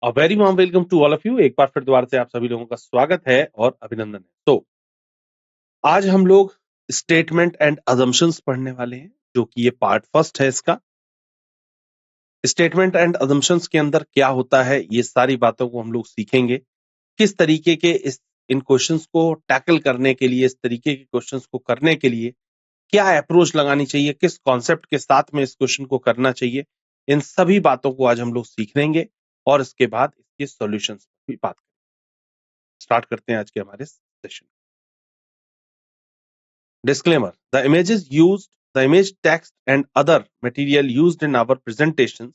A very warm welcome to all of you. एक बार फिर दोबारा से आप सभी लोगों का स्वागत है और अभिनंदन है। तो आज हम लोग स्टेटमेंट एंड अजम्पशंस पढ़ने वाले हैं, जो कि ये पार्ट फर्स्ट है इसका। स्टेटमेंट एंड अजम्पशंस के अंदर क्या होता है, ये सारी बातों को हम लोग सीखेंगे। किस तरीके के इन क्वेश्चंस को टैकल करने के लिए, इस तरीके के क्वेश्चंस को करने के लिए क्या अप्रोच लगानी चाहिए, किस कॉन्सेप्ट के साथ में इस क्वेश्चन को करना चाहिए, इन सभी बातों को आज हम लोग सीख लेंगे और इसके बाद इसके सॉल्यूशंस पर भी बात स्टार्ट करते हैं आज के हमारे session. Disclaimer: the images used, the image text and other material used in our presentations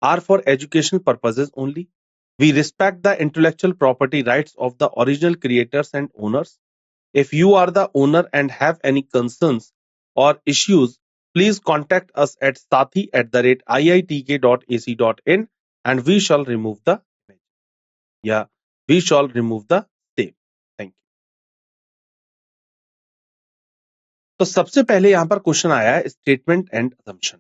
are for educational purposes only. We respect the intellectual property rights of the original creators and owners. If you are the owner and have any concerns or issues, please contact us at sathi@iitk.ac.in and we shall remove the image. Yeah, we shall remove the same. Thank you. तो सबसे पहले यहां पर question आया है statement and assumption.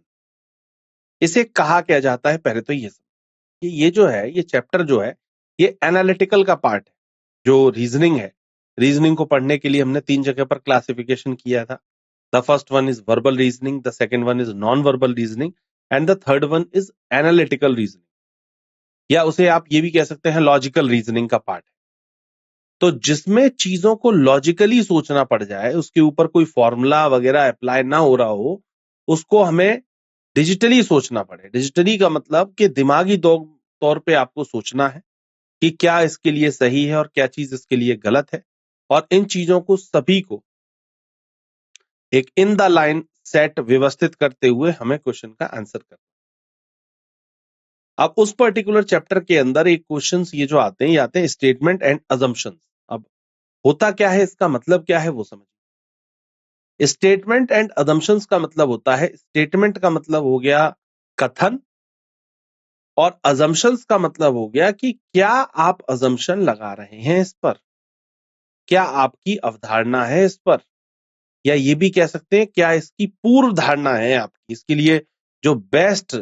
इसे कहा क्या जाता है, पहले तो ये कि ये जो है, ये चैप्टर जो है, ये एनालिटिकल का पार्ट है। जो रीजनिंग है, रीजनिंग को पढ़ने के लिए हमने 3 जगह पर क्लासिफिकेशन किया था। The first one is verbal reasoning, the second one is non verbal reasoning and the third one is analytical reasoning, या उसे आप ये भी कह सकते हैं लॉजिकल रीजनिंग का पार्ट है। तो जिसमें चीजों को लॉजिकली सोचना पड़ जाए, उसके ऊपर कोई फॉर्मूला वगैरह अप्लाई ना हो रहा हो, उसको हमें डिजिटली सोचना पड़े। डिजिटली का मतलब कि दिमागी तौर पे आपको सोचना है कि क्या इसके लिए सही है और क्या चीज इसके लिए गलत है, और इन चीजों को सभी को एक इन द लाइन सेट व्यवस्थित करते हुए हमें क्वेश्चन का आंसर करना। अब उस पर्टिकुलर चैप्टर के अंदर एक क्वेश्चंस ये जो आते हैं, ये आते हैं स्टेटमेंट एंड अजम्पशंस। अब होता क्या है, इसका मतलब क्या है वो समझिए। स्टेटमेंट एंड अजम्पशंस का मतलब होता है, स्टेटमेंट का मतलब हो गया कथन, और अजम्पशंस का मतलब हो गया कि क्या आप अजम्पशन लगा रहे हैं इस पर, क्या आपकी अवधारणा है इस पर, या ये भी कह सकते हैं क्या इसकी पूर्व धारणा है आपकी। इसके लिए जो बेस्ट,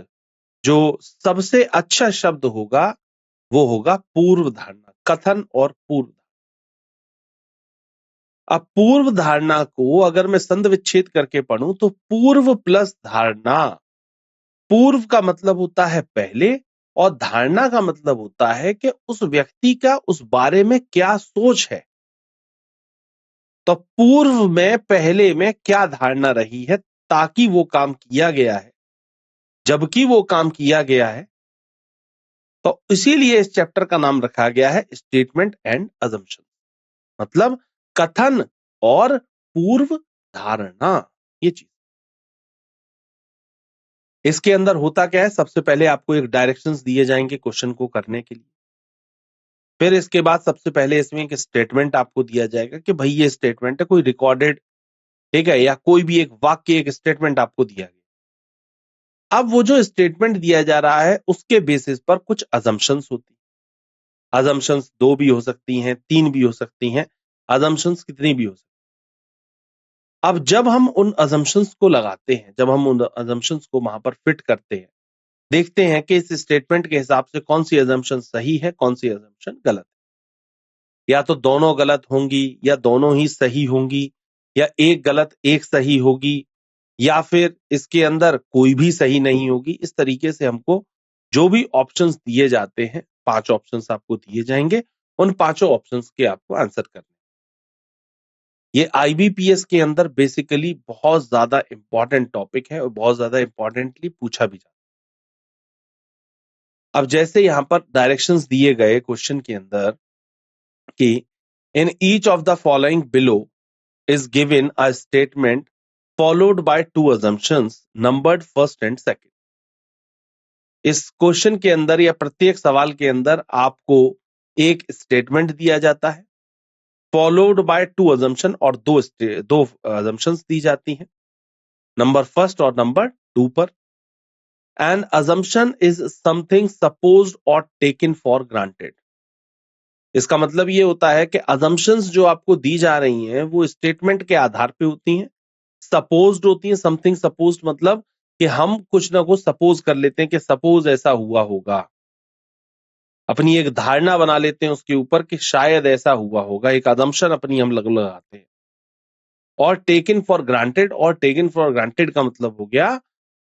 जो सबसे अच्छा शब्द होगा वो होगा पूर्व धारणा, कथन और पूर्व। अब पूर्व धारणा को अगर मैं संधि विच्छेद करके पढ़ूं तो पूर्व प्लस धारणा, पूर्व का मतलब होता है पहले और धारणा का मतलब होता है कि उस व्यक्ति का उस बारे में क्या सोच है। तो पूर्व में, पहले में क्या धारणा रही है ताकि वो काम किया गया है, जबकि वो काम किया गया है। तो इसीलिए इस चैप्टर का नाम रखा गया है स्टेटमेंट एंड अजम्पशन, मतलब कथन और पूर्व धारणा। ये चीज इसके अंदर होता क्या है, सबसे पहले आपको एक डायरेक्शंस दिए जाएंगे क्वेश्चन को करने के लिए। फिर इसके बाद सबसे पहले इसमें एक स्टेटमेंट आपको दिया जाएगा कि भाई ये स्टेटमेंट है, कोई रिकॉर्डेड, ठीक है, या कोई भी एक वाक्य, एक स्टेटमेंट आपको दिया गया। अब वो जो स्टेटमेंट दिया जा रहा है उसके बेसिस पर कुछ अजम्पशंस होती हैं। अजम्पशंस 2 भी हो सकती हैं, 3 भी हो सकती हैं, अजम्पशंस कितनी भी हो सकती हैं। अब जब हम उन अजम्पशंस को लगाते हैं, जब हम उन अजम्पशंस को वहां पर फिट करते हैं, देखते हैं कि इस स्टेटमेंट के हिसाब से कौन सी अजम्पशन सही है, कौन सी अजम्पशन गलत है। या तो दोनों गलत होंगी, या दोनों ही सही होंगी, या एक गलत एक सही होगी, या फिर इसके अंदर कोई भी सही नहीं होगी। इस तरीके से हमको जो भी ऑप्शंस दिए जाते हैं, 5 ऑप्शंस आपको दिए जाएंगे, उन 5 ऑप्शंस के आपको आंसर करने। ये आईबीपीएस के अंदर बेसिकली बहुत ज्यादा इंपॉर्टेंट टॉपिक है और बहुत ज्यादा इंपॉर्टेंटली पूछा भी जाता है। अब जैसे यहां पर डायरेक्शंस दिए गए क्वेश्चन के अंदर कि in each of the following below is given a statement followed by 2 assumptions numbered first and second. इस क्वेश्चन के अंदर या प्रत्येक सवाल के अंदर आपको एक स्टेटमेंट दिया जाता है, फॉलोड बाय 2 assumption, और दो assumptions दी जाती हैं, नंबर फर्स्ट और नंबर 2 पर। An assumption is something supposed or taken for granted. इसका मतलब ये होता है कि assumptions जो आपको दी जा रही हैं वो स्टेटमेंट के आधार पे होती हैं, सपोज्ड होती है। समथिंग सपोज्ड मतलब कि हम कुछ ना कुछ सपोज कर लेते हैं कि सपोज ऐसा हुआ होगा। अब अपनी एक धारणा बना लेते हैं उसके ऊपर कि शायद ऐसा हुआ होगा, एक अजम्पशन अपनी हम लगाते हैं। और टेकन फॉर ग्रांटेड, और टेकन फॉर ग्रांटेड का मतलब हो गया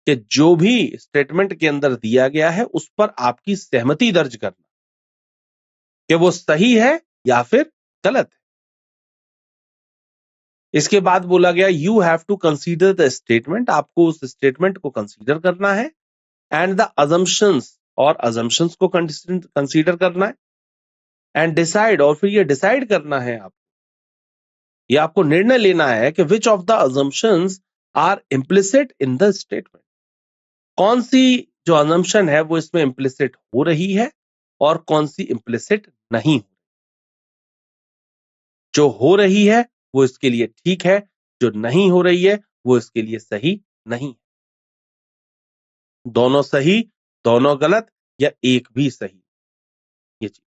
कि जो भी स्टेटमेंट के अंदर दिया गया है उस पर आपकी सहमति दर्ज करना कि वो सही है या फिर गलत है। इसके बाद बोला गया you have to consider the statement, आपको उस स्टेटमेंट को कंसीडर करना है, एंड द अजम्पशंस, और अजम्पशंस को कंसीडर करना है, एंड डिसाइड, और फिर ये डिसाइड करना है आप, ये आपको निर्णय लेना है कि which of the assumptions are implicit in the statement, कौन सी जो अजम्पशन है वो इसमें इम्प्लिसिट हो रही है और कौन सी इम्प्लिसिट नहीं। जो हो रही है वो इसके लिए ठीक है, जो नहीं हो रही है वो इसके लिए सही नहीं। दोनों सही, दोनों गलत, या एक भी सही, ये चीज।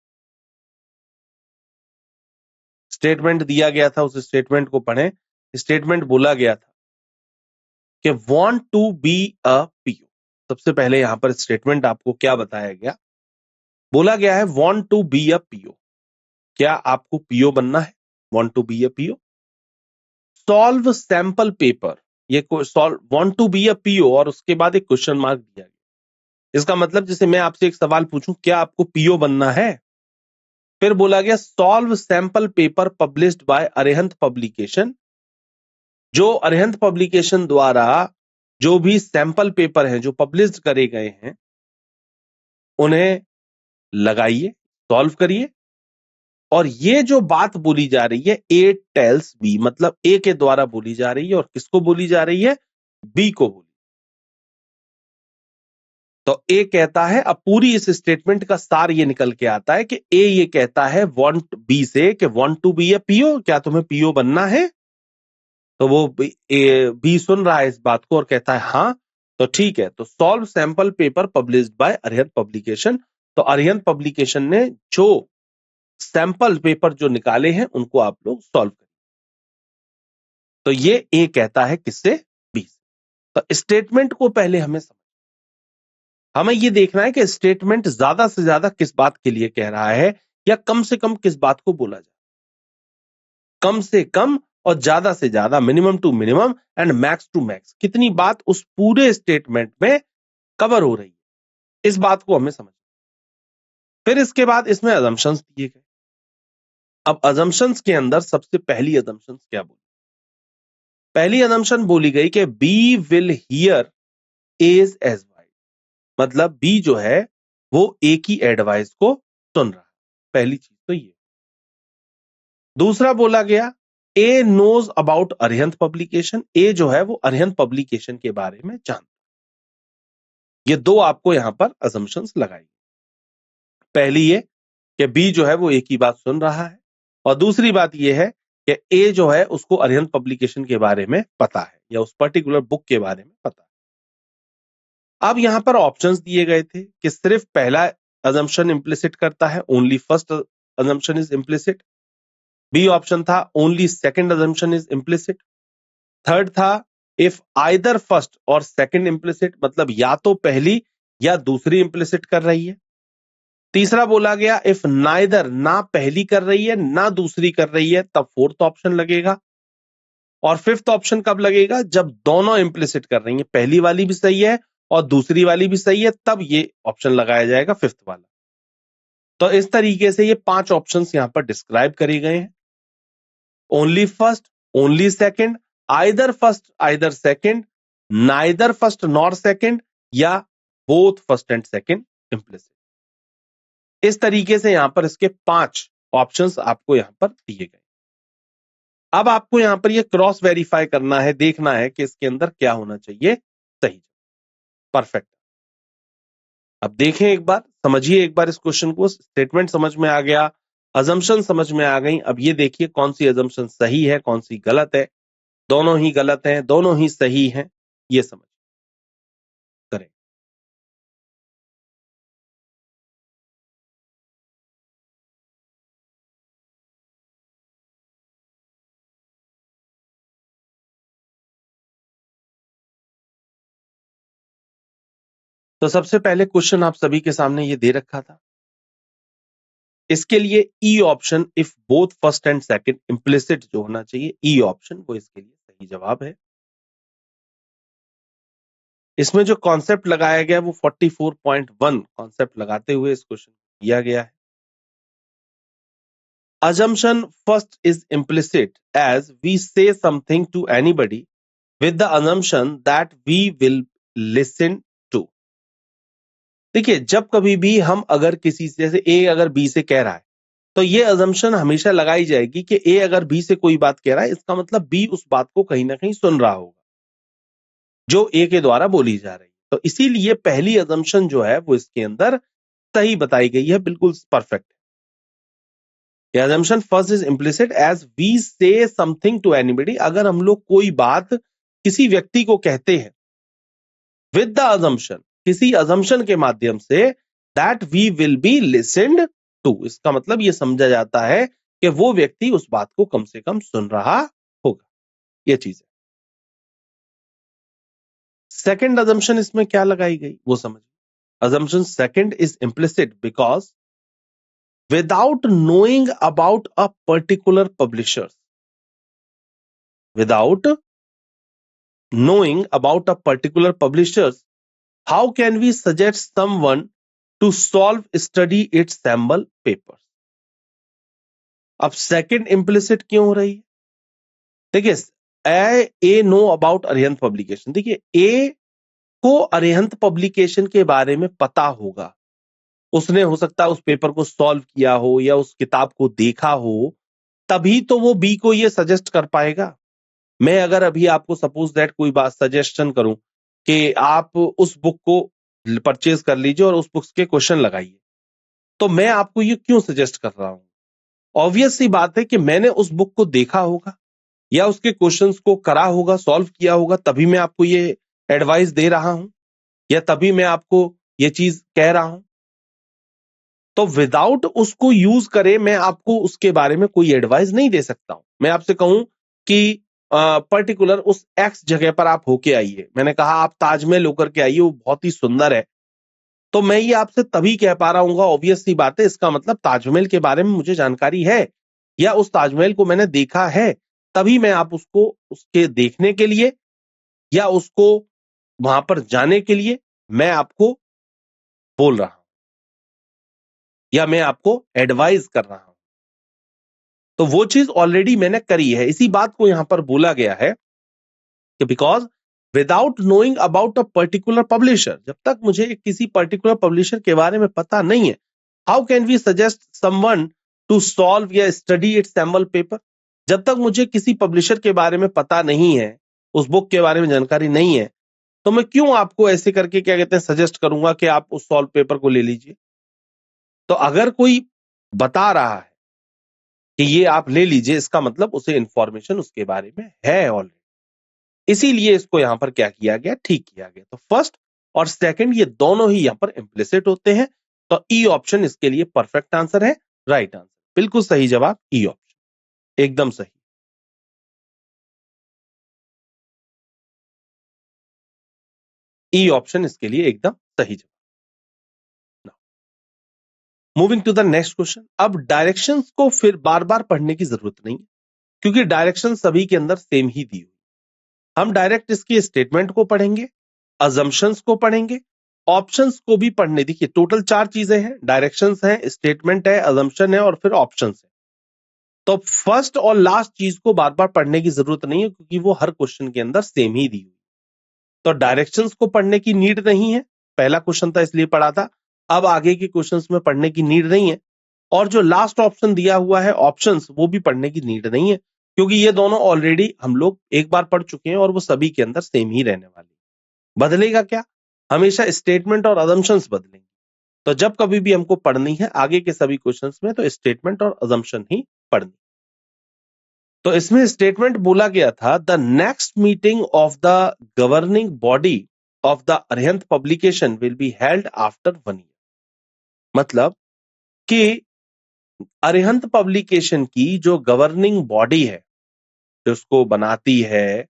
स्टेटमेंट दिया गया था, उस स्टेटमेंट को पढ़ें। स्टेटमेंट बोला गया था कि want to be a PO. सबसे पहले यहां पर स्टेटमेंट आपको क्या बताया गया, बोला गया है want to be a PO, क्या आपको पीओ बनना है, want to be a PO. Solve sample paper, ये solve want to be a PO और उसके बाद एक क्वेश्चन मार्क दिया गया। इसका मतलब जैसे मैं आपसे एक सवाल पूछूं, क्या आपको पीओ बनना है, फिर बोला गया solve sample paper published by Arihant publication, जो अरिहंत पब्लिकेशन द्वारा जो भी सैंपल पेपर हैं जो पब्लिश करे गए हैं उन्हें लगाइए, सॉल्व करिए। और ये जो बात बोली जा रही है ए टेल्स बी, मतलब ए के द्वारा बोली जा रही है, और किसको बोली जा रही है, बी को बोली। तो ए कहता है, अब पूरी इस स्टेटमेंट का सार ये निकल के आता है कि ए ये कहता है वांट बी से कि want to be a PO, क्या तुम्हें पीओ बनना है। तो वो बी सुन रहा है इस बात को और कहता है हाँ, तो ठीक है, तो solve sample paper published by Arihant publication. तो अरिहंत पब्लिकेशन ने जो सैंपल पेपर जो निकाले हैं उनको आप लोग सॉल्व करें। तो ये ए कहता है किससे, बी से। तो स्टेटमेंट को पहले हमें ये देखना है कि स्टेटमेंट ज्यादा से ज्यादा किस बात के लिए कह रहा है, या कम से कम किस बात को बोला जाए। कम से कम और ज्यादा से ज्यादा, minimum to minimum and max to max, कितनी बात उस पूरे स्टेटमेंट में कवर हो रही है, इस बात को हमें समझना। फिर इसके बाद इसमें अजम्पशंस दिए गए। अब अजम्पशंस के अंदर सबसे पहली अजम्पशंस क्या बोली, पहली अजम्पशन बोली गई कि B will hear as advice, मतलब बी जो है वो ए की एडवाइस को सुन रहा है, पहली चीज तो ये। दूसरा बोला गया ए नोज अबाउट अरिहंत पब्लिकेशन, ए जो है वो अरिहंत पब्लिकेशन के बारे में जानता। ये दो आपको यहां पर अजम्पशंस लगाई, पहली ये कि बी जो है वो ए की बात सुन रहा है, और दूसरी बात ये है कि ए जो है उसको अरिहंत पब्लिकेशन के बारे में पता है, या उस पर्टिकुलर बुक के बारे में पता है। अब यहां पर ऑप्शंस दिए गए थे कि सिर्फ पहला अजम्पशन इंप्लिसिट करता है, only first assumption is implicit. B option था only second assumption is implicit. Third था इफ आइदर फर्स्ट और सेकंड इंप्लिसिट, मतलब या तो पहली या दूसरी इंप्लिसिट कर रही है। तीसरा बोला गया इफ नाइदर, ना पहली कर रही है ना दूसरी कर रही है, तब फोर्थ ऑप्शन लगेगा। और फिफ्थ ऑप्शन कब लगेगा, जब दोनों इंप्लिसिट कर रही है, पहली वाली भी सही है और दूसरी वाली भी सही है, तब ये ऑप्शन लगाया जाएगा फिफ्थ वाला। तो इस तरीके से ये 5 ऑप्शंस यहां पर डिस्क्राइब करे गए हैं, only first, only second, either second, neither first nor second, या both first and second implicit. इस तरीके से यहां पर इसके 5 ऑप्शंस आपको यहां पर दिए गए। अब आपको यहां पर ये क्रॉस वेरीफाई करना है, देखना है कि इसके अंदर क्या होना चाहिए, सही, परफेक्ट। अब देखें एक बार, समझिए एक बार इस क्वेश्चन को, स्टेटमेंट समझ में आ गया, अजम्पशन समझ में आ गई। अब ये देखिए कौन सी अजम्पशन सही है कौन सी गलत है, दोनों ही गलत हैं दोनों ही सही हैं, ये समझ करें। तो सबसे पहले क्वेश्चन आप सभी के सामने ये दे रखा था इसके लिए E option, if both first and second implicit जो होना चाहिए, ई ऑप्शन वो इसके लिए सही जवाब है। इसमें जो कॉन्सेप्ट लगाया गया वो 44.1 कॉन्सेप्ट लगाते हुए इस क्वेश्चन किया गया है। Assumption first is implicit as we say something to anybody with the assumption that we will listen to। देखिए, जब कभी भी हम अगर किसी से, जैसे ए अगर बी से कह रहा है, तो ये अजम्पशन हमेशा लगाई जाएगी कि ए अगर बी से कोई बात कह रहा है, इसका मतलब बी उस बात को कहीं ना कहीं सुन रहा होगा जो ए के द्वारा बोली जा रही है। तो इसीलिए पहली अजम्पशन जो है वो इसके अंदर सही बताई गई है, बिल्कुल perfect. assumption first is implicit as we say something to anybody, अगर हम लोग कोई बात किसी व्यक्ति को कहते हैं with the assumption, किसी assumption के माध्यम से that we will be listened to, इसका मतलब ये समझा जाता है कि वो व्यक्ति उस बात को कम से कम सुन रहा होगा, ये चीज है। सेकंड assumption इसमें क्या लगाई गई वो समझिए। assumption second is implicit because without knowing about a particular publisher, without knowing about a particular publisher, how can we suggest someone to solve study its sample papers? अब सेकंड इम्प्लिसिट क्यों हो रही है? देखिए, ए नो अबाउट अरिहंत पब्लिकेशन, देखिए ए को Arihant publication के बारे में पता होगा, उसने हो सकता है उस पेपर को सॉल्व किया हो या उस किताब को देखा हो, तभी तो वो बी को ये सजेस्ट कर पाएगा। मैं अगर अभी आपको सपोज दैट कोई बात सजेशन करूं कि आप उस बुक को परचेज कर लीजिए और उस बुक के क्वेश्चन लगाइए, तो मैं आपको ये क्यों सजेस्ट कर रहा हूं? ऑब्वियस सी बात है कि मैंने उस बुक को देखा होगा या उसके क्वेश्चंस को करा होगा, सॉल्व किया होगा, तभी मैं आपको ये एडवाइस दे रहा हूं या तभी मैं आपको ये चीज कह रहा हूं। तो विदाउट उसको यूज करे मैं आपको उसके बारे में कोई एडवाइस नहीं दे सकता हूं। मैं आपसे कहूं कि पर्टिकुलर उस एक्स जगह पर आप होके आइए, मैंने कहा आप ताजमहल होकर के आइए, वो बहुत ही सुंदर है, तो मैं ये आपसे तभी कह पा रहा हूँ, ऑब्वियस सी बात है, इसका मतलब ताजमहल के बारे में मुझे जानकारी है या उस ताजमहल को मैंने देखा है, तभी मैं आप उसको उसके देखने के लिए या उसको वहां पर जाने के लिए मैं आपको बोल रहा हूं या मैं आपको एडवाइस कर रहा हूं। तो वो चीज ऑलरेडी मैंने करी है, इसी बात को यहां पर बोला गया है कि because without knowing about a particular publisher, जब तक मुझे किसी पर्टिकुलर पब्लिशर के बारे में पता नहीं है, how can we suggest someone to solve या स्टडी इट्स सैंपल पेपर, जब तक मुझे किसी पब्लिशर के बारे में पता नहीं है, उस बुक के बारे में जानकारी नहीं है, तो मैं क्यों आपको ऐसे करके क्या कहते हैं सजेस्ट करूंगा कि आप उस सॉल्व पेपर को ले लीजिए। तो अगर कोई बता रहा है कि ये आप ले लीजिए, इसका मतलब उसे इंफॉर्मेशन उसके बारे में है ऑलरेडी, इसीलिए इसको यहां पर क्या किया गया, ठीक किया गया। तो फर्स्ट और सेकंड ये दोनों ही यहां पर इम्प्लिसिट होते हैं, तो ई ऑप्शन इसके लिए परफेक्ट आंसर है, राइट आंसर, बिल्कुल सही जवाब ई ऑप्शन, एकदम सही। ई ऑप्शन इसके लिए एकदम सही जवाब। Moving to the next question. अब डायरेक्शंस को फिर बार बार पढ़ने की जरूरत नहीं है, क्योंकि डायरेक्शन सभी के अंदर सेम ही दी हुई। हम डायरेक्ट इसकी स्टेटमेंट को पढ़ेंगे, अजम्पशंस को पढ़ेंगे, ऑप्शंस को भी पढ़ने। देखिए टोटल 4 चीजें हैं, डायरेक्शंस है, स्टेटमेंट है, अजम्पशन है और फिर ऑप्शंस है। तो फर्स्ट और लास्ट चीज को बार बार पढ़ने की जरूरत नहीं है, क्योंकि वो हर क्वेश्चन के अंदर सेम ही दी हुई। तो डायरेक्शंस को पढ़ने की नीड नहीं है, पहला क्वेश्चन था इसलिए पढ़ा था, अब आगे के क्वेश्चंस में पढ़ने की नीड नहीं है। और जो लास्ट ऑप्शन दिया हुआ है ऑप्शंस, वो भी पढ़ने की नीड नहीं है, क्योंकि ये दोनों ऑलरेडी हम लोग एक बार पढ़ चुके हैं और वो सभी के अंदर सेम ही रहने वाली। बदलेगा क्या? हमेशा स्टेटमेंट और अजम्पशंस बदलेंगे। तो जब कभी भी हमको पढ़नी है आगे के सभी क्वेश्चंस में, तो स्टेटमेंट और अजम्पशन ही पढ़नी। तो इसमें स्टेटमेंट बोला गया था, the next meeting of the governing body of the Arihant publication will be held after 1 year. मतलब कि अरिहंत पब्लिकेशन की जो गवर्निंग बॉडी है, जो उसको बनाती है,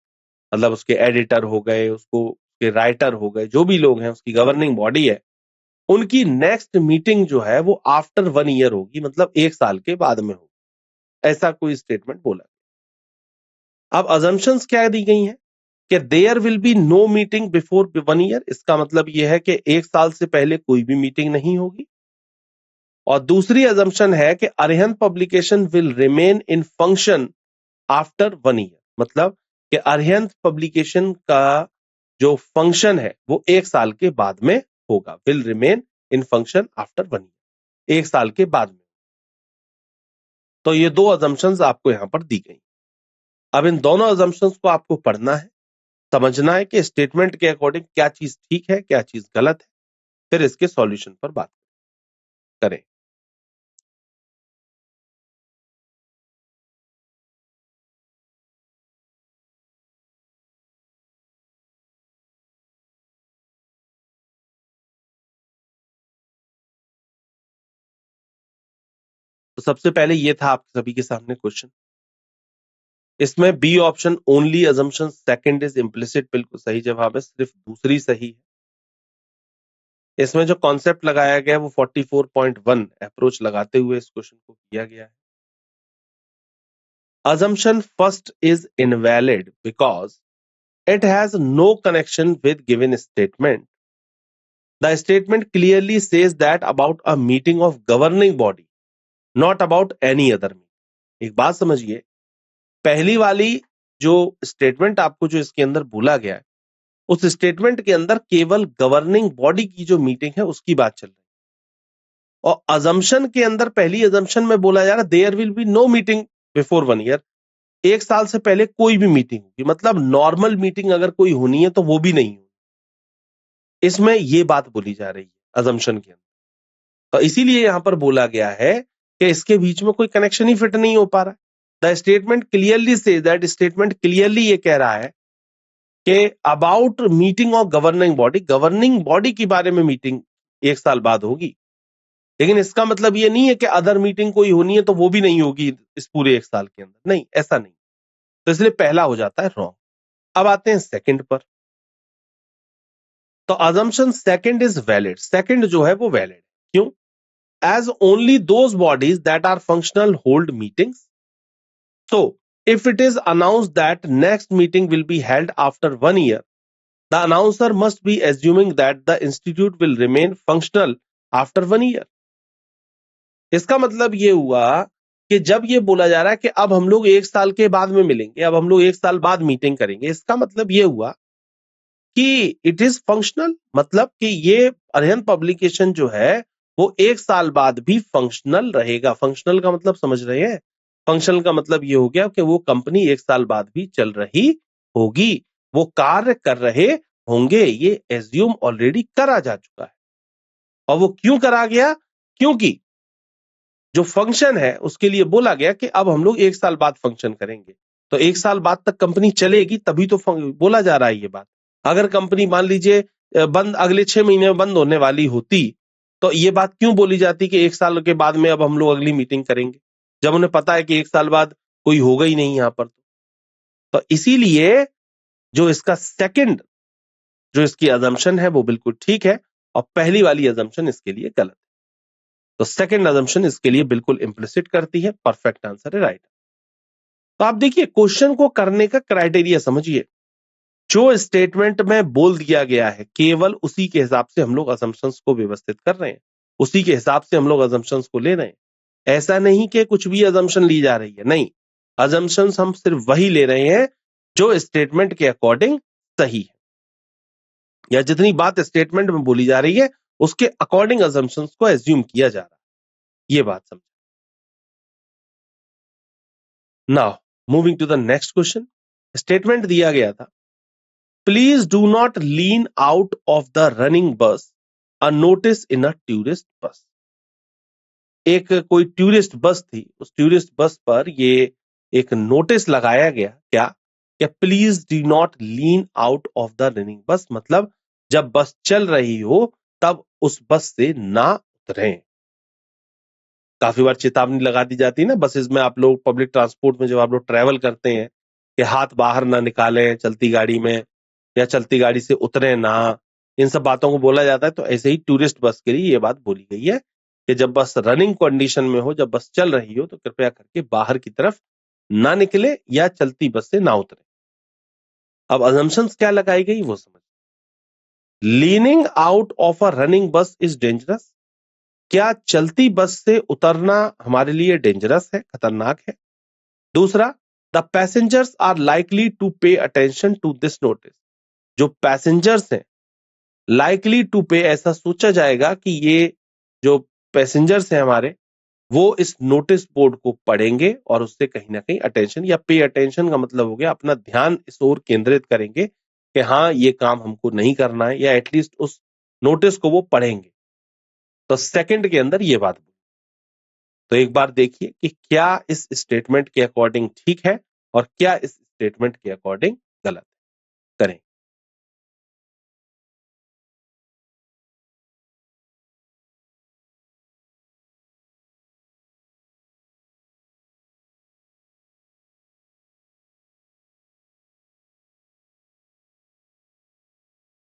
मतलब उसके एडिटर हो गए, उसको के राइटर हो गए, जो भी लोग हैं, उसकी गवर्निंग बॉडी है, उनकी नेक्स्ट मीटिंग जो है वो आफ्टर 1 ईयर होगी, मतलब 1 साल के बाद में होगी, ऐसा कोई स्टेटमेंट बोला। अब अजम्पशंस क्या दी गई हैं कि there will be no meeting before 1 year, इसका मतलब यह है कि 1 साल से पहले कोई भी मीटिंग नहीं होगी। और दूसरी अजम्पशन है कि Arihant publication will remain in function after 1 year, मतलब कि अरिहंत पब्लिकेशन का जो फंक्शन है वो 1 साल के बाद में होगा, will remain in function after 1 year, 1 साल के बाद में। तो ये दो अजम्पशंस आपको यहां पर दी गई। अब इन दोनों अजम्पशंस को आपको पढ़ना है, समझना है कि स्टेटमेंट के अकॉर्डिंग क्या चीज ठीक है, क्या चीज गलत है, फिर इसके सॉल्यूशन पर बात करें। तो सबसे पहले ये था आप सभी के सामने क्वेश्चन। इसमें B option only assumption second is implicit बिल्कुल सही जवाब है, सिर्फ दूसरी सही है। इसमें जो कॉन्सेप्ट लगाया गया है वो 44.1 अप्रोच लगाते हुए इस क्वेश्चन को किया गया है। assumption first is invalid because it has no connection with given statement. The statement clearly says that about a meeting of governing body, not about any other meeting. एक बात समझिए, पहली वाली जो स्टेटमेंट आपको जो इसके अंदर बोला गया है, उस स्टेटमेंट के अंदर केवल गवर्निंग बॉडी की जो मीटिंग है उसकी बात चल रही है। और अजम्पशन के अंदर पहली अजम्पशन में बोला जा रहा है there will be no meeting before 1 year, 1 साल से पहले कोई भी मीटिंग होगी, मतलब नॉर्मल मीटिंग अगर कोई होनी है तो वो भी नहीं होगी। इसमें ये बात बोली जा रही है अजम्पशन के अंदर। तो इसीलिए यहां पर बोला गया है कि इसके बीच में कोई कनेक्शन ही फिट नहीं हो पा रहा है। The statement clearly say that statement clearly ये कह रहा है कि about meeting of governing body के बारे में मीटिंग 1 साल बाद होगी, लेकिन इसका मतलब ये नहीं है कि अदर मीटिंग कोई होनी है तो वो भी नहीं होगी इस पूरे 1 साल के अंदर, नहीं, ऐसा नहीं। तो इसलिए पहला हो जाता है रॉन्ग। अब आते हैं सेकंड पर। तो assumption second is valid, second जो है वो वैलिड है। क्यों? As only those bodies that are functional hold meetings. So, if it is announced that next meeting will be held after 1 year, the announcer must be assuming that the institute will remain functional after 1 year. इसका मतलब ये हुआ कि जब ये बोला जा रहा है कि अब हम लोग 1 साल के बाद में मिलेंगे, अब हम लोग 1 साल बाद मीटिंग करेंगे, इसका मतलब ये हुआ कि इट इज फंक्शनल, मतलब कि ये अरिहंत पब्लिकेशन जो है वो 1 साल बाद भी फंक्शनल रहेगा। फंक्शनल का मतलब समझ रहे हैं? फंक्शनल का मतलब ये हो गया कि वो कंपनी 1 साल बाद भी चल रही होगी, वो कार्य कर रहे होंगे। ये एज्यूम ऑलरेडी करा जा चुका है। और वो क्यों करा गया? क्योंकि जो फंक्शन है उसके लिए बोला गया कि अब हम लोग 1 साल बाद फंक्शन करेंगे, तो 1 साल बाद तक कंपनी चलेगी, तभी तो बोला जा रहा है ये बात। अगर कंपनी मान लीजिए बंद अगले 6 महीने में बंद होने वाली होती, तो ये बात क्यों बोली जाती कि 1 साल के बाद में अब हम लोग अगली मीटिंग करेंगे, जब उन्हें पता है कि 1 साल बाद कोई होगा ही नहीं यहां पर। तो इसीलिए जो इसका सेकंड जो इसकी अजम्पशन है वो बिल्कुल ठीक है, और पहली वाली अजम्पशन इसके लिए गलत है। तो सेकंड अजम्पशन इसके लिए बिल्कुल इंप्लिसिट करती है। परफेक्ट आंसर है, राइट। तो आप देखिए क्वेश्चन को करने का क्राइटेरिया समझिए। जो स्टेटमेंट में बोल दिया गया है केवल उसी के हिसाब से हम लोग असम्पशंस को व्यवस्थित कर रहे हैं, उसी के हिसाब से हम लोग असम्पशंस को ले रहे हैं। ऐसा नहीं कि कुछ भी असम्पशन ली जा रही है, नहीं, असम्पशंस हम सिर्फ वही ले रहे हैं जो स्टेटमेंट के अकॉर्डिंग सही है, या जितनी बात स्टेटमेंट में बोली जा रही है उसके अकॉर्डिंग असम्पशंस को एज्यूम किया जा रहा है। ये बात समझ। Now moving to the next question. Statement दिया गया था, please do not lean out of the running bus, a notice in a tourist bus. एक कोई टूरिस्ट बस थी, उस टूरिस्ट बस पर ये एक नोटिस लगाया गया, क्या? कि please do not lean out of the running बस, मतलब जब बस चल रही हो तब उस बस से ना उतरें। काफी बार चेतावनी लगा दी जाती है ना बसेस में, आप लोग पब्लिक ट्रांसपोर्ट में जब आप लोग ट्रेवल करते हैं कि हाथ बाहर ना निकालें चलती गाड़ी में, या चलती गाड़ी से उतरे ना, इन सब बातों को बोला जाता है। तो ऐसे ही टूरिस्ट बस के लिए ये बात बोली गई है कि जब बस रनिंग कंडीशन में हो, जब बस चल रही हो, तो कृपया करके बाहर की तरफ ना निकले या चलती बस से ना उतरे। अब अजम्पशंस क्या लगाई गई वो समझ। Leaning out of a running बस इज डेंजरस। क्या चलती बस से उतरना हमारे लिए डेंजरस है, खतरनाक है? दूसरा, the passengers are likely to pay attention to this notice. जो पैसेंजर्स हैं लाइकली टू पे, ऐसा सोचा जाएगा कि ये जो पैसेंजर्स हैं हमारे, वो इस नोटिस बोर्ड को पढ़ेंगे और उससे कहीं ना कहीं अटेंशन, या पे अटेंशन का मतलब हो गया अपना ध्यान इस ओर केंद्रित करेंगे कि हाँ ये काम हमको नहीं करना है, या एटलीस्ट उस नोटिस को वो पढ़ेंगे। तो सेकंड के अंदर ये बात। तो एक बार देखिए कि क्या इस स्टेटमेंट के अकॉर्डिंग ठीक है और क्या इस स्टेटमेंट के अकॉर्डिंग गलत है। करें।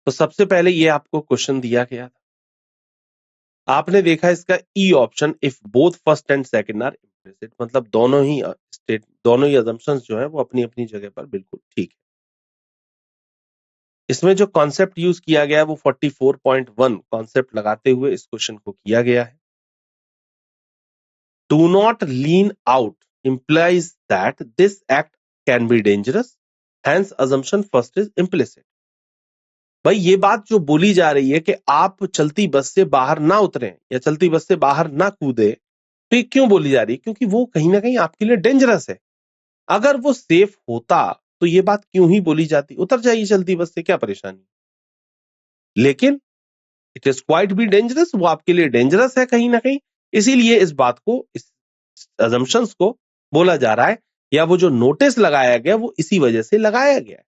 तो सबसे पहले ये आपको क्वेश्चन दिया गया था, आपने देखा इसका E option, if both first and second are implicit, मतलब दोनों ही अजम्पशंस जो है वो अपनी अपनी जगह पर बिल्कुल ठीक है। इसमें जो कॉन्सेप्ट यूज किया गया है वो 44.1 कॉन्सेप्ट लगाते हुए इस क्वेश्चन को किया गया है। Do not lean out implies that this act can be dangerous, hence assumption first is implicit। भाई ये बात जो बोली जा रही है कि आप चलती बस से बाहर ना उतरें या चलती बस से बाहर ना कूदे, तो ये क्यों बोली जा रही है? क्योंकि वो कहीं ना कहीं आपके लिए डेंजरस है। अगर वो सेफ होता तो ये बात क्यों ही बोली जाती? उतर जाइए चलती बस से, क्या परेशानी? लेकिन it is quite be dangerous, वो आपके लिए डेंजरस है कहीं ना कहीं, इसीलिए इस बात को, इस अजम्पशंस को बोला जा रहा है, या वो जो नोटिस लगाया गया वो इसी वजह से लगाया गया है।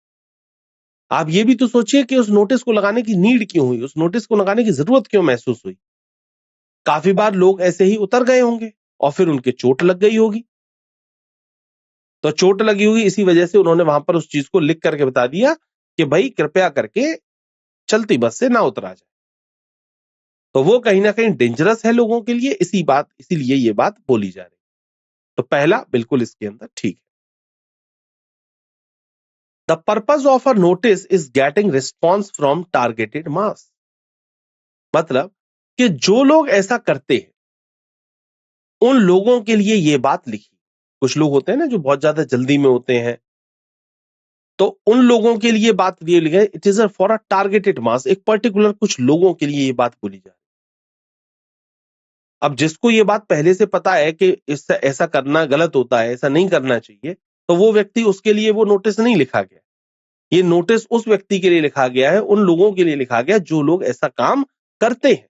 आप ये भी तो सोचिए कि उस नोटिस को लगाने की नीड क्यों हुई, उस नोटिस को लगाने की जरूरत क्यों महसूस हुई? काफी बार लोग ऐसे ही उतर गए होंगे और फिर उनके चोट लग गई होगी, तो चोट लगी होगी इसी वजह से उन्होंने वहां पर उस चीज को लिख करके बता दिया कि भाई कृपया करके चलती बस से ना उतरा जाए। तो वो कहीं ना कहीं डेंजरस है लोगों के लिए, इसीलिए ये बात बोली जा रही है। तो पहला बिल्कुल इसके अंदर ठीक है। The purpose of a notice is getting response from targeted mass. मतलब कि जो लोग ऐसा करते हैं उन लोगों के लिए ये बात लिखी। कुछ लोग होते हैं ना जो बहुत ज्यादा जल्दी में होते हैं, तो उन लोगों के लिए बात ये लिखा है, it is for a targeted mass, एक पर्टिकुलर कुछ लोगों के लिए ये बात बोली जा रही है। अब जिसको ये बात पहले से पता है कि इससे ऐसा करना गलत होता है, ऐसा नहीं करना चाहिए, तो वो व्यक्ति, उसके लिए वो नोटिस नहीं लिखा गया। ये नोटिस उस व्यक्ति के लिए लिखा गया है, उन लोगों के लिए लिखा गया जो लोग ऐसा काम करते हैं,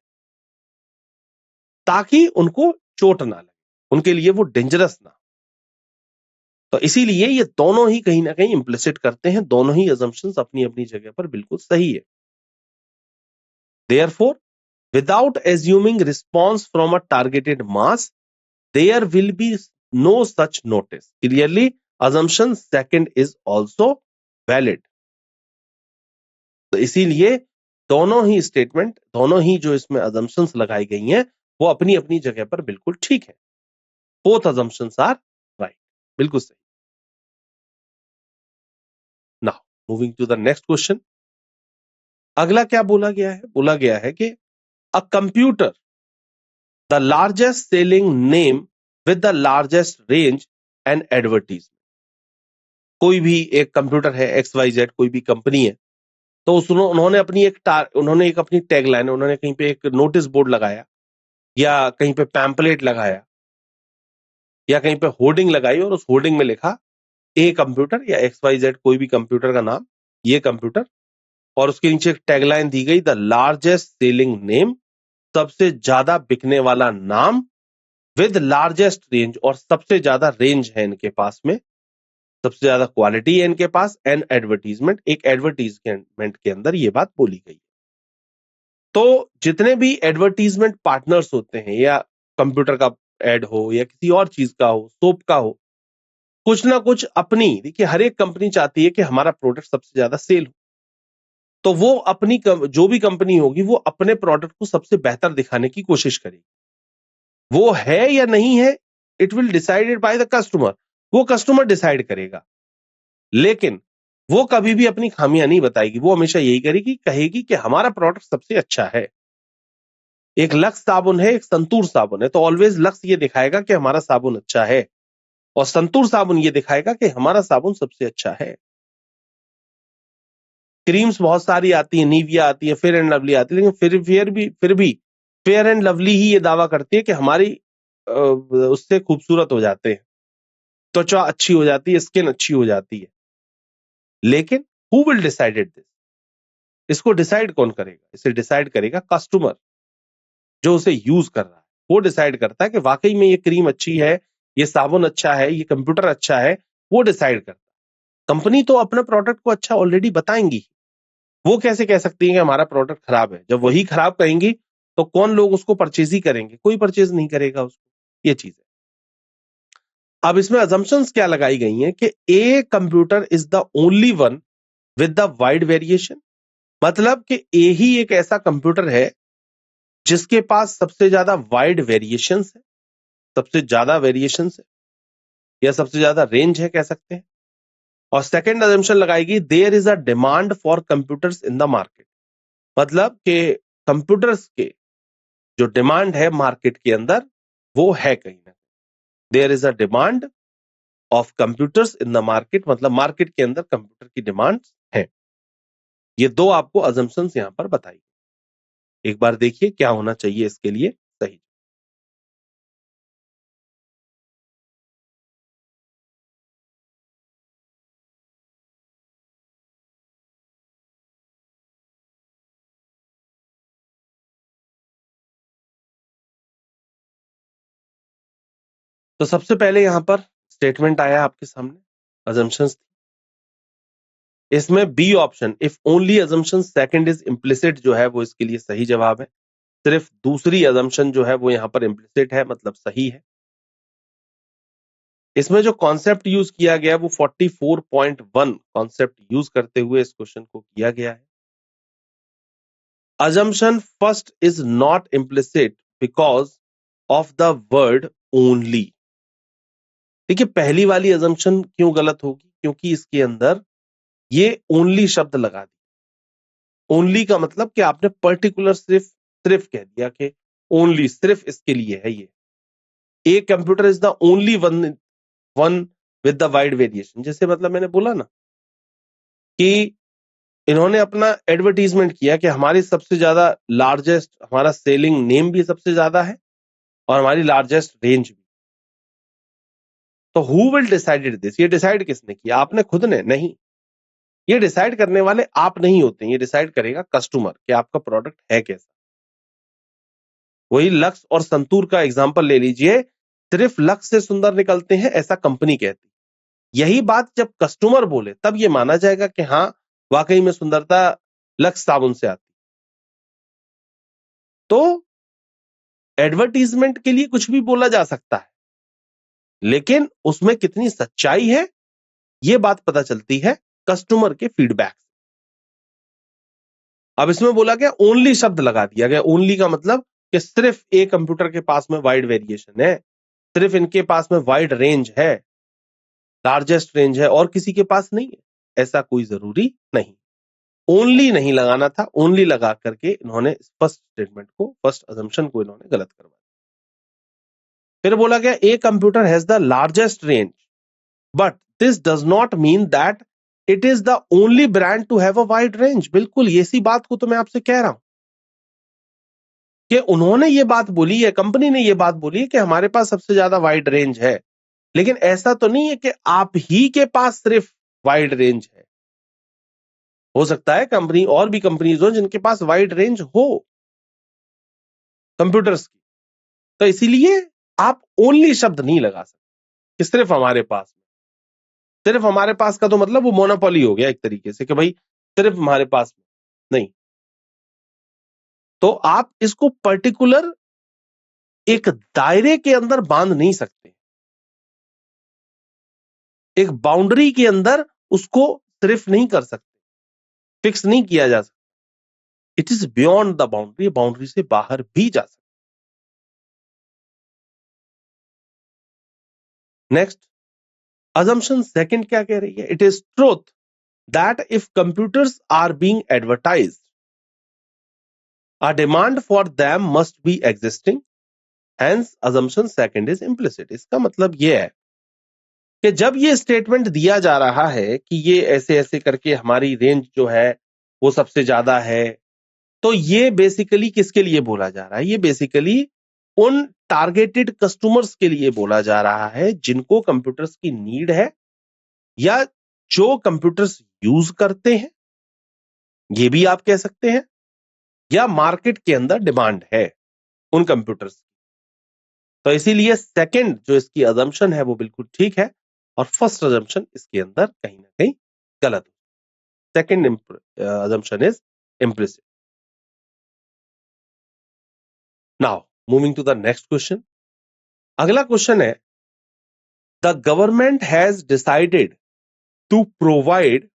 ताकि उनको चोट ना लगे, उनके लिए वो डेंजरस ना। तो इसीलिए ये दोनों ही कहीं ना कहीं इंप्लिसिट करते हैं, दोनों ही अजम्पशंस अपनी अपनी जगह पर बिल्कुल सही है। Therefore, without assuming response from a targeted mass, there will be no such notice. Clearly, assumption second is also valid. तो इसीलिए दोनों ही स्टेटमेंट, दोनों ही जो इसमें assumptions लगाई गई हैं, वो अपनी अपनी जगह पर बिल्कुल ठीक है। Both assumptions are right. बिल्कुल सही। Now, moving to the next question. अगला क्या बोला गया है? बोला गया है कि a computer, the largest selling name with the largest range and advertisement. कोई भी एक कंप्यूटर है, XYZ कोई भी कंपनी है, तो उन्होंने एक अपनी टैगलाइन, उन्होंने कहीं पे एक नोटिस बोर्ड लगाया, या कहीं पे पैम्पलेट लगाया, या कहीं पे होर्डिंग लगाई, और उस होर्डिंग में लिखा ए कंप्यूटर या XYZ कोई भी कंप्यूटर का नाम, ये कंप्यूटर, और उसके नीचे एक टैगलाइन दी गई, द लार्जेस्ट सेलिंग नेम, सबसे ज्यादा बिकने वाला नाम, विद लार्जेस्ट रेंज, और सबसे ज्यादा रेंज है इनके पास में, सबसे ज्यादा क्वालिटी है इनके पास, एंड एडवर्टीजमेंट, एक एडवर्टीजमेंट के अंदर ये बात बोली गई। तो जितने भी एडवर्टीजमेंट पार्टनर्स होते हैं, या कंप्यूटर का एड हो या किसी और चीज का हो, सोप का हो, कुछ ना कुछ अपनी, देखिए हर एक कंपनी चाहती है कि हमारा प्रोडक्ट सबसे ज्यादा सेल हो, तो वो अपनी जो भी कंपनी होगी वो अपने प्रोडक्ट को सबसे बेहतर दिखाने की कोशिश करेगी। वो है या नहीं है, it will decided by the customer, वो कस्टमर डिसाइड करेगा। लेकिन वो कभी भी अपनी खामियां नहीं बताएगी, वो हमेशा यही करेगी, कहेगी कि हमारा प्रोडक्ट सबसे अच्छा है। एक लक्स साबुन है, एक संतूर साबुन है, तो ऑलवेज लक्स ये दिखाएगा कि हमारा साबुन अच्छा है, और संतूर साबुन ये दिखाएगा कि हमारा साबुन सबसे अच्छा है। क्रीम्स बहुत सारी आती है, नीविया आती है, फेयर एंड लवली आती है, लेकिन फिर भी फेयर एंड लवली ही ये दावा करती है कि हमारी उससे खूबसूरत हो जाते हैं, त्वचा अच्छी हो जाती है, स्किन अच्छी हो जाती है। लेकिन हु विल डिसाइडेड दिस, इसको डिसाइड कौन करेगा? इसे डिसाइड करेगा कस्टमर, जो उसे यूज कर रहा है। वो डिसाइड करता है कि वाकई में ये क्रीम अच्छी है, ये साबुन अच्छा है, ये कंप्यूटर अच्छा है, वो डिसाइड करता है। कंपनी तो अपने प्रोडक्ट को अच्छा ऑलरेडी बताएंगी, वो कैसे कह सकती है कि हमारा प्रोडक्ट खराब है? जब वही खराब कहेंगी तो कौन लोग उसको परचेज ही करेंगे? कोई परचेज नहीं करेगा उसको। ये चीज है। अब इसमें अजम्पशंस क्या लगाई गई हैं कि a computer is the only one with the wide variation, मतलब कि ए ही एक ऐसा कंप्यूटर है जिसके पास सबसे ज्यादा वाइड वेरिएशंस है, सबसे ज्यादा वेरिएशंस है, या सबसे ज्यादा रेंज है कह सकते हैं। और सेकंड अजम्पशन लगाएगी, there is a demand for computers in the market, मतलब कि कंप्यूटर्स के जो डिमांड है मार्केट के अंदर वो है कहीं ना। There is a demand of computers in the market, मतलब मार्केट के अंदर कंप्यूटर की डिमांड है। ये दो आपको अजम्पशंस यहां पर बताई। एक बार देखिए क्या होना चाहिए इसके लिए सही। तो सबसे पहले यहां पर स्टेटमेंट आया आपके सामने, अजम्पशंस। इसमें B option, if only assumption second is implicit, जो है वो इसके लिए सही जवाब है। सिर्फ दूसरी अजम्पशन जो है वो यहां पर इम्प्लिसिट है, मतलब सही है। इसमें जो कॉन्सेप्ट यूज किया गया वो 44.1 कॉन्सेप्ट यूज करते हुए इस क्वेश्चन को किया गया है। Assumption first is not implicit because of the word only। देखिए पहली वाली assumption क्यों गलत होगी? क्योंकि इसके अंदर ये only शब्द लगा दिया। only का मतलब कि आपने पर्टिकुलर सिर्फ कह दिया कि only सिर्फ इसके लिए है ये। A computer is the only one with the wide variation. जैसे मतलब मैंने बोला ना कि इन्होंने अपना एडवर्टीजमेंट किया कि हमारी सबसे ज्यादा लार्जेस्ट, हमारा सेलिंग नेम भी सबसे ज्यादा है और हमारी लार्जेस्ट रेंज भी। तो हु विल डिसाइडेड दिस, ये डिसाइड किसने किया? आपने खुद ने नहीं। ये डिसाइड करने वाले आप नहीं होते, ये डिसाइड करेगा कस्टमर कि आपका प्रोडक्ट है कैसा। वही लक्स और संतूर का एग्जांपल ले लीजिए, सिर्फ लक्स से सुंदर निकलते हैं ऐसा कंपनी कहती। यही बात जब कस्टमर बोले तब ये माना जाएगा कि हाँ वाकई में सुंदरता लक्स साबुन से आती। तो एडवर्टीजमेंट के लिए कुछ भी बोला जा सकता है, लेकिन उसमें कितनी सच्चाई है यह बात पता चलती है कस्टमर के फीडबैक। अब इसमें बोला गया ओनली शब्द लगा दिया गया। ओनली का मतलब कि सिर्फ एक कंप्यूटर के पास में वाइड वेरिएशन है, सिर्फ इनके पास में वाइड रेंज है, लार्जेस्ट रेंज है, और किसी के पास नहीं है, ऐसा कोई जरूरी नहीं। ओनली नहीं लगाना था, ओनली लगा करके इन्होंने फर्स्ट स्टेटमेंट को, फर्स्ट अजम्पशन को इन्होंने गलत करवाया। फिर बोला गया a computer has the largest range but this does not mean that it is the only brand to have a wide range. बिल्कुल इसी बात को तो मैं आपसे कह रहा हूं कि उन्होंने ये बात बोली है, कंपनी ने ये बात बोली है कि हमारे पास सबसे ज्यादा वाइड रेंज है, लेकिन ऐसा तो नहीं है कि आप ही के पास सिर्फ वाइड रेंज है। हो सकता है कंपनी और भी कंपनीज हो जिनके पास वाइड रेंज हो कंप्यूटर्स की, तो इसीलिए आप ओनली शब्द नहीं लगा सकते कि सिर्फ हमारे पास। सिर्फ हमारे पास का तो मतलब वो मोनोपोली हो गया एक तरीके से कि भाई सिर्फ हमारे पास नहीं। तो आप इसको पर्टिकुलर एक दायरे के अंदर बांध नहीं सकते, एक बाउंड्री के अंदर उसको सिर्फ नहीं कर सकते। फिक्स नहीं किया जा सकता, it is beyond the boundary, boundary से बाहर भी जा सकता। नेक्स्ट assumption सेकंड क्या कह रही है? It is truth that if computers are being advertised a demand for them must be existing, hence assumption second is implicit। इसका मतलब यह है कि जब ये स्टेटमेंट दिया जा रहा है कि ये ऐसे ऐसे करके हमारी रेंज जो है वो सबसे ज्यादा है, तो ये बेसिकली किसके लिए बोला जा रहा है? ये बेसिकली उन टारगेटेड कस्टमर्स के लिए बोला जा रहा है जिनको कंप्यूटर्स की नीड है या जो कंप्यूटर्स यूज करते हैं, ये भी आप कह सकते हैं, या मार्केट के अंदर डिमांड है उन कंप्यूटर्स की। तो इसीलिए सेकंड जो इसकी अजम्पशन है वो बिल्कुल ठीक है और फर्स्ट अजम्पशन इसके अंदर कहीं ना कहीं गलत है। Second assumption is implicit. Now moving to the next question. अगला क्वेश्चन है the government has decided to provide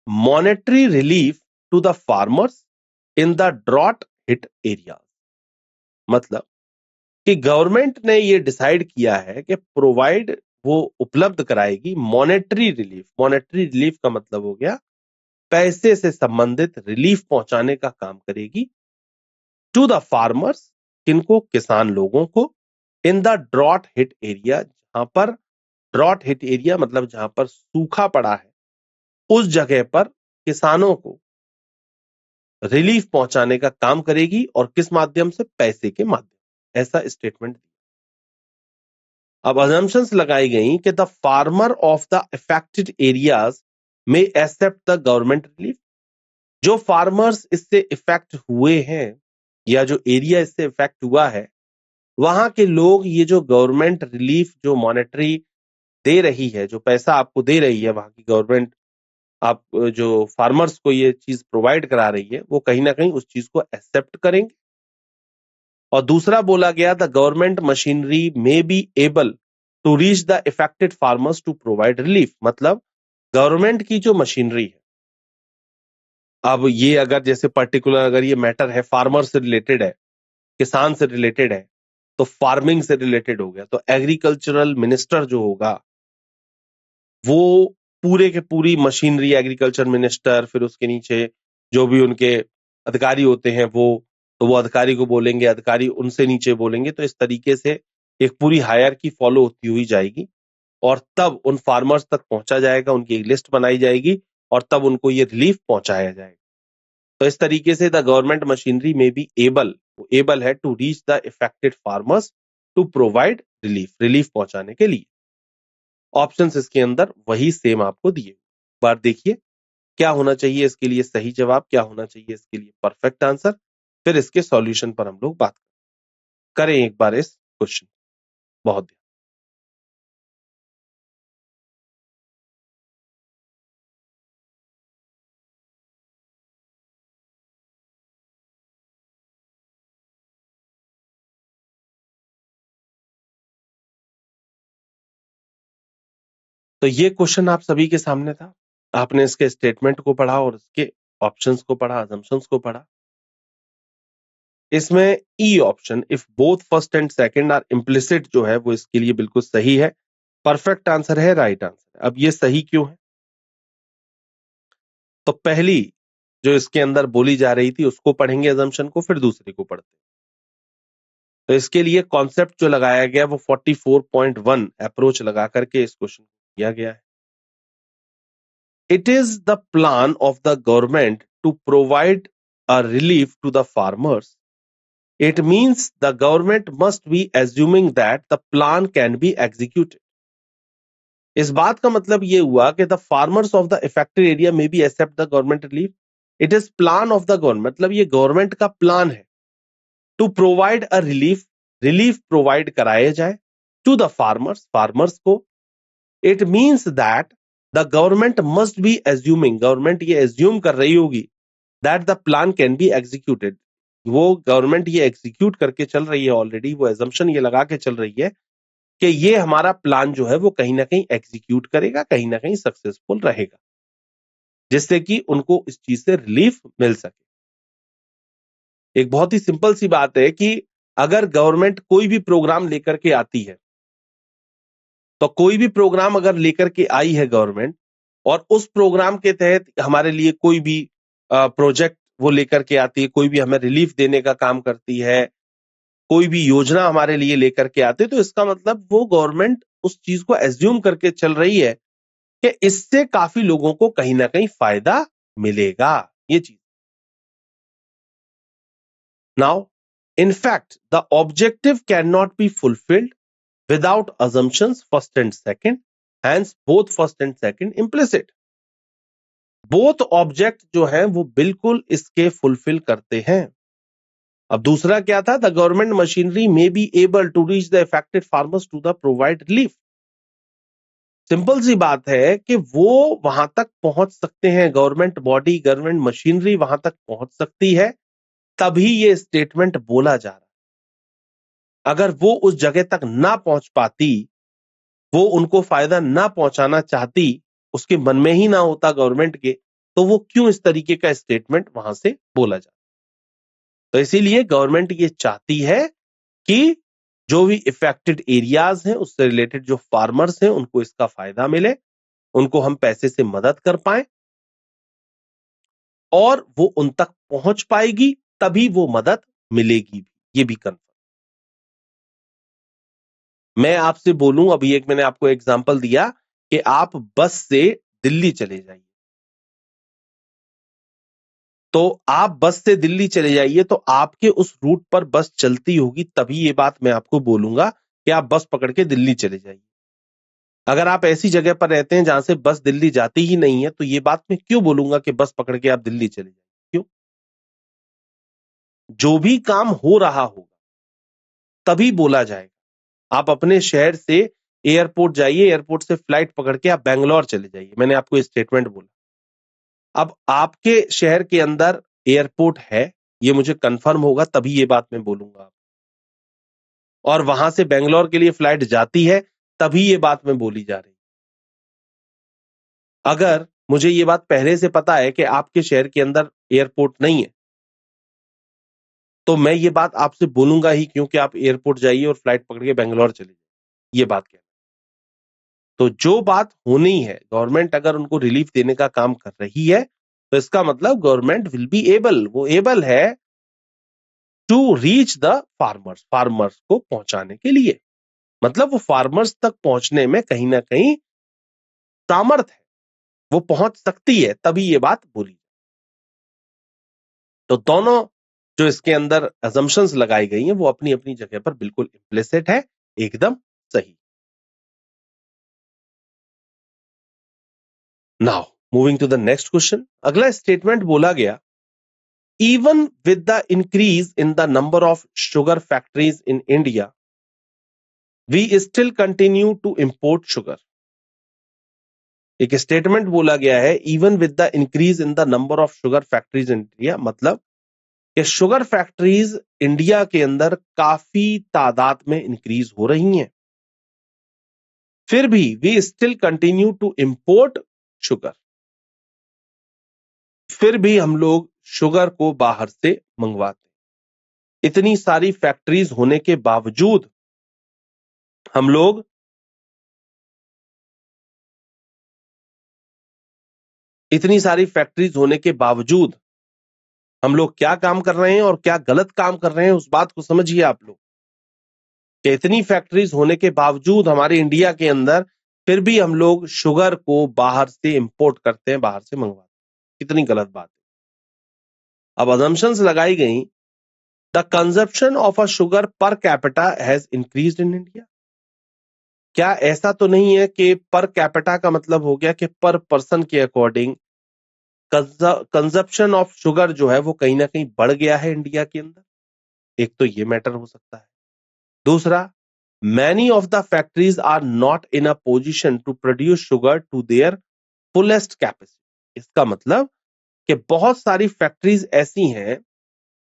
monetary relief to the farmers in the drought hit area. मतलब कि गवर्नमेंट ने ये डिसाइड किया है कि प्रोवाइड वो उपलब्ध कराएगी मॉनेटरी रिलीफ। मॉनेटरी रिलीफ का मतलब हो गया पैसे से संबंधित रिलीफ पहुंचाने का काम करेगी टू द फार्मर्स, किनको? किसान लोगों को, in the drought hit area. जहां पर ड्रॉट हिट एरिया मतलब जहां पर सूखा पड़ा है, उस जगह पर किसानों को रिलीफ पहुंचाने का काम करेगी और किस माध्यम से? पैसे के माध्यम। ऐसा स्टेटमेंट। अब assumptions लगाई गई कि the farmer of the affected areas में एक्सेप्ट द गवर्नमेंट रिलीफ। जो फार्मर्स इससे इफेक्ट हुए हैं या जो एरिया इससे इफेक्ट हुआ है, वहां के लोग ये जो गवर्नमेंट रिलीफ जो मॉनेटरी दे रही है, जो पैसा आपको दे रही है वहां की गवर्नमेंट, आप जो फार्मर्स को ये चीज प्रोवाइड करा रही है, वो कहीं ना कहीं उस चीज को एक्सेप्ट करेंगे। और दूसरा बोला गया the government machinery may be able to reach the affected farmers to provide relief. मतलब गवर्नमेंट की जो मशीनरी है, अब ये अगर जैसे पर्टिकुलर अगर ये मैटर है फार्मर से रिलेटेड है, किसान से रिलेटेड है, तो फार्मिंग से रिलेटेड हो गया, तो एग्रीकल्चरल मिनिस्टर जो होगा वो पूरे के पूरी मशीनरी, एग्रीकल्चर मिनिस्टर, फिर उसके नीचे जो भी उनके अधिकारी होते हैं वो, तो वो अधिकारी को बोलेंगे, अधिकारी उनसे नीचे बोलेंगे, तो इस तरीके से एक पूरी हायर की फॉलो होती हुई जाएगी और तब उन फार्मर्स तक पहुंचा जाएगा, उनकी एक लिस्ट बनाई जाएगी और तब उनको ये रिलीफ पहुंचाया जाएगा। तो इस तरीके से the government machinery may be able है to reach the affected farmers to provide relief, relief पहुंचाने के लिए। ऑप्शंस इसके अंदर वही सेम आपको दिए। बार देखिए क्या होना चाहिए इसके लिए सही जवाब, क्या होना चाहिए इसके लिए परफेक्ट आंसर, फिर इसके सॉल्यूशन पर हम लोग बात करें एक बार इस क्वेश्चन। बहुत ध्यान। तो ये क्वेश्चन आप सभी के सामने था, आपने इसके स्टेटमेंट को पढ़ा और इसके ऑप्शंस को पढ़ा, असम्पशंस को पढ़ा। इसमें E option if both first and second are implicit जो है वो इसके लिए बिल्कुल सही है, परफेक्ट आंसर है, राइट आंसर है। अब ये सही क्यों है? तो पहली जो इसके अंदर बोली जा रही थी उसको पढ़ेंगे असम्पशन को, फिर दूसरे को पढ़ते। तो इसके लिए कॉन्सेप्ट जो लगाया गया वो 44.1 अप्रोच लगा करके इस क्वेश्चन को किया गया है। It is the plan of the government to provide a relief to the farmers. It means the government must be assuming that the plan can be executed. इस बात का मतलब ये हुआ कि the farmers of the affected area may be accept the government relief. It is plan of the government, मतलब ये government का प्लान है to provide a relief, relief provide कराए जाए to the farmers, farmers को। It means that the government must be assuming, government ये assume कर रही होगी that the plan can be executed. वो गवर्नमेंट ये एग्जीक्यूट करके चल रही है ऑलरेडी, वो एजम्पशन ये लगा के चल रही है कि ये हमारा प्लान जो है वो कहीं ना कहीं एग्जीक्यूट करेगा, कहीं ना कहीं सक्सेसफुल रहेगा। जिससे कि उनको इस चीज से रिलीफ मिल सके। एक बहुत ही सिंपल सी बात है कि अगर गवर्नमेंट कोई भी प्रोग्राम लेकर के आती है, तो कोई भी प्रोग्राम अगर लेकर के आई है गवर्नमेंट और उस प्रोग्राम के तहत हमारे लिए कोई भी प्रोजेक्ट वो लेकर के आती है, कोई भी हमें रिलीफ देने का काम करती है, कोई भी योजना हमारे लिए लेकर के आती है, तो इसका मतलब वो गवर्नमेंट उस चीज को एज्यूम करके चल रही है कि इससे काफी लोगों को कहीं ना कहीं फायदा मिलेगा। ये चीज now in fact the objective cannot be fulfilled without assumptions first and second, hence both first and second implicit। both object जो है वो बिल्कुल इसके फुलफिल करते हैं। अब दूसरा क्या था, the government machinery may be able to reach the affected farmers to the provide relief. Simple सी बात है कि वो वहां तक पहुंच सकते हैं, गवर्नमेंट बॉडी गवर्नमेंट मशीनरी वहां तक पहुंच सकती है, तभी ये स्टेटमेंट बोला जा रहा है। अगर वो उस जगह तक ना पहुंच पाती, वो उनको फायदा ना पहुंचाना चाहती, उसके मन में ही ना होता गवर्नमेंट के, तो वो क्यों इस तरीके का स्टेटमेंट वहां से बोला जाता। तो इसीलिए गवर्नमेंट ये चाहती है कि जो भी इफेक्टेड एरियाज हैं उससे रिलेटेड जो फार्मर्स हैं उनको इसका फायदा मिले, उनको हम पैसे से मदद कर पाए और वो उन तक पहुंच पाएगी, तभी वो मदद मिलेगी। ये भी कंफर्म। मैं आपसे बोलूं, अभी एक मैंने आपको एग्जांपल दिया कि आप बस से दिल्ली चले जाइए, तो आप बस से दिल्ली चले जाइए तो आपके उस रूट पर बस चलती होगी, तभी ये बात मैं आपको बोलूंगा कि आप बस पकड़ के दिल्ली चले जाइए। अगर आप ऐसी जगह पर रहते हैं जहां से बस दिल्ली जाती ही नहीं है, तो ये बात मैं क्यों बोलूंगा कि बस पकड़ के आप दिल्ली चले जाइए? क्यों? जो भी काम हो रहा होगा तभी बोला जाएगा। आप अपने शहर से एयरपोर्ट जाइए, एयरपोर्ट से फ्लाइट पकड़ के आप बैंगलोर चले जाइए, मैंने आपको ये स्टेटमेंट बोला। अब आपके शहर के अंदर एयरपोर्ट है, ये मुझे कंफर्म होगा तभी ये बात मैं बोलूंगा, और वहां से बैंगलोर के लिए फ्लाइट जाती है तभी ये बात मैं बोली जा रही। अगर मुझे ये बात पहले से पता है कि आपके शहर के अंदर एयरपोर्ट नहीं है, तो मैं ये बात आपसे बोलूंगा ही क्योंकि आप एयरपोर्ट जाइए और फ्लाइट पकड़ के बैंगलोर चले जाइए। ये बात क्या, तो जो बात होनी है, गवर्नमेंट अगर उनको रिलीफ देने का काम कर रही है, तो इसका मतलब गवर्नमेंट विल बी एबल, वो एबल है to reach the farmers, farmers को पहुंचाने के लिए, मतलब वो फार्मर्स तक पहुंचने में कहीं ना कहीं सामर्थ है, वो पहुंच सकती है, तभी ये बात बोली। तो दोनों जो इसके अंदर असम्पशंस लगाई गई हैं वो अपनी अपनी जगह पर बिल्कुल इम्प्लिसिट है, एकदम सही। Now moving to the next question. अगला स्टेटमेंट बोला गया, even with the increase in the number of sugar factories in India, we still continue to import sugar। एक स्टेटमेंट बोला गया है, even with the increase in the number of sugar factories in India, मतलब कि sugar factories India के अंदर काफी तादाद में इंक्रीज हो रही हैं, फिर भी we still continue to import sugar, फिर भी हम लोग शुगर को बाहर से मंगवाते हैं। इतनी सारी फैक्ट्रीज होने के बावजूद हम लोग इतनी सारी फैक्ट्रीज होने के बावजूद हम लोग क्या काम कर रहे हैं और क्या गलत काम कर रहे हैं, उस बात को समझिए आप लोग, कि इतनी फैक्ट्रीज होने के बावजूद हमारे इंडिया के अंदर फिर भी हम लोग शुगर को बाहर से इंपोर्ट करते हैं, बाहर से मंगवाते हैं। कितनी गलत बात है। अब असम्पशंस लगाई गई, the consumption of a sugar per capita has increased in India. क्या ऐसा तो नहीं है कि पर कैपिटा का मतलब हो गया कि पर पर्सन के अकॉर्डिंग कंजप्शन ऑफ शुगर जो है वो कहीं ना कहीं बढ़ गया है इंडिया के अंदर? एक तो ये मैटर हो सकता है। दूसरा, many of the factories are not in a position to produce sugar to their fullest capacity. इसका मतलब कि बहुत सारी फैक्ट्रीज ऐसी हैं,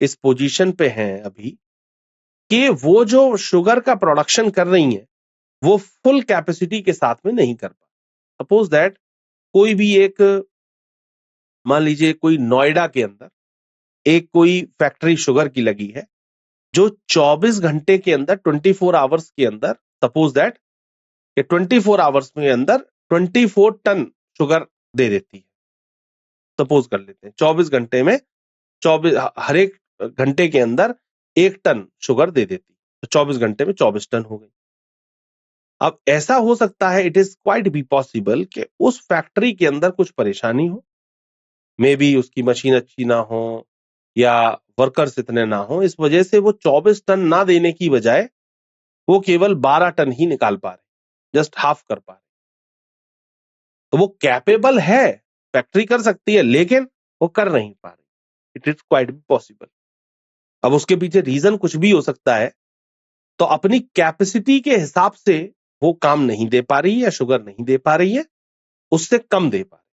इस पोजीशन पे हैं अभी, कि वो जो शुगर का प्रोडक्शन कर रही हैं वो फुल कैपेसिटी के साथ में नहीं कर पा। सपोज दैट कोई भी एक मान लीजिए कोई नोएडा के अंदर एक कोई फैक्ट्री शुगर की लगी है जो 24 घंटे के अंदर 24 आवर्स के अंदर सपोज दैट 24 आवर्स के अंदर 24 टन शुगर दे देती है। सपोज कर लेते हैं 24 घंटे में 24 हर एक घंटे के अंदर 1 टन शुगर दे देती है, तो 24 घंटे में 24 टन हो गई। अब ऐसा हो सकता है, it is quite be possible कि उस फैक्ट्री के अंदर कुछ परेशानी हो, मे बी उसकी मशीन अच्छी ना हो या वर्कर्स इतने ना हो, इस वजह से वो 24 टन ना देने की बजाय वो केवल 12 टन ही निकाल पा रहे, जस्ट हाफ कर पा रहे। तो वो कैपेबल है, फैक्ट्री कर सकती है, लेकिन वो कर नहीं पा रही। It is quite be possible. अब उसके पीछे रीजन कुछ भी हो सकता है, तो अपनी कैपेसिटी के हिसाब से वो काम नहीं दे पा रही है, शुगर नहीं दे पा रही है, उससे कम दे पा रही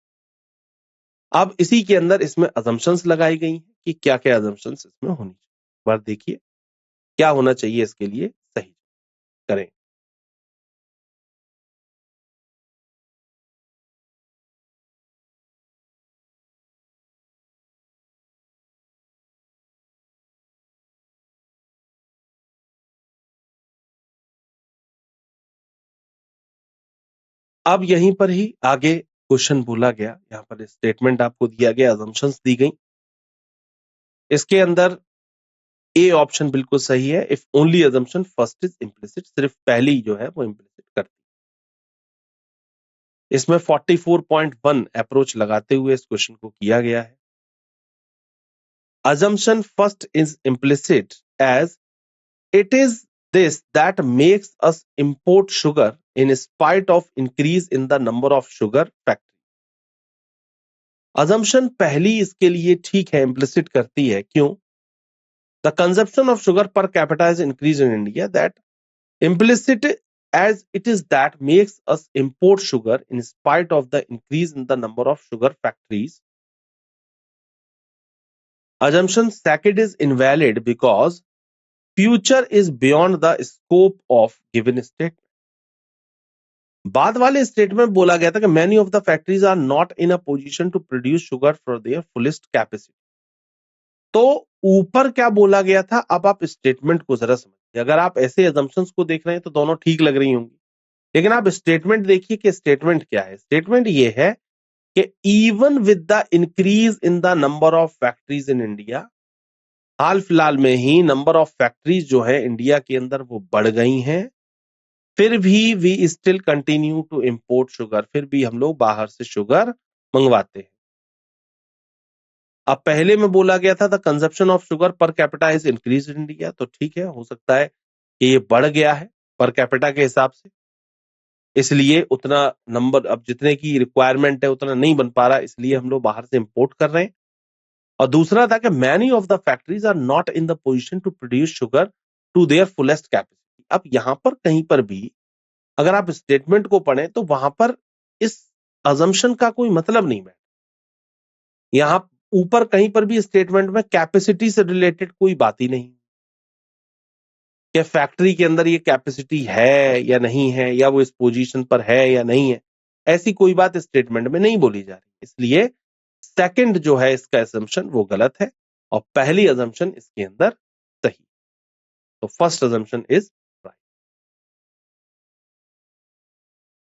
है। अब इसी के अंदर इसमें अजम्पशंस लगाई गई हैं कि क्या क्या अजम्पशंस इसमें होनी चाहिए। बार देखिए क्या होना चाहिए इसके लिए सही करें। अब यहीं पर ही आगे क्वेश्चन बोला गया, यहां पर स्टेटमेंट आपको दिया गया, अजम्पशंस दी गई। इसके अंदर ए ऑप्शन बिल्कुल सही है। If only assumption first is implicit, सिर्फ पहली जो है वो इम्प्लिसिट करती है। इसमें 44.1 अप्रोच लगाते हुए इस क्वेश्चन को किया गया है। assumption first is implicit as it is this that makes us import sugar in spite of increase in the number of sugar factory। assumption पहली इसके लिए ठीक है, implicit करती है। क्यों? the consumption of sugar per capita has increased in India, that implicit as it is that makes us import sugar in spite of the increase in the number of sugar factories। assumption second is invalid because future is beyond the scope of given statement। बाद वाले statement बोला गया था कि many of the factories are not in a position to produce sugar for their fullest capacity। तो ऊपर क्या बोला गया था, अब आप स्टेटमेंट को जरा समझिए। अगर आप ऐसे assumptions को देख रहे हैं तो दोनों ठीक लग रही होंगी, लेकिन आप स्टेटमेंट देखिए कि स्टेटमेंट क्या है। स्टेटमेंट ये है कि even with the increase in the number of factories in India, हाल फिलहाल में ही नंबर ऑफ फैक्ट्रीज जो है इंडिया के अंदर वो बढ़ गई हैं, फिर भी we still continue to import sugar, फिर भी हम लोग बाहर से शुगर मंगवाते हैं। अब पहले में बोला गया था the consumption of sugar per capita is increase in India, तो ठीक है, हो सकता है कि ये बढ़ गया है पर कैपिटा के हिसाब से, इसलिए उतना नंबर, अब जितने की रिक्वायरमेंट है उतना नहीं बन पा रहा, इसलिए हम लोग बाहर से इंपोर्ट कर रहे हैं। और दूसरा था कि many of the factories are not in the position to produce sugar to their fullest capacity. अब यहां पर कहीं पर भी अगर आप स्टेटमेंट को पढ़ें तो वहां पर इस अजम्पशन का कोई मतलब नहीं है। यहां ऊपर कहीं पर भी स्टेटमेंट में कैपेसिटी से रिलेटेड कोई बात ही नहीं कि फैक्ट्री के अंदर ये कैपेसिटी है या नहीं है, या वो इस पोजीशन पर है या नहीं है, ऐसी कोई बात स्टेटमेंट में नहीं बोली जा रही। इसलिए सेकंड जो है इसका असम्पशन वो गलत है और पहली असम्पशन इसके अंदर सही। तो first assumption is right.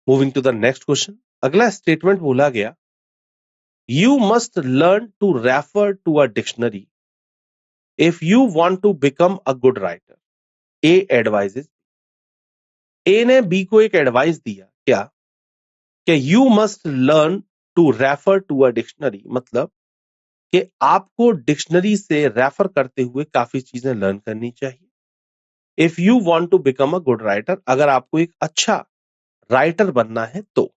Moving to the next question, अगला स्टेटमेंट बोला गया you must learn to refer to a dictionary if you want to become a good writer. A advises, A ने बी को एक एडवाइस दिया क्या कि you must learn to refer to a dictionary, मतलब कि आपको डिक्शनरी से रेफर करते हुए काफी चीजें लर्न करनी चाहिए। If you want to become a good writer, अगर आपको एक अच्छा राइटर बनना है तो,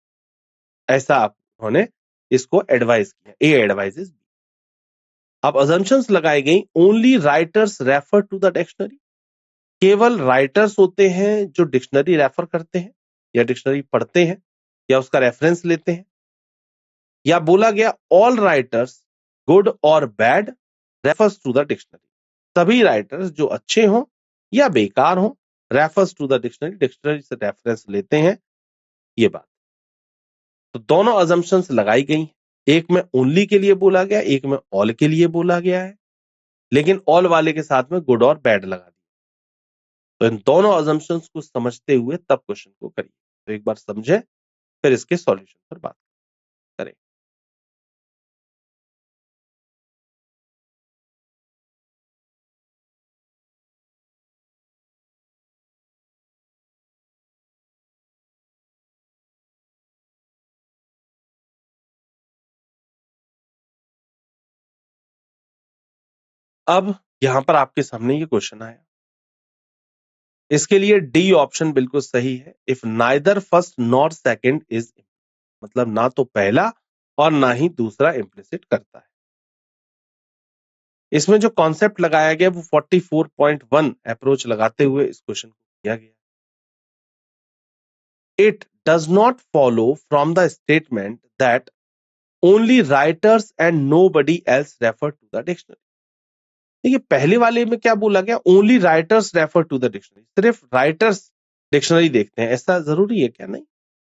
ऐसा आप उन्होंने इसको एडवाइस किया। ए एडवाइजेस। अब अजम्पशंस लगाई गई, only writers refer to the dictionary, केवल राइटर्स होते हैं जो डिक्शनरी रेफर करते हैं या डिक्शनरी पढ़ते हैं या उसका रेफरेंस लेते हैं। या बोला गया ऑल राइटर्स गुड और bad refers to the dictionary, सभी राइटर्स जो अच्छे हों या बेकार हों refers to the dictionary, dictionary से रेफरेंस लेते हैं, ये बात। तो दोनों अजम्पशंस लगाई गई। एक में ओनली के लिए बोला गया, एक में ऑल के लिए बोला गया है, लेकिन ऑल वाले के साथ में गुड और बैड लगा दिया। तो इन दोनों अजम्पशंस को समझते हुए तब क्वेश्चन को करिए। तो एक बार समझे, फिर इसके सॉल्यूशन पर बात करें। अब यहां पर आपके सामने ये क्वेश्चन आया, इसके लिए डी ऑप्शन बिल्कुल सही है। If neither first nor second is, मतलब ना तो पहला और ना ही दूसरा इंप्लिसिट करता है। इसमें जो कॉन्सेप्ट लगाया गया वो 44.1 अप्रोच लगाते हुए इस क्वेश्चन को किया गया। It does not follow from the statement that only writers and nobody else refer to the dictionary. देखिए पहले वाले में क्या बोला गया, only writers refer to the dictionary, सिर्फ राइटर्स डिक्शनरी देखते हैं। ऐसा जरूरी है क्या? नहीं,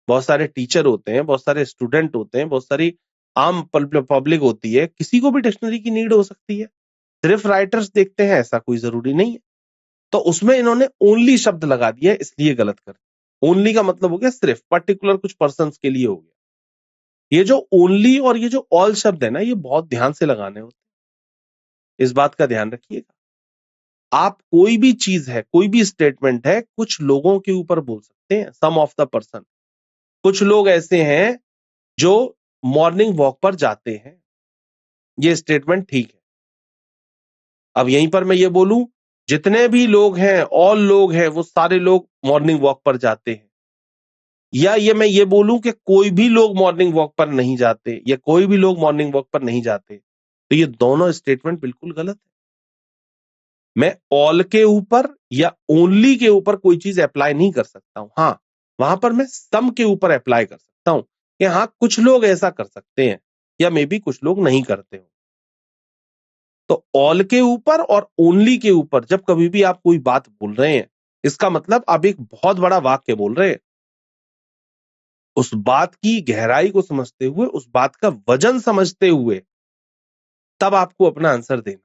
बहुत सारे टीचर होते हैं, बहुत सारे स्टूडेंट होते हैं, बहुत सारी आम पब्लिक होती है, किसी को भी डिक्शनरी की नीड हो सकती है। सिर्फ राइटर्स देखते हैं ऐसा कोई जरूरी नहीं है। तो उसमें इन्होंने ओनली शब्द लगा दिया, इसलिए गलत कर। ओनली का मतलब हो गया सिर्फ, पर्टिकुलर कुछ पर्सन के लिए हो गया। ये जो ओनली और ये जो ऑल शब्द है ना, ये बहुत ध्यान से लगाने होते हैं, इस बात का ध्यान रखिएगा। आप कोई भी चीज है, कोई भी स्टेटमेंट है, कुछ लोगों के ऊपर बोल सकते हैं, सम ऑफ द पर्सन। कुछ लोग ऐसे हैं जो मॉर्निंग वॉक पर जाते हैं, ये स्टेटमेंट ठीक है। अब यहीं पर मैं ये बोलूं, जितने भी लोग हैं, ऑल लोग हैं, वो सारे लोग मॉर्निंग वॉक पर जाते हैं, या ये मैं ये बोलूं कि कोई भी लोग मॉर्निंग वॉक पर नहीं जाते, या कोई भी लोग मॉर्निंग वॉक पर नहीं जाते, तो ये दोनों स्टेटमेंट बिल्कुल गलत है। मैं ऑल के ऊपर या ओनली के ऊपर कोई चीज अप्लाई नहीं कर सकता हूं। हाँ, वहां पर मैं सम के ऊपर अप्लाई कर सकता हूं कि हाँ कुछ लोग ऐसा कर सकते हैं, या मे बी कुछ लोग नहीं करते हो। तो ऑल के ऊपर और ओनली के ऊपर जब कभी भी आप कोई बात बोल रहे हैं, इसका मतलब आप एक बहुत बड़ा वाक्य बोल रहे हैं। उस बात की गहराई को समझते हुए, उस बात का वजन समझते हुए, तब आपको अपना आंसर देना।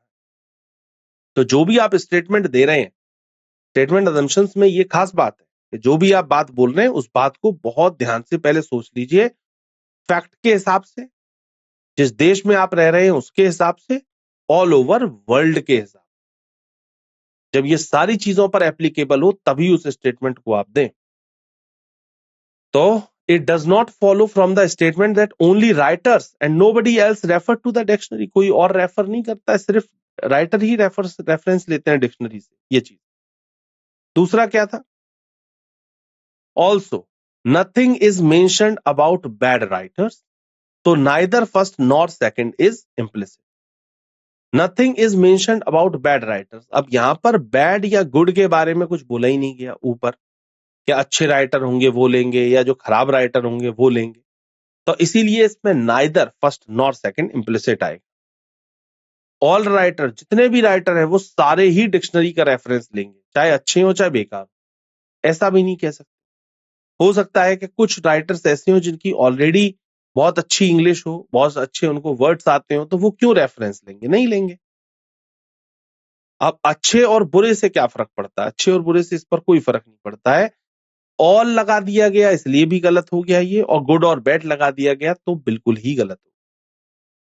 तो जो भी आप स्टेटमेंट दे रहे हैं, स्टेटमेंट असम्पशंस में ये खास बात है कि जो भी आप बात बोल रहे हैं, उस बात को बहुत ध्यान से पहले सोच लीजिए, फैक्ट के हिसाब से, जिस देश में आप रह रहे हैं उसके हिसाब से, ऑल ओवर वर्ल्ड के हिसाब। जब ये सारी चीजों पर एप्लीकेबल हो तभी उस स्टेटमेंट को आप दें। तो it does not follow from the statement that only writers and nobody else refer to the dictionary. कोई और रेफर नहीं करता है, सिर्फ राइटर ही रेफरेंस लेते हैं डिक्शनरी से। ये चीज। दूसरा क्या था? Also nothing is mentioned about bad writers, तो neither first nor second is implicit. Nothing is mentioned about bad writers. अब यहां पर बैड या गुड के बारे में कुछ बोला ही नहीं गया ऊपर, क्या अच्छे राइटर होंगे वो लेंगे या जो खराब राइटर होंगे वो लेंगे। तो इसीलिए इसमें neither first nor second implicit आएगा। ऑल राइटर, जितने भी राइटर हैं वो सारे ही डिक्शनरी का रेफरेंस लेंगे, चाहे अच्छे हो चाहे बेकार। ऐसा भी नहीं कह सकते। हो सकता है कि कुछ राइटर्स ऐसे हो जिनकी ऑलरेडी बहुत अच्छी इंग्लिश हो, बहुत अच्छे उनको वर्ड्स आते हो, तो वो क्यों रेफरेंस लेंगे? नहीं लेंगे। अब अच्छे और बुरे से क्या फर्क पड़ता है? अच्छे और बुरे से इस पर कोई फर्क नहीं पड़ता है। ऑल लगा दिया गया इसलिए भी गलत हो गया ये, और गुड और बैड लगा दिया गया तो बिल्कुल ही गलत हो।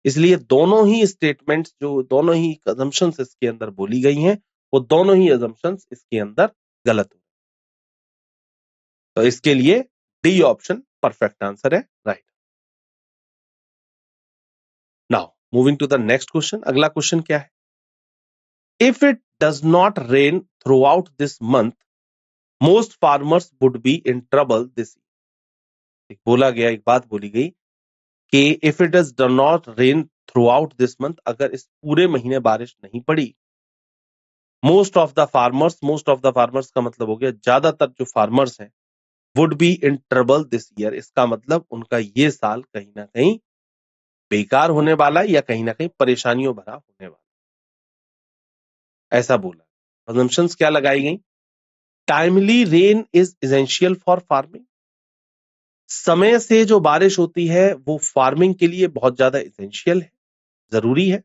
इसलिए दोनों ही स्टेटमेंट्स, जो दोनों ही अजम्पशंस इसके अंदर बोली गई हैं, वो दोनों ही अजम्पशंस इसके अंदर गलत हो। तो इसके लिए डी ऑप्शन परफेक्ट आंसर है, right. Now moving to the next question. अगला क्वेश्चन क्या है? If it does not rain throughout this month, most farmers would be in trouble this year. बोला गया, एक बात बोली गई कि if it does not rain throughout this month, अगर इस पूरे महीने बारिश नहीं पड़ी, मोस्ट ऑफ द फार्मर्स का मतलब हो गया ज्यादातर जो फार्मर्स हैं, would be in trouble this year. इसका मतलब उनका ये साल कहीं ना कहीं बेकार होने वाला है, या कहीं ना कहीं परेशानियों भरा होने वाला, ऐसा बोला। असम्पशंस क्या लगाई गई? Timely rain is essential for farming, समय से जो बारिश होती है वो फार्मिंग के लिए बहुत ज्यादा इसेंशियल है, जरूरी है।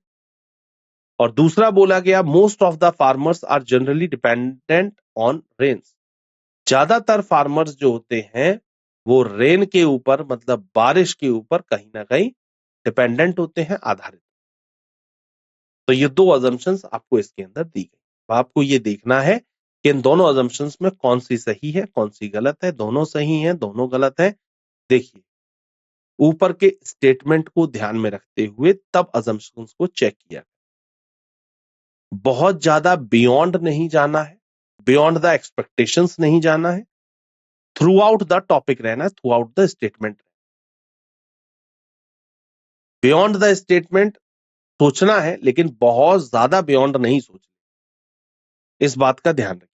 और दूसरा बोला गया, most of the farmers are generally dependent on rains. ज्यादातर फार्मर्स जो होते हैं वो रेन के ऊपर, मतलब बारिश के ऊपर कहीं ना कहीं डिपेंडेंट होते हैं, आधारित। तो ये दो अजम्पशंस आपको इसके अंदर दी गई। आपको ये देखना है कि इन दोनों अजम्पशंस में कौन सी सही है, कौन सी गलत है। दोनों सही है, दोनों गलत है। देखिए, ऊपर के स्टेटमेंट को ध्यान में रखते हुए तब अजम्पशंस को चेक किया। बहुत ज्यादा बियॉन्ड नहीं जाना है, बियॉन्ड द एक्सपेक्टेशंस नहीं जाना है, थ्रू आउट द टॉपिक रहना है, through out the statement. Beyond the statement सोचना है, लेकिन बहुत ज्यादा बियॉन्ड नहीं सोचना, इस बात का ध्यान रखें।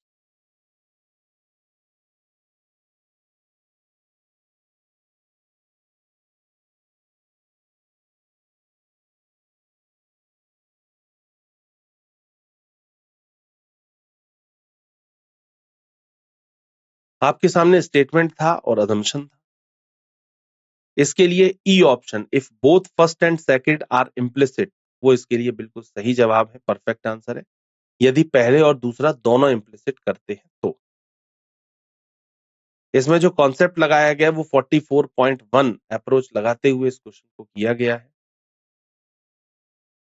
आपके सामने स्टेटमेंट था और अजम्पशन था। इसके लिए E option, if both first and second are implicit, वो इसके लिए बिल्कुल सही जवाब है, परफेक्ट आंसर है। यदि पहले और दूसरा दोनों इम्प्लिसिट करते हैं तो। इसमें जो कॉन्सेप्ट लगाया गया वो 44.1 अप्रोच लगाते हुए इस क्वेश्चन को किया गया है।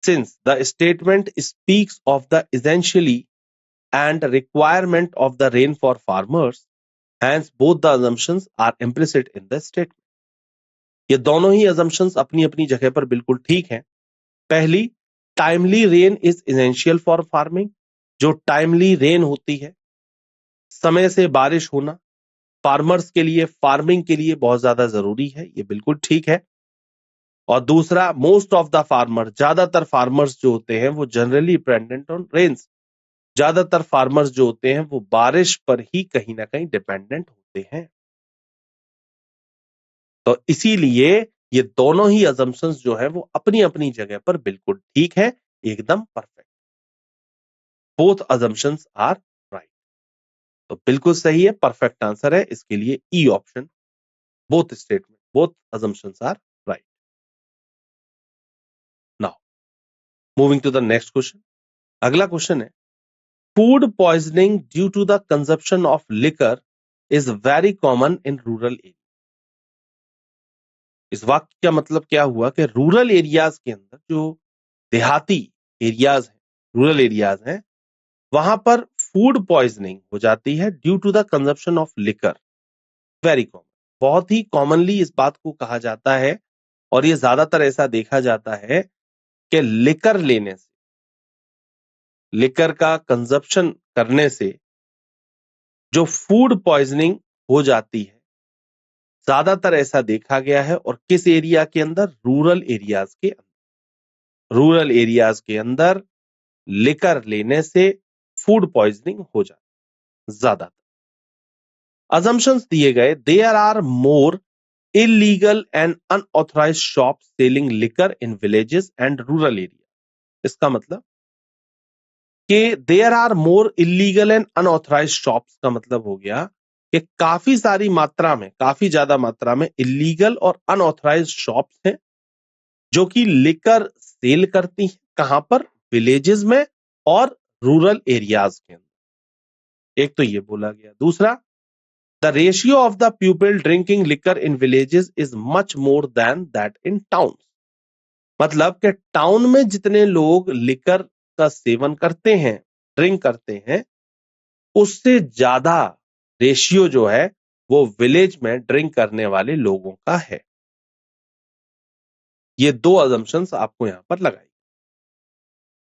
Since the statement speaks of the essentially and requirement of the rain for farmers, hence both the assumptions are implicit in the statement. ये दोनों ही assumptions अपनी अपनी जगह पर बिल्कुल ठीक हैं। पहली, timely rain is essential for farming. जो टाइमली रेन होती है, समय से बारिश होना, फार्मर्स के लिए, फार्मिंग के लिए बहुत ज्यादा जरूरी है, ये बिल्कुल ठीक है। और दूसरा, मोस्ट ऑफ द फार्मर, ज्यादातर फार्मर्स जो होते हैं वो जनरली डिपेंडेंट ऑन रेन्स। ज्यादातर फार्मर्स जो होते हैं वो बारिश पर ही कहीं ना कहीं डिपेंडेंट होते हैं। तो इसीलिए ये दोनों ही अजम्पशंस जो है वो अपनी अपनी जगह पर बिल्कुल ठीक है, एकदम perfect. Both assumptions are right. तो बिल्कुल सही है, परफेक्ट आंसर है इसके लिए E option, both statement, both assumptions are right. Now moving to the next question. अगला क्वेश्चन है, food poisoning due to the consumption of liquor is very common in rural area. इस वाक्य का मतलब क्या हुआ कि रूरल एरियाज के अंदर, जो देहाती एरियाज हैं, रूरल एरियाज हैं, वहां पर फूड पॉइजनिंग हो जाती है due to the consumption of liquor. Very common, बहुत ही कॉमनली इस बात को कहा जाता है, और ये ज्यादातर ऐसा देखा जाता है कि लिकर लेने से, लिकर का कंजप्शन करने से जो फूड पॉइजनिंग हो जाती है, ज्यादातर ऐसा देखा गया है। और किस एरिया के अंदर? रूरल एरियाज के अंदर। रूरल एरियाज के अंदर लिकर लेने से फूड पॉइजनिंग हो जाती है ज्यादातर। असम्पशंस दिए गए, there are more illegal and unauthorised shop selling liquor in villages and rural area. इसका मतलब कि there are more illegal and unauthorised shops का मतलब हो गया कि काफी सारी मात्रा में, काफी ज्यादा मात्रा में इलीगल और अनऑथराइज्ड शॉप्स हैं जो कि लिकर सेल करती हैं। कहां पर? विलेजेस में और रूरल एरियाज के अंदर। एक तो ये बोला गया। दूसरा, the ratio of the people drinking liquor in villages is much more than that in towns। मतलब कि टाउन में जितने लोग लिकर का सेवन करते हैं, ड्रिंक करते हैं, उससे ज्यादा रेशियो जो है वो विलेज में ड्रिंक करने वाले लोगों का है। ये दो अजम्पशंस आपको यहां पर लगाई।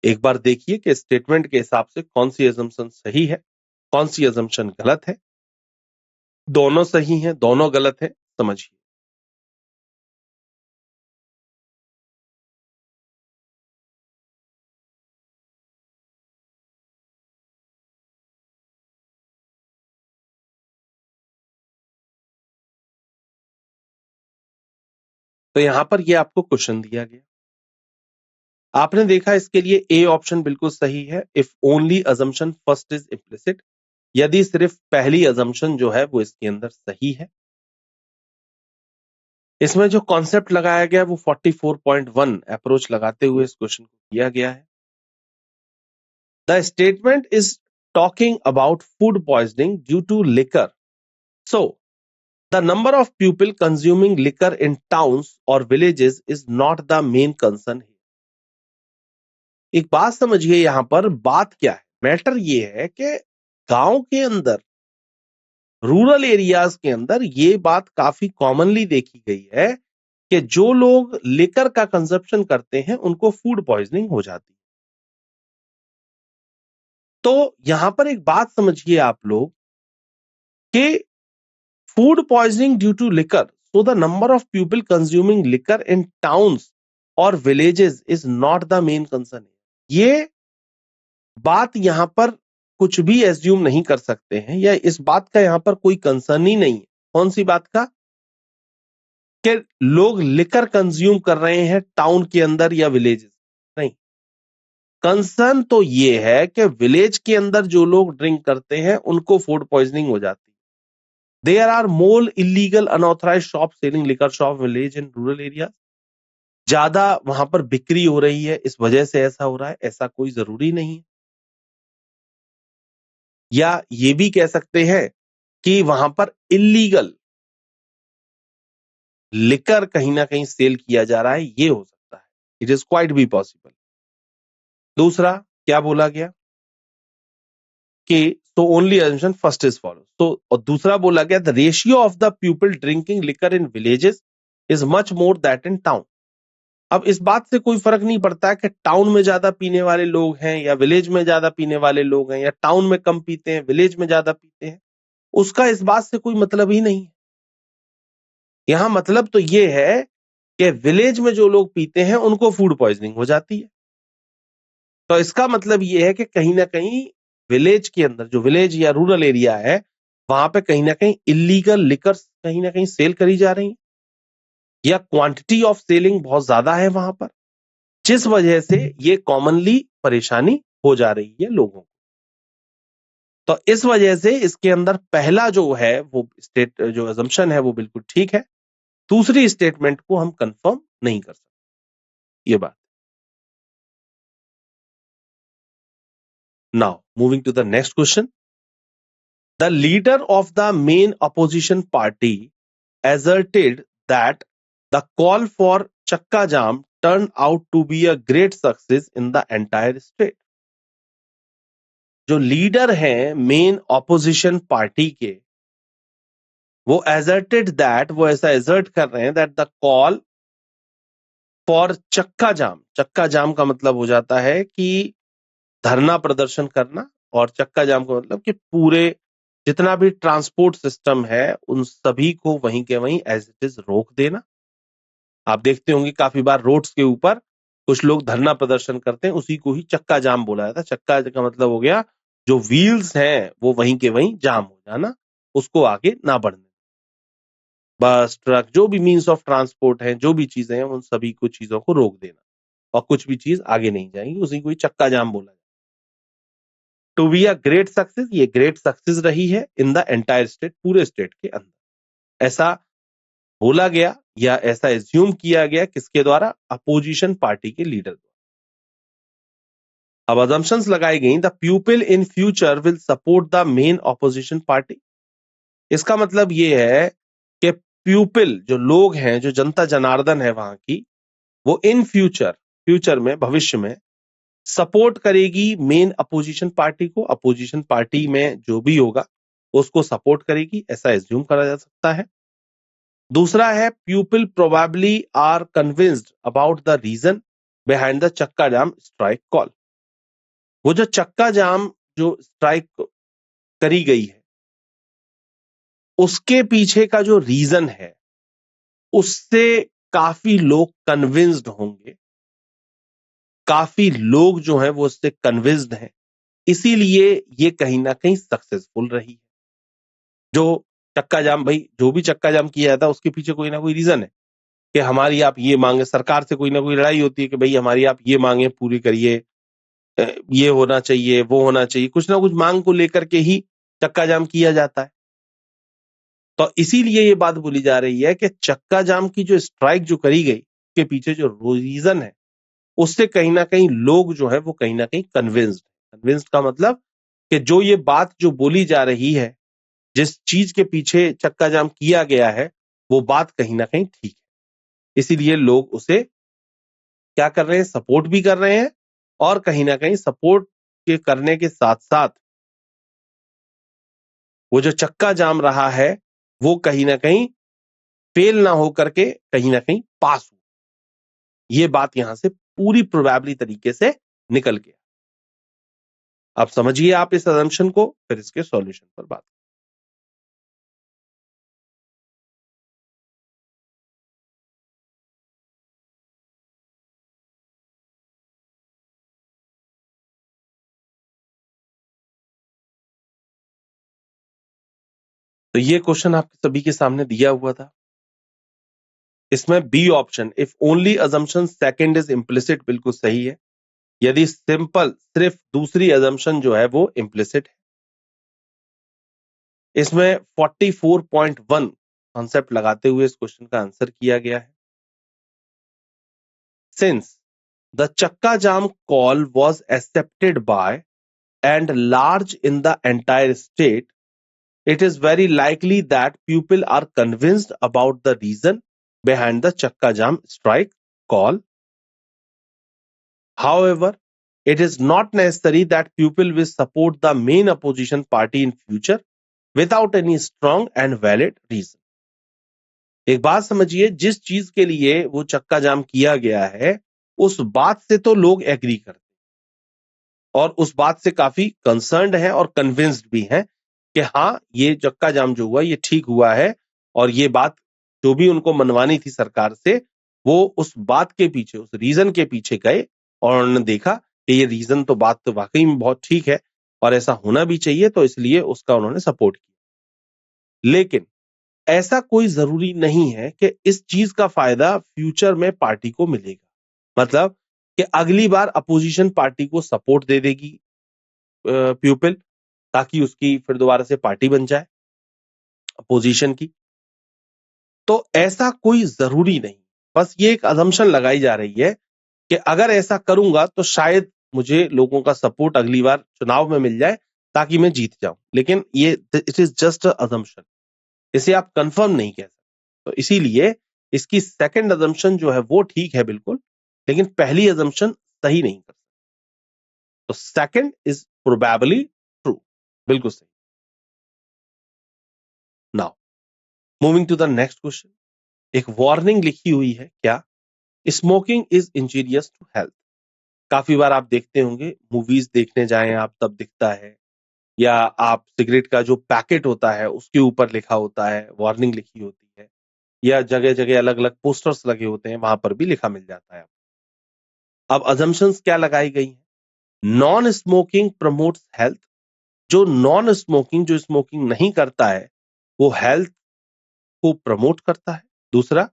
एक बार देखिए कि स्टेटमेंट के हिसाब से कौन सी अजम्पशन सही है, कौन सी अजम्पशन गलत है। दोनों सही हैं, दोनों गलत है, समझिए। तो यहां पर ये आपको क्वेश्चन दिया गया, आपने देखा इसके लिए ए ऑप्शन बिल्कुल सही है। If only assumption first is implicit, यदि सिर्फ पहली अजम्पशन जो है वो इसके अंदर सही है। इसमें जो कॉन्सेप्ट लगाया गया वो 44.1 अप्रोच लगाते हुए इस क्वेश्चन को किया गया है। The statement is talking about food poisoning due to liquor, so the number of people consuming liquor in towns और villages is not the main concern. एक बात समझिए, यहां पर बात क्या है, मैटर ये है कि गांव के अंदर, रूरल एरियाज के अंदर ये बात काफी कॉमनली देखी गई है कि जो लोग लिकर का कंजप्शन करते हैं उनको फूड पॉइजनिंग हो जाती है। तो यहां पर एक बात समझिए आप लोग कि food poisoning due to liquor, so the number of people consuming liquor in towns और villages is not the main concern. ये बात यहां पर कुछ भी एज्यूम नहीं कर सकते हैं, या इस बात का यहां पर कोई कंसर्न ही नहीं है। कौन सी बात का? कि लोग लिकर कंज्यूम कर रहे हैं टाउन के अंदर या विलेज, नहीं। कंसर्न तो ये है कि विलेज के अंदर जो लोग ड्रिंक करते हैं उनको फूड पॉइजनिंग हो जाती है। There are more illegal unauthorised shop selling liquor shop village in rural area. ज्यादा वहां पर बिक्री हो रही है, इस वजह से ऐसा हो रहा है, ऐसा कोई जरूरी नहीं है। या ये भी कह सकते हैं कि वहां पर इलीगल लिकर कहीं ना कहीं सेल किया जा रहा है, ये हो सकता है। It is quite be possible. दूसरा क्या बोला गया कि so only assumption first is follow, तो और दूसरा बोला गया the ratio of the people drinking liquor in villages is much more that in town. अब इस बात से कोई फर्क नहीं पड़ता है कि टाउन में ज्यादा पीने वाले लोग हैं या विलेज में ज्यादा पीने वाले लोग हैं, या टाउन में कम पीते हैं विलेज में ज्यादा पीते हैं, उसका इस बात से कोई मतलब ही नहीं है। यहां मतलब तो ये है कि विलेज में जो लोग पीते हैं उनको फूड पॉइजनिंग हो जाती है। तो इसका मतलब ये है कि कहीं ना कहीं विलेज के अंदर, जो विलेज या रूरल एरिया है, वहां पे कहीं ना कहीं इलीगल लिकर कहीं ना कहीं सेल करी जा रही है, या क्वांटिटी ऑफ सेलिंग बहुत ज्यादा है वहां पर, जिस वजह से ये कॉमनली परेशानी हो जा रही है लोगों को। तो इस वजह से इसके अंदर पहला जो है वो स्टेट जो अजम्पशन है वो बिल्कुल ठीक है, दूसरी स्टेटमेंट को हम कंफर्म नहीं कर सकते, ये बात। Now moving to the next question. The leader of the main opposition party asserted that the call for Chakka Jam turned out to be a great success in the entire state. जो leader हैं main opposition party के, वो asserted that, वो ऐसा assert कर रहे हैं that the call for चक्का जाम, चक्का जाम का मतलब हो जाता है कि धरना प्रदर्शन करना, और चक्का जाम का मतलब कि पूरे जितना भी ट्रांसपोर्ट सिस्टम है उन सभी को वहीं के वहीं एज इट इज रोक देना। आप देखते होंगे काफी बार रोड्स के ऊपर कुछ लोग धरना प्रदर्शन करते हैं, उसी को ही चक्का जाम बोला जाता है। चक्का का मतलब हो गया जो व्हील्स हैं वो वहीं के वहीं जाम हो जाना, उसको आगे ना बढ़ने। बस, ट्रक, जो भी मीन्स ऑफ ट्रांसपोर्ट है, जो भी चीजें हैं, उन सभी को चीजों को रोक देना, और कुछ भी चीज आगे नहीं जाएंगी, उसी को ही चक्का जाम बोला जाता है। To be a great success, ये ग्रेट सक्सेस रही है इन द एंटायर स्टेट, पूरे स्टेट के अंदर, ऐसा बोला गया या ऐसा एज्यूम किया गया किसके द्वारा? अपोजिशन पार्टी के लीडर द्वारा। अब अजम्पशंस लगाई गई, the people in future will support the main opposition party. इसका मतलब ये है कि पीपल, जो लोग हैं, जो जनता जनार्दन है वहां की, वो इन फ्यूचर, फ्यूचर में, भविष्य में सपोर्ट करेगी मेन अपोजिशन पार्टी को। अपोजिशन पार्टी में जो भी होगा उसको सपोर्ट करेगी, ऐसा एज्यूम करा जा सकता है। दूसरा है people probably are convinced about the reason behind the chakka jam strike call. वो जो चक्का जाम जो स्ट्राइक करी गई है उसके पीछे का जो रीजन है उससे काफी लोग कन्विंस्ड होंगे, काफी लोग जो हैं वो उससे कन्विंस्ड हैं, इसीलिए ये कहीं ना कहीं सक्सेसफुल रही है। जो चक्का जाम, भाई जो भी चक्का जाम किया जाता है उसके पीछे कोई ना कोई रीजन है कि हमारी आप ये मांगे, सरकार से कोई ना कोई लड़ाई होती है कि भाई हमारी आप ये मांगे पूरी करिए, ये होना चाहिए, वो होना चाहिए, कुछ ना कुछ मांग को लेकर के ही चक्का जाम किया जाता है। तो इसीलिए ये बात बोली जा रही है कि चक्का जाम की जो स्ट्राइक जो करी गई के पीछे जो रीजन है उससे कहीं ना कहीं लोग जो है वो कहीं ना कहीं कन्विंस्ड का मतलब कि जो ये बात जो बोली जा रही है, जिस चीज के पीछे चक्का जाम किया गया है, वो बात कहीं ना कहीं ठीक है। इसीलिए लोग उसे क्या कर रहे हैं, सपोर्ट भी कर रहे हैं, और कहीं ना कहीं सपोर्ट के करने के साथ साथ वो जो चक्का जाम रहा है वो कहीं ना कहीं फेल ना हो करके कहीं ना कहीं पास हो। ये बात यहां से पूरी प्रोबेबली तरीके से निकल गया। अब समझिए आप इस असम्पशन को, फिर इसके सॉल्यूशन पर बात। तो ये क्वेश्चन आपके सभी के सामने दिया हुआ था। इसमें B option, if only assumption second is implicit, बिल्कुल सही है। यदि सिंपल सिर्फ दूसरी असम्पशन जो है वो इम्प्लिसिट है। इसमें 44.1 कॉन्सेप्ट लगाते हुए इस क्वेश्चन का आंसर किया गया है। Since the chakka jam call was accepted by and large in the entire state, it is very likely that people are convinced about the reason behind the chakka jam strike call. However, it is not necessary that people will support the main opposition party in future without any strong and valid reason. एक बात समझिए, जिस चीज के लिए वो चक्का जाम किया गया है उस बात से तो लोग एग्री करते और उस बात से काफी कंसर्न्ड हैं और कन्विंस्ड भी हैं कि हाँ, ये चक्का जाम जो हुआ ये ठीक हुआ है, और ये बात जो भी उनको मनवानी थी सरकार से, वो उस बात के पीछे, उस रीजन के पीछे गए और उन्होंने देखा कि ये रीजन तो बात तो वाकई में बहुत ठीक है और ऐसा होना भी चाहिए, तो इसलिए उसका उन्होंने सपोर्ट किया। लेकिन ऐसा कोई जरूरी नहीं है कि इस चीज का फायदा फ्यूचर में पार्टी को मिलेगा। मतलब कि अगली बार अपोजिशन पार्टी को सपोर्ट दे देगी पीपल, ताकि उसकी फिर दोबारा से पार्टी बन जाए अपोजिशन की। तो ऐसा कोई जरूरी नहीं, बस ये एक असम्पशन लगाई जा रही है कि अगर ऐसा करूंगा तो शायद मुझे लोगों का सपोर्ट अगली बार चुनाव में मिल जाए ताकि मैं जीत जाऊं। लेकिन ये इट इज जस्ट असम्पशन, इसे आप कंफर्म नहीं कह सकते। तो इसीलिए इसकी सेकंड असम्पशन जो है वो ठीक है बिल्कुल, लेकिन पहली असम्पशन सही नहीं कर सकते। तो सेकंड इज प्रोबेबली ट्रू, बिल्कुल सही। Now moving to the next question. एक वार्निंग लिखी हुई है, क्या? Smoking is injurious to health. काफी बार आप देखते होंगे, मूवीज देखने जाएं आप तब दिखता है, या आप सिगरेट का जो पैकेट होता है उसके ऊपर लिखा होता है, वार्निंग लिखी होती है, या जगह जगह अलग अलग पोस्टर्स लगे होते हैं, वहां पर भी लिखा मिल जाता है। अब अजम्पशंस क्या लगाई गई हैं? Non smoking promotes health. जो नॉन स्मोकिंग, जो स्मोकिंग नहीं करता है, वो हेल्थ को प्रमोट करता है। दूसरा,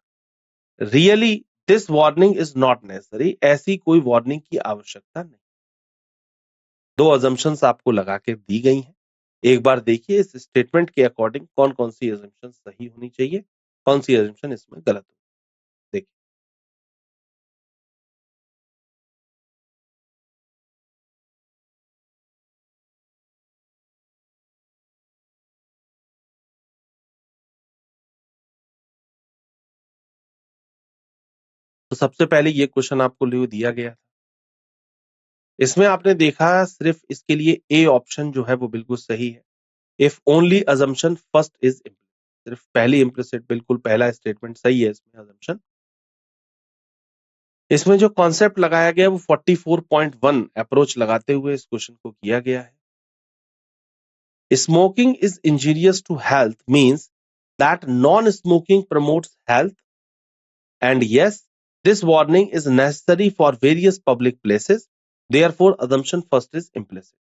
really this warning is not necessary. ऐसी कोई वार्निंग की आवश्यकता नहीं। दो अजम्पशंस आपको लगा के दी गई हैं। एक बार देखिए इस स्टेटमेंट के अकॉर्डिंग कौन कौन सी अजम्पशन सही होनी चाहिए, कौन सी अजम्पशन इसमें गलत हो। देखिए, तो सबसे पहले ये क्वेश्चन आपको दिया गया था। इसमें आपने देखा सिर्फ इसके लिए ए ऑप्शन जो है वो बिल्कुल सही है। If only assumption first is, सिर्फ पहली इम्प्लिसिट, बिल्कुल पहला स्टेटमेंट सही है इसमें अजम्पशन। इसमें जो कॉन्सेप्ट लगाया गया वो 44.1 अप्रोच लगाते हुए इस क्वेश्चन को किया गया है। Smoking is injurious to health means that non smoking promotes health, and yes, this warning is necessary for various public places, therefore assumption first is implicit।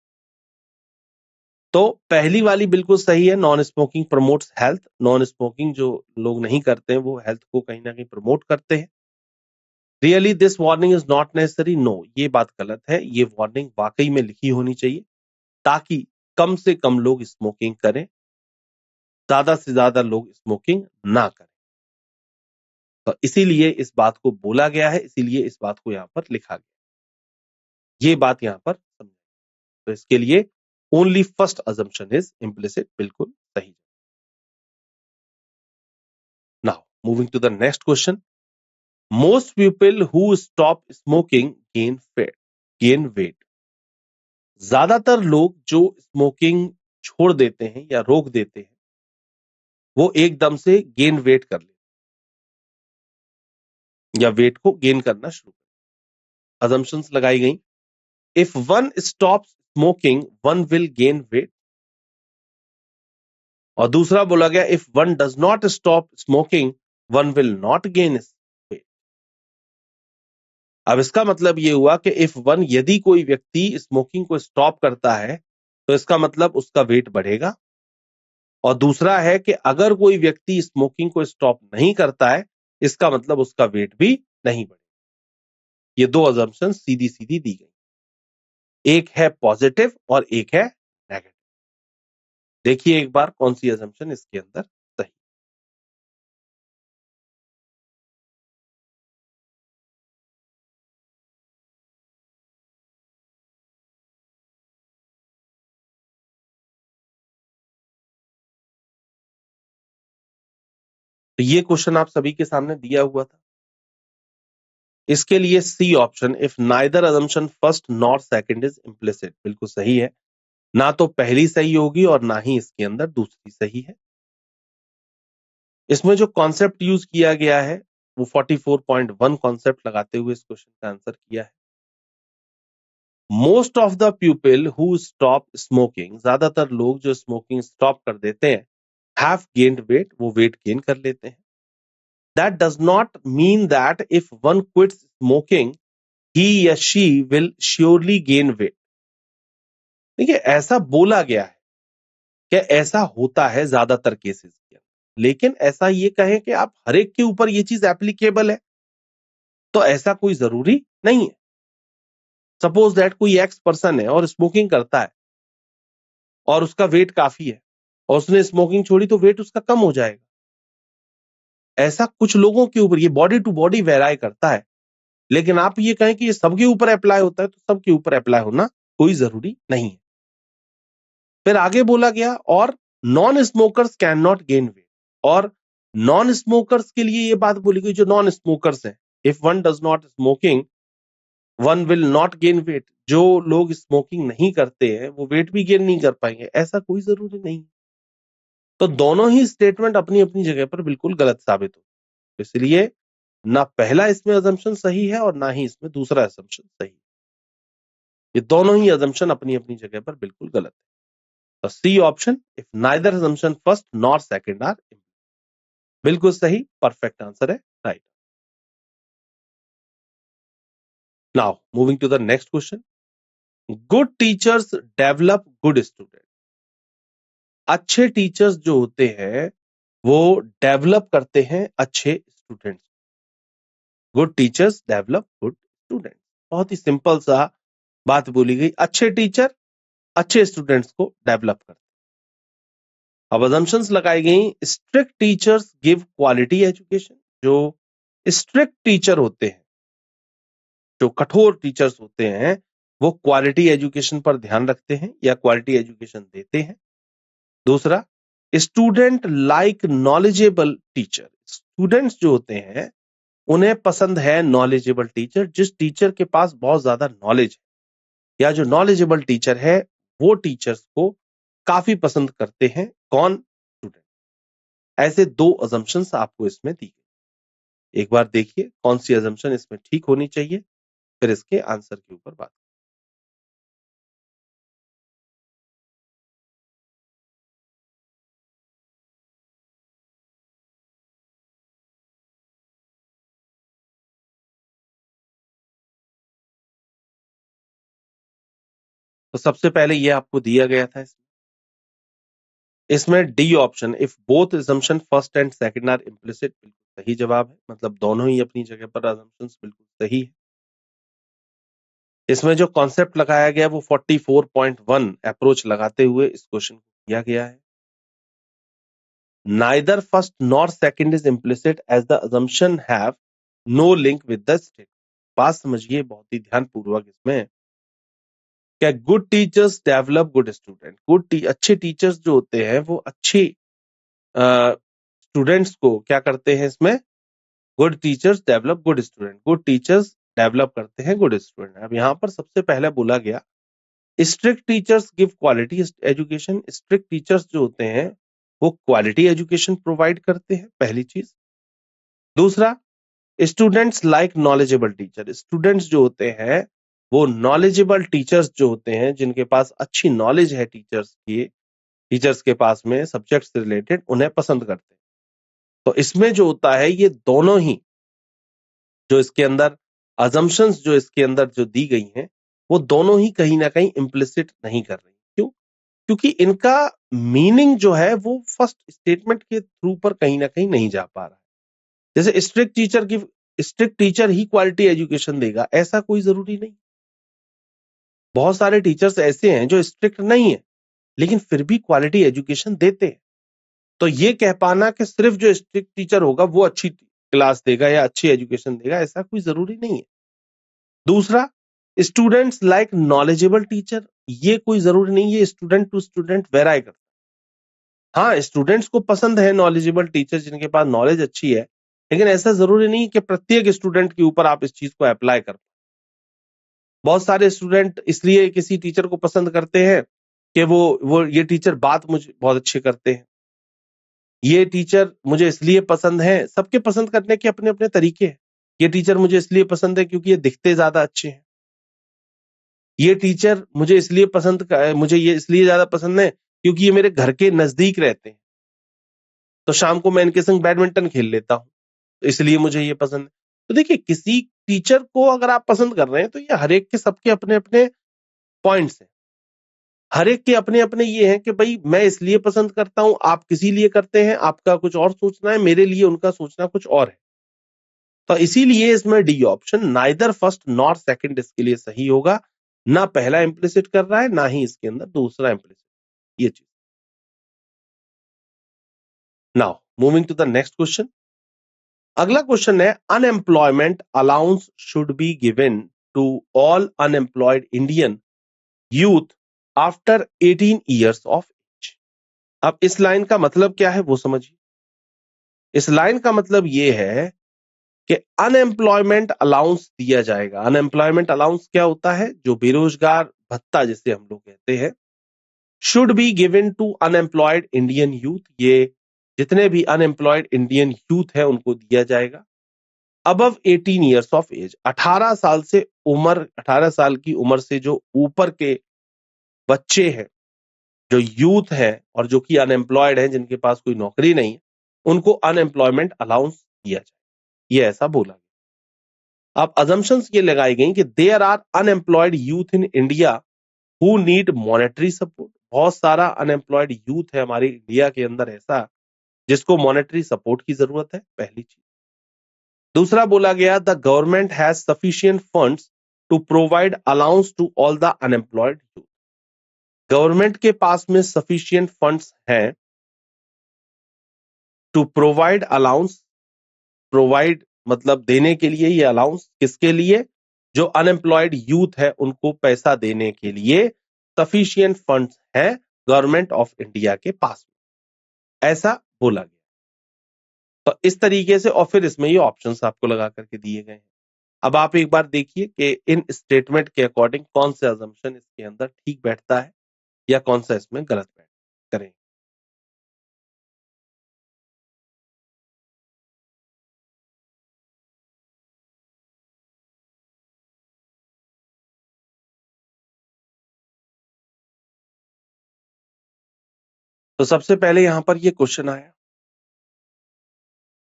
तो पहली वाली बिल्कुल सही है, non smoking promotes health. Non smoking जो लोग नहीं करते हैं वो हेल्थ को कहीं ना कहीं प्रमोट करते हैं। Really this warning is not necessary, no, ये बात गलत है। ये वार्निंग वाकई में लिखी होनी चाहिए ताकि कम से कम लोग स्मोकिंग करें। ज्यादा से ज्यादा लोग स्मोकिंग ना करें। तो इसीलिए इस बात को बोला गया है, इसीलिए इस बात को यहां पर लिखा गया, ये बात यहां पर समझ। तो इसके लिए only first assumption is implicit, बिल्कुल सही। Now moving to the next question, most people who stop smoking gain weight. ज्यादातर लोग जो स्मोकिंग छोड़ देते हैं या रोक देते हैं, वो एकदम से गेन वेट कर लेते या वेट को गेन करना शुरू कर। अजम्पशंस लगाई गई, if one stop smoking one will gain weight. और दूसरा बोला गया, if one does not stop smoking one will not gain weight. अब इसका मतलब यह हुआ कि इफ वन, यदि कोई व्यक्ति स्मोकिंग को स्टॉप करता है तो इसका मतलब उसका वेट बढ़ेगा, और दूसरा है कि अगर कोई व्यक्ति स्मोकिंग को स्टॉप नहीं करता है इसका मतलब उसका वेट भी नहीं बढ़ेगा। ये दो अजम्पशन सीधी सीधी दी गई, एक है पॉजिटिव और एक है नेगेटिव। देखिए एक बार कौन सी अजम्पशन इसके अंदर सही। तो ये क्वेश्चन आप सभी के सामने दिया हुआ था। इसके लिए C option, if neither assumption first nor second is implicit, बिल्कुल सही है। ना तो पहली सही होगी और ना ही इसके अंदर दूसरी सही है। इसमें जो कॉन्सेप्ट यूज किया गया है वो 44.1 कॉन्सेप्ट लगाते हुए इस क्वेश्चन का आंसर किया है। Most of the people who stop smoking, ज्यादातर लोग जो स्मोकिंग स्टॉप कर देते हैं, हैव गेन्ड वेट, वो वेट गेन कर लेते हैं। That does not mean that if one quits smoking he या she will surely gain weight. देखिए ऐसा बोला गया है कि ऐसा होता है ज्यादातर केसेस के अंदर, लेकिन ऐसा ये कहें कि आप हर एक के ऊपर ये चीज एप्लीकेबल है तो ऐसा कोई जरूरी नहीं है। सपोज दैट कोई एक्स पर्सन है और स्मोकिंग करता है और उसका वेट काफी है और उसने स्मोकिंग छोड़ी तो वेट उसका कम हो जाएगा। ऐसा कुछ लोगों के ऊपर, ये बॉडी टू बॉडी वेराई करता है, लेकिन आप ये कहें कि ये सबके ऊपर अप्लाई होता है तो सबके ऊपर अप्लाई होना कोई जरूरी नहीं है। फिर आगे बोला गया, और non smokers can not gain weight, और नॉन स्मोकर्स के लिए ये बात बोली गई जो नॉन स्मोकर्स हैं, if one does not smoking one will not gain weight. जो लोग स्मोकिंग नहीं करते हैं वो वेट भी गेन नहीं कर पाएंगे, ऐसा कोई जरूरी नहीं। तो दोनों ही स्टेटमेंट अपनी अपनी जगह पर बिल्कुल गलत साबित हो, इसलिए ना पहला इसमें अजम्पशन सही है और ना ही इसमें दूसरा अजम्पशन सही। ये दोनों ही अजम्पशन अपनी अपनी जगह पर बिल्कुल गलत है। तो C option, if neither assumption first nor second are, बिल्कुल सही, परफेक्ट आंसर है, right. Now moving to the next question, good teachers develop good student. अच्छे टीचर्स जो होते हैं वो डेवलप करते हैं अच्छे students. Good teachers develop good student, बहुत ही सिंपल सा बात बोली गई, अच्छे टीचर अच्छे स्टूडेंट्स को डेवलप करते हैं। अब अजम्पशंस लगाई गई, strict teachers give quality education. जो स्ट्रिक्ट टीचर होते हैं, जो कठोर टीचर्स होते हैं, वो क्वालिटी एजुकेशन पर ध्यान रखते हैं या क्वालिटी एजुकेशन देते हैं। दूसरा, student like knowledgeable teacher. Students जो होते हैं उन्हें पसंद है नॉलेजेबल टीचर, जिस टीचर के पास बहुत ज्यादा नॉलेज है या जो नॉलेजेबल टीचर है वो टीचर्स को काफी पसंद करते हैं। कौन? स्टूडेंट। ऐसे दो अजम्पशंस आपको इसमें दी गई, एक बार देखिए कौन सी अजम्पशन इसमें ठीक होनी चाहिए, फिर इसके आंसर के ऊपर बात। तो सबसे पहले ये आपको दिया गया था, इसमें D option, if both assumption first and second are implicit, बिल्कुल सही जवाब है, मतलब दोनों ही अपनी जगह पर assumptions बिल्कुल सही है। इसमें जो कॉन्सेप्ट लगाया गया वो 44.1 अप्रोच लगाते हुए इस क्वेश्चन को किया गया है। neither first nor second is implicit as the assumption have no link with the state. बात समझिए बहुत ही ध्यानपूर्वक इसमें, क्या good teachers develop good student. अच्छे टीचर्स जो होते हैं वो अच्छे स्टूडेंट्स को क्या करते हैं, इसमें good teachers develop good student, good teachers develop करते हैं गुड स्टूडेंट। अब यहाँ पर सबसे पहले बोला गया strict teachers give quality education. Strict teachers जो होते हैं वो क्वालिटी एजुकेशन प्रोवाइड करते हैं, पहली चीज। दूसरा, students like knowledgeable teacher. Students जो होते हैं वो नॉलेजेबल टीचर्स जो होते हैं, जिनके पास अच्छी नॉलेज है टीचर्स के पास में सब्जेक्ट से रिलेटेड, उन्हें पसंद करते हैं। तो इसमें जो होता है ये दोनों ही जो इसके अंदर अजम्पशंस जो इसके अंदर जो दी गई हैं वो दोनों ही कहीं ना कहीं इम्प्लिसिट नहीं कर रही। क्यों? क्योंकि इनका मीनिंग जो है वो फर्स्ट स्टेटमेंट के थ्रू पर कहीं ना कहीं नहीं जा पा रहा है। जैसे स्ट्रिक्ट टीचर ही क्वालिटी एजुकेशन देगा, ऐसा कोई जरूरी नहीं। बहुत सारे टीचर्स ऐसे हैं जो स्ट्रिक्ट नहीं है लेकिन फिर भी क्वालिटी एजुकेशन देते हैं। तो ये कह पाना कि सिर्फ जो स्ट्रिक्ट टीचर होगा वो अच्छी क्लास देगा या अच्छी एजुकेशन देगा, ऐसा कोई जरूरी नहीं है। दूसरा, स्टूडेंट्स लाइक नॉलेजेबल टीचर, ये कोई जरूरी नहीं है, स्टूडेंट टू स्टूडेंट वेराई करता है। हाँ, स्टूडेंट्स को पसंद है नॉलेजेबल टीचर जिनके पास नॉलेज अच्छी है, लेकिन ऐसा जरूरी नहीं कि प्रत्येक स्टूडेंट के ऊपर आप इस चीज को अप्लाई कर। बहुत सारे स्टूडेंट इसलिए किसी टीचर को पसंद करते हैं कि वो ये टीचर बात मुझे बहुत अच्छे करते हैं, ये टीचर मुझे इसलिए पसंद है। सबके पसंद करने के अपने अपने तरीके हैं। ये टीचर मुझे इसलिए पसंद है क्योंकि ये दिखते ज्यादा अच्छे हैं। ये टीचर मुझे ये इसलिए ज्यादा पसंद है क्योंकि ये मेरे घर के नजदीक रहते हैं, तो शाम को मैं इनके संग बैडमिंटन खेल लेता हूं, तो इसलिए मुझे ये पसंद है। तो देखिए, किसी टीचर को अगर आप पसंद कर रहे हैं तो ये हर एक के सबके अपने अपने पॉइंट्स हैं। हर एक के अपने अपने ये हैं कि भाई मैं इसलिए पसंद करता हूं, आप किसी लिए करते हैं, आपका कुछ और सोचना है, मेरे लिए उनका सोचना कुछ और है। तो इसीलिए इसमें D option neither first nor second इसके लिए सही होगा। ना पहला इंप्लिसिट कर रहा है, ना ही इसके अंदर दूसरा इंप्लिसिट, ये चीज। Now moving to the next question. अगला क्वेश्चन है, unemployment allowance should be given to all unemployed Indian youth after 18 years of age. अब इस लाइन का मतलब क्या है वो समझिए। इस लाइन का मतलब ये है कि अनएम्प्लॉयमेंट अलाउंस दिया जाएगा। अनएम्प्लॉयमेंट अलाउंस क्या होता है? जो बेरोजगार भत्ता जिसे हम लोग कहते हैं, should be given to unemployed Indian youth. ये जितने भी अनएम्प्लॉयड इंडियन यूथ है उनको दिया जाएगा अबव 18 ईयर्स ऑफ एज। 18 साल की उम्र से जो ऊपर के बच्चे हैं, जो यूथ है और जो कि अनएम्प्लॉयड है, जिनके पास कोई नौकरी नहीं है, उनको अनएम्प्लॉयमेंट अलाउंस दिया जाए, ये ऐसा बोला गया। अब अजम्पशंस ये लगाई गई कि there are unemployed youth in India who need monetary support. बहुत सारा अनएम्प्लॉयड यूथ है हमारे इंडिया के अंदर ऐसा जिसको मॉनेटरी सपोर्ट की जरूरत है, पहली चीज। दूसरा बोला गया, the government has sufficient funds to provide allowance to all the unemployed youth. Government के पास में सफिशिएंट फंड्स हैं टू प्रोवाइड अलाउंस। प्रोवाइड मतलब देने के लिए, ये अलाउंस किसके लिए? जो अनएम्प्लॉयड यूथ है उनको पैसा देने के लिए सफिशिएंट फंड्स हैं गवर्नमेंट ऑफ इंडिया के पास में, ऐसा बोला गया। तो इस तरीके से, और फिर इसमें ये ऑप्शंस आपको लगा करके दिए गए हैं। अब आप एक बार देखिए कि इन स्टेटमेंट के अकॉर्डिंग कौन से अजम्पशन इसके अंदर ठीक बैठता है या कौन सा इसमें गलत बैठता करें। तो सबसे पहले यहां पर ये क्वेश्चन आया,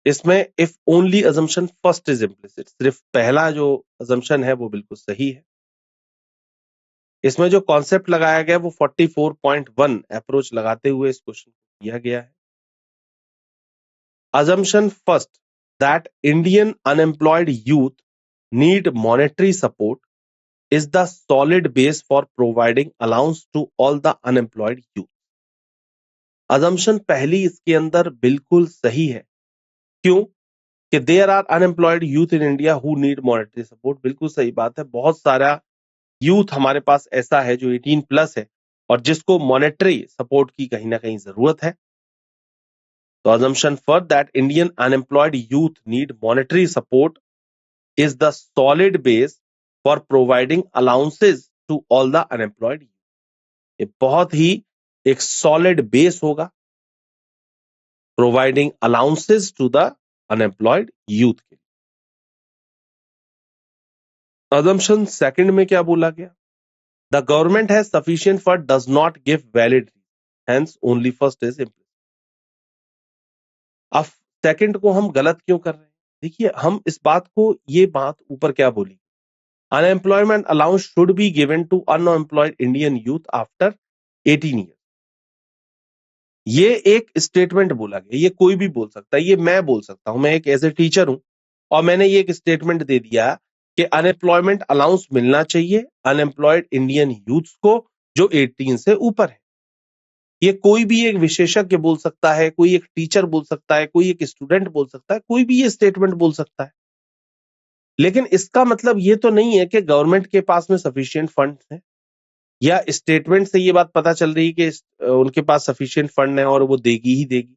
इसमें if only assumption first is implicit, सिर्फ पहला जो अजम्पशन है वो बिल्कुल सही है। इसमें जो कॉन्सेप्ट लगाया गया वो 44.1 अप्रोच लगाते हुए इस क्वेश्चन को किया गया है। Assumption first that Indian unemployed youth need monetary support is the solid base for providing allowance to all the unemployed youth. Assumption पहली इसके अंदर बिल्कुल सही है। क्यों? कि there are unemployed youth in India who need monetary support. बिल्कुल सही बात है। बहुत सारा यूथ हमारे पास ऐसा है जो 18 प्लस है और जिसको मॉनेटरी सपोर्ट की कहीं ना कहीं जरूरत है। तो assumption for that Indian unemployed youth need monetary support is the solid base for providing allowances to all the unemployed youth. ये बहुत ही एक सॉलिड बेस होगा providing allowances to the unemployed youth के लिए। assumption सेकंड में क्या बोला गया? The government has sufficient fund does not give valid hence only first is implicit. अब सेकंड को हम गलत क्यों कर रहे हैं? देखिए, हम इस बात को, ये बात ऊपर क्या बोली, unemployment allowance should be given to unemployed Indian youth after 18 year. ये एक स्टेटमेंट बोला गया। ये कोई भी बोल सकता है, ये मैं बोल सकता हूं, मैं एक एज ए टीचर हूं और मैंने ये एक स्टेटमेंट दे दिया कि अनएम्प्लॉयमेंट अलाउंस मिलना चाहिए अनएम्प्लॉयड इंडियन यूथ को जो 18 से ऊपर है। ये कोई भी एक विशेषज्ञ बोल सकता है, कोई एक टीचर बोल सकता है, कोई एक स्टूडेंट बोल सकता है, कोई भी ये स्टेटमेंट बोल सकता है। लेकिन इसका मतलब ये तो नहीं है कि गवर्नमेंट के पास में सफिशिएंट फंड्स हैं या स्टेटमेंट से ये बात पता चल रही है कि उनके पास सफिशिएंट फंड है और वो देगी ही देगी।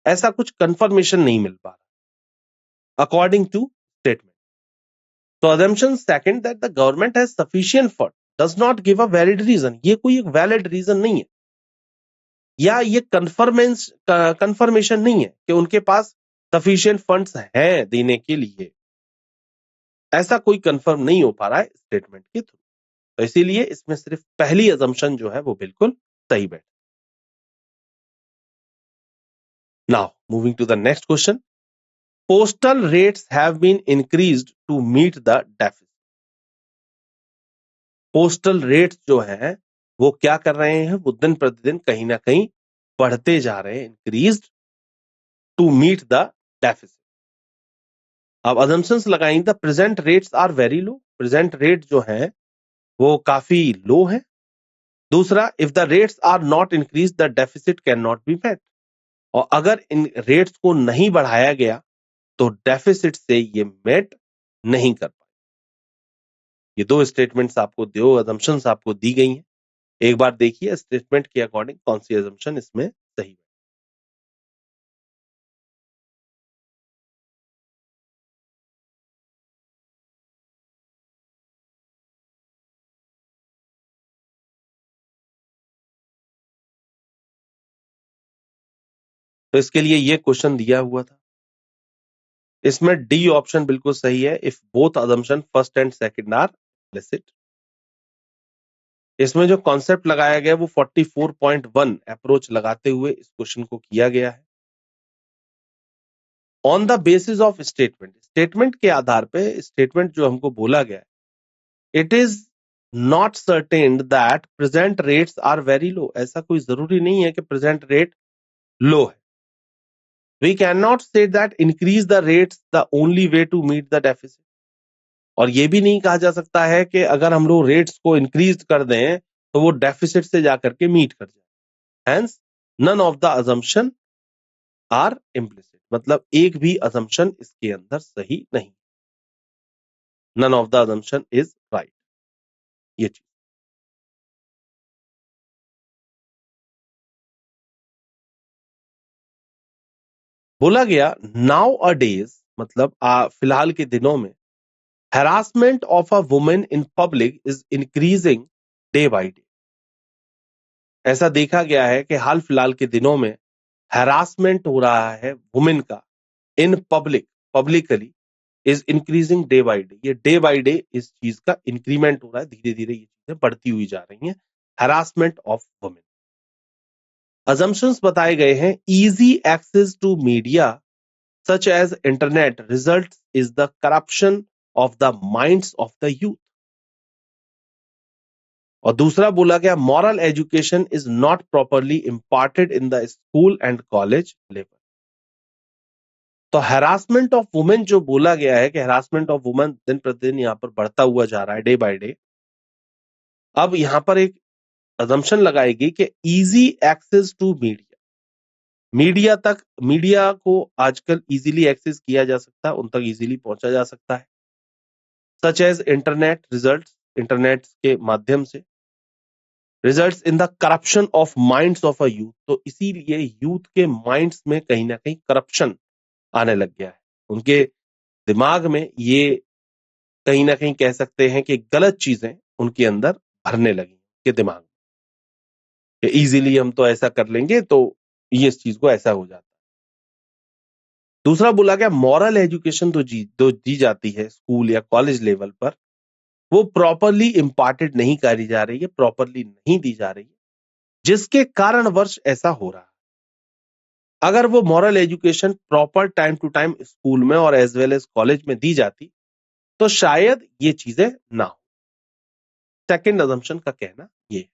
ऐसा कुछ कंफर्मेशन नहीं मिल पा रहा अकॉर्डिंग टू स्टेटमेंट। तो assumption second that the government has sufficient fund does not give a valid reason। ये कोई एक वैलिड रीजन नहीं है या ये कंफर्मेशन नहीं है कि उनके पास सफिशिएंट फंड्स हैं देने के लिए। ऐसा कोई कंफर्म नहीं हो पा रहा है स्टेटमेंट के थ्रू। तो इसीलिए इसमें सिर्फ पहली assumption जो है वो बिल्कुल सही बैठ। Now moving to the next question. Postal rates have been increased to meet the deficit. Postal rates जो है वो क्या कर रहे हैं? वो दिन प्रतिदिन कहीं ना कहीं बढ़ते जा रहे हैं, increased to meet the deficit. अब assumptions लगाएंगे, the present rates are very low. Present rate जो है वो काफी लो है। दूसरा, if the rates are not increase the deficit can not be met. और अगर इन रेट्स को नहीं बढ़ाया गया तो डेफिसिट से ये मेट नहीं कर पाए। ये दो स्टेटमेंट्स आपको, दो assumptions आपको दी गई हैं। एक बार देखिए स्टेटमेंट के अकॉर्डिंग कौन सी assumption इसमें सही है। तो इसके लिए ये क्वेश्चन दिया हुआ था। इसमें डी ऑप्शन बिल्कुल सही है, if both assumption first and second are implicit. इसमें जो कॉन्सेप्ट लगाया गया वो 44.1 अप्रोच लगाते हुए इस क्वेश्चन को किया गया है। On the basis of statement, statement के आधार पे, स्टेटमेंट जो हमको बोला गया है, it is not certain that present rates are very low. ऐसा कोई जरूरी नहीं है कि प्रेजेंट रेट लो है। We can not say that increase the rates the only way to meet the deficit. और ये भी नहीं कहा जा सकता है कि अगर हम लोग रेट्स को इंक्रीज कर दें तो वो डेफिसिट से जाकर के मीट कर जाए। Hence none of the assumption are implicit. मतलब एक भी assumption इसके अंदर सही नहीं। None of the assumption is right. ये चीज बोला गया। नाउ अ डेज मतलब फिलहाल के दिनों में harassment of a woman in public is increasing day by day। ऐसा देखा गया है कि हाल फिलहाल के दिनों में harassment हो रहा है वुमेन का in public, publicly, is increasing day by day. ये डे बाय डे इस चीज का इंक्रीमेंट हो रहा है, धीरे धीरे ये चीजें बढ़ती हुई जा रही हैं। harassment of women. assumptions बताए गए हैं, easy access to media such as internet results is the corruption of the minds of the youth। और दूसरा बोला गया, moral education is not properly imparted in the school and college level। तो harassment of women जो बोला गया है कि harassment of women दिन प्रतिदिन यहां पर बढ़ता हुआ जा रहा है डे बाय डे। अब यहां पर एक assumption लगाएगी कि easy access to media, media को आजकल इजीली एक्सेस किया जा सकता है, उन तक इजीली पहुंचा जा सकता है, सच एज इंटरनेट के माध्यम से results in the corruption of minds of a youth. तो इसीलिए यूथ के माइंड्स में कहीं ना कहीं करप्शन आने लग गया है, उनके दिमाग में ये कहीं ना कहीं कह सकते हैं कि गलत चीजें उनके अंदर भरने लगी के दिमाग में, इजीली हम तो ऐसा कर लेंगे तो ये इस चीज को ऐसा हो जाता है। दूसरा बोला गया मॉरल एजुकेशन तो दी जाती है स्कूल या कॉलेज लेवल पर, वो प्रॉपरली इम्पार्टेड नहीं करी जा रही है, प्रॉपरली नहीं दी जा रही है, जिसके कारण वर्ष ऐसा हो रहा है। अगर वो moral education proper time to time school में और एज वेल एज कॉलेज में दी जाती तो शायद ये चीजें ना हो। सेकंड अजम्पशन का कहना ये,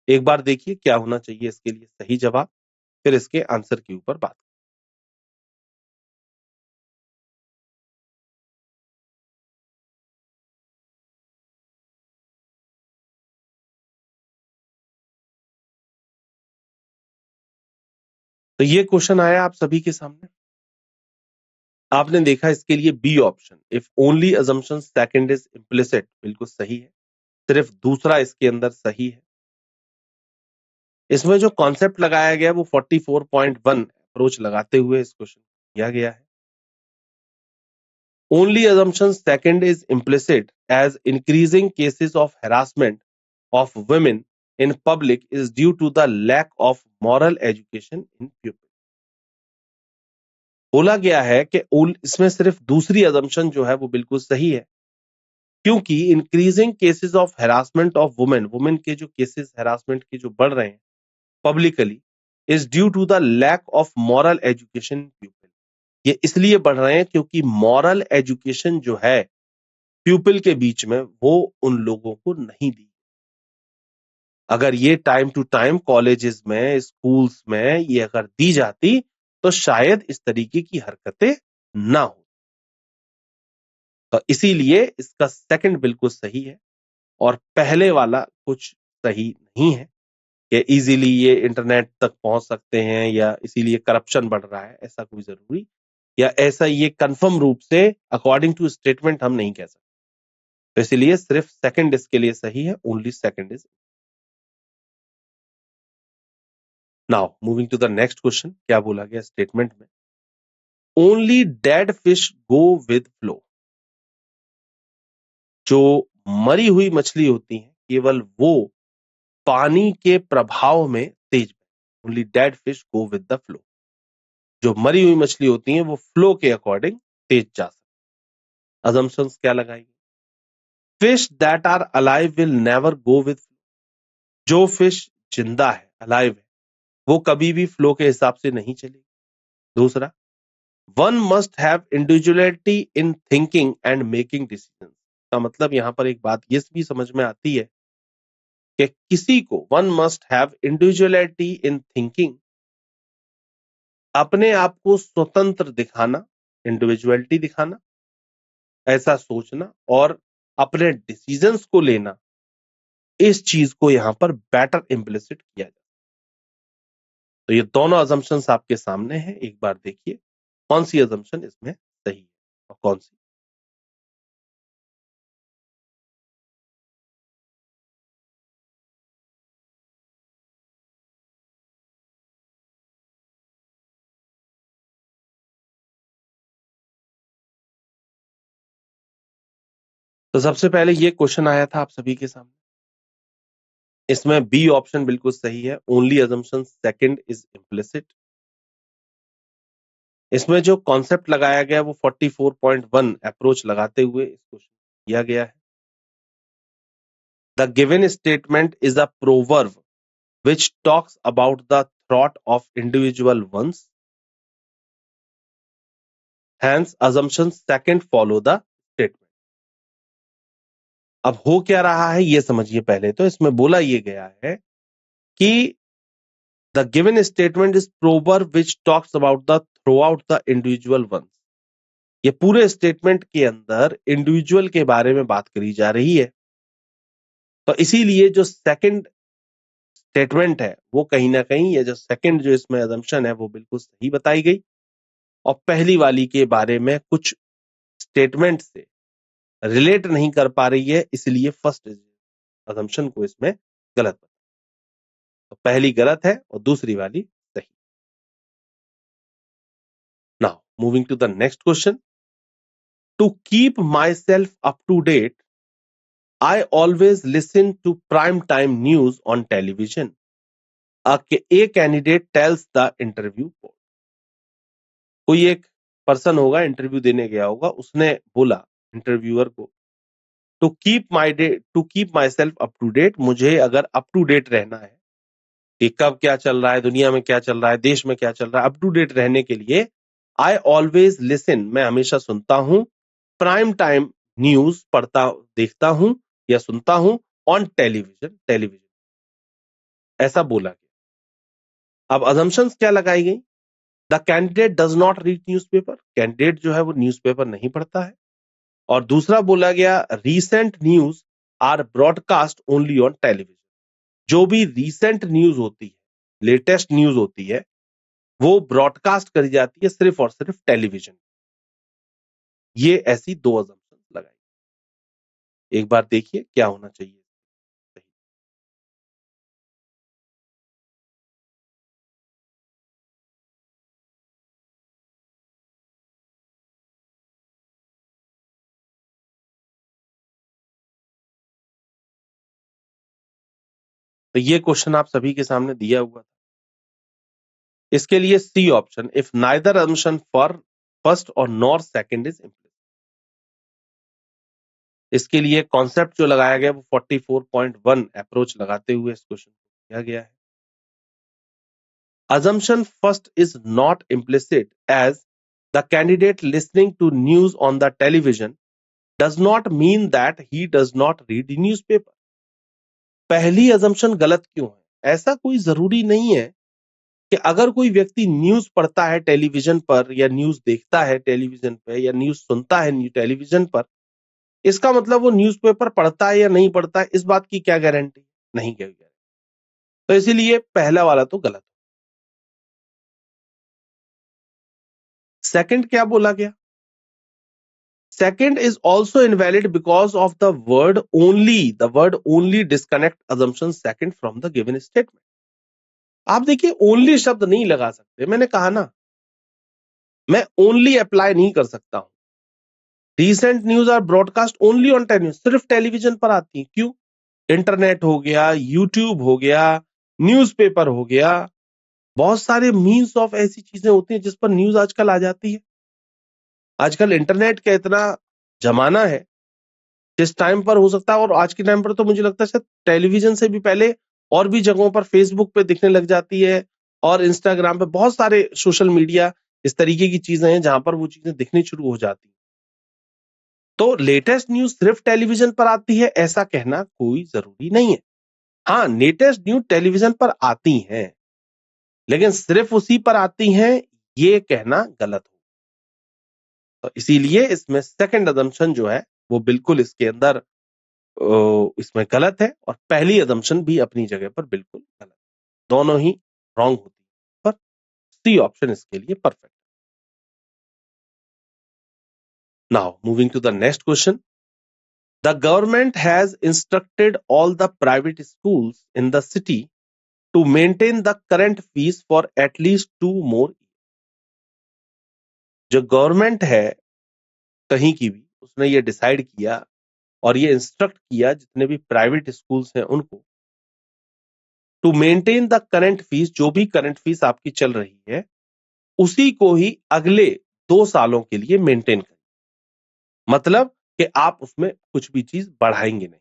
एक बार देखिए क्या होना चाहिए इसके लिए सही जवाब, फिर इसके आंसर के ऊपर बात। तो ये क्वेश्चन आया आप सभी के सामने, आपने देखा इसके लिए B option, if only assumption second is implicit, बिल्कुल सही है, सिर्फ दूसरा इसके अंदर सही है। इसमें जो कॉन्सेप्ट लगाया गया वो 44.1 अप्रोच लगाते हुए इस क्वेश्चन किया गया है। Only assumption second is implicit as increasing cases of harassment of women in public is due to the lack of moral education in people. बोला गया है कि इसमें सिर्फ दूसरी अजम्पशन जो है वो बिल्कुल सही है, क्योंकि increasing cases of harassment of women के जो केसेस हैरासमेंट के जो बढ़ रहे हैं publicly is due to the lack of moral education people. ये इसलिए बढ़ रहे हैं क्योंकि मॉरल एजुकेशन जो है पीपल के बीच में वो उन लोगों को नहीं दी। अगर ये टाइम टू टाइम कॉलेजेस में स्कूल्स में ये अगर दी जाती तो शायद इस तरीके की हरकतें ना हो। तो इसीलिए इसका सेकंड बिल्कुल सही है और पहले वाला कुछ सही नहीं है कि इजीली ये इंटरनेट तक पहुंच सकते हैं या इसीलिए करप्शन बढ़ रहा है, ऐसा कोई जरूरी या ऐसा ये कंफर्म रूप से अकॉर्डिंग टू स्टेटमेंट हम नहीं कह सकते। तो इसलिए सिर्फ सेकंड इसके लिए सही है, only second is. Now moving to the next question, क्या बोला गया स्टेटमेंट में, only dead fish go with flow. जो मरी हुई मछली होती है केवल वो पानी के प्रभाव में तेज, only dead fish go with the flow. जो मरी हुई मछली होती है वो फ्लो के अकॉर्डिंग तेज जा सकती। अजम्पशंस क्या लगाएंगे, fish that are alive will never go with flow. जो फिश जिंदा है, अलाइव है, वो कभी भी फ्लो के हिसाब से नहीं चलेगी। दूसरा, one must have individuality in thinking and making decision. का मतलब यहां पर एक बात ये भी समझ में आती है कि किसी को one must have individuality in thinking, अपने आप को स्वतंत्र दिखाना, इंडिविजुअलिटी दिखाना, ऐसा सोचना और अपने डिसीजंस को लेना, इस चीज को यहां पर बेटर इम्प्लिसिट किया जाए। तो ये दोनों अजम्पशंस आपके सामने हैं, एक बार देखिए कौन सी अजम्पशन इसमें सही है और कौन सी। तो सबसे पहले ये क्वेश्चन आया था आप सभी के सामने, इसमें बी ऑप्शन बिल्कुल सही है, only assumption second is implicit. इसमें जो कॉन्सेप्ट लगाया गया वो 44.1 अप्रोच लगाते हुए इस क्वेश्चन किया गया है। The given statement is a proverb which talks about the thought of individual ones. Hence, assumptions second follow the statement. अब हो क्या रहा है ये समझिए पहले तो, इसमें बोला ये गया है कि the given statement is proverb which talks about the throughout the individual ones. ये पूरे स्टेटमेंट के अंदर इंडिविजुअल के बारे में बात करी जा रही है। तो इसीलिए जो सेकंड स्टेटमेंट है वो कहीं ना कहीं, ये जो सेकंड जो इसमें अजम्पशन है वो बिल्कुल सही बताई गई, और पहली वाली के बारे में कुछ स्टेटमेंट से रिलेट नहीं कर पा रही है, इसलिए फर्स्ट अजम्पशन को इसमें गलत बता। तो पहली गलत है और दूसरी वाली सही। Now moving to the next question. To keep myself up to date I always listen to prime time news on television. A candidate tells the interview board. कोई एक पर्सन होगा, इंटरव्यू देने गया होगा, उसने बोला इंटरव्यूअर को, to keep myself up to date, मुझे अगर अप टू डेट रहना है कि कब क्या चल रहा है, दुनिया में क्या चल रहा है, देश में क्या चल रहा है, अप टू डेट रहने के लिए आई ऑलवेज लिसन, मैं हमेशा सुनता हूं प्राइम टाइम न्यूज, पढ़ता देखता हूं या सुनता हूं ऑन टेलीविजन, ऐसा बोला गया। अब अजम्पशंस क्या लगाई गई? The candidate does not read newspaper, candidate जो है वो न्यूज़पेपर नहीं पढ़ता है। और दूसरा बोला गया recent news are broadcast only on television, जो भी रीसेंट न्यूज होती है, लेटेस्ट न्यूज होती है, वो ब्रॉडकास्ट करी जाती है सिर्फ और सिर्फ टेलीविजन। ये ऐसी दो अजम्पशन लगाई। एक बार देखिए क्या होना चाहिए। तो ये क्वेश्चन आप सभी के सामने दिया हुआ था। इसके लिए C option, if neither assumption for first और नॉर सेकंड इज इम्प्लिसिट। इसके लिए कॉन्सेप्ट जो लगाया गया वो 44.1 अप्रोच लगाते हुए इस क्वेश्चन को किया गया है। Assumption first is not implicit as the candidate listening to news on the television does not mean that he does not read the newspaper. पहली assumption गलत क्यों है? ऐसा कोई जरूरी नहीं है कि अगर कोई व्यक्ति न्यूज पढ़ता है टेलीविजन पर या न्यूज देखता है टेलीविजन पर या न्यूज सुनता है टेलीविजन पर, इसका मतलब वो न्यूज़पेपर पढ़ता है या नहीं पढ़ता है, इस बात की क्या गारंटी? नहीं क्या गारंटी। तो इसीलिए पहला वाला तो गलत। सेकंड क्या बोला गया? Second is also invalid because of the word only disconnect assumption second from the given statement. आप देखिए ओनली शब्द नहीं लगा सकते, मैंने कहा ना, मैं ओनली अप्लाई नहीं कर सकता हूं। Recent news are broadcast only on television, सिर्फ टेलीविजन पर आती है। क्यों? इंटरनेट हो गया, यूट्यूब हो गया, न्यूज़पेपर हो गया, बहुत सारे मीन्स ऑफ ऐसी चीजें होती हैं जिस पर न्यूज आजकल आ जाती है। आजकल इंटरनेट का इतना जमाना है, जिस टाइम पर हो सकता है, और आज के टाइम पर तो मुझे लगता है शायद टेलीविजन से भी पहले और भी जगहों पर फेसबुक पे दिखने लग जाती है, और इंस्टाग्राम पे बहुत सारे सोशल मीडिया इस तरीके की चीजें हैं जहां पर वो चीजें दिखनी शुरू हो जाती हैं। तो लेटेस्ट न्यूज सिर्फ टेलीविजन पर आती है ऐसा कहना कोई जरूरी नहीं है। हाँ, लेटेस्ट न्यूज टेलीविजन पर आती हैं, लेकिन सिर्फ उसी पर आती हैं ये कहना गलत हो। तो इसीलिए इसमें सेकंड assumption जो है वो बिल्कुल इसके अंदर इसमें गलत है, और पहली assumption भी अपनी जगह पर बिल्कुल गलत। दोनों ही रॉन्ग होती है, पर सी ऑप्शन इसके लिए perfect. Now moving to the next question. The government has instructed all the private schools in the city to maintain the current fees for at least 2 more। जो गवर्नमेंट है कहीं की भी, उसने ये डिसाइड किया और ये इंस्ट्रक्ट किया जितने भी प्राइवेट स्कूल्स हैं उनको, to maintain the current fees, जो भी करंट फीस आपकी चल रही है उसी को ही अगले 2 सालों के लिए मेंटेन करें। मतलब कि आप उसमें कुछ भी चीज बढ़ाएंगे नहीं,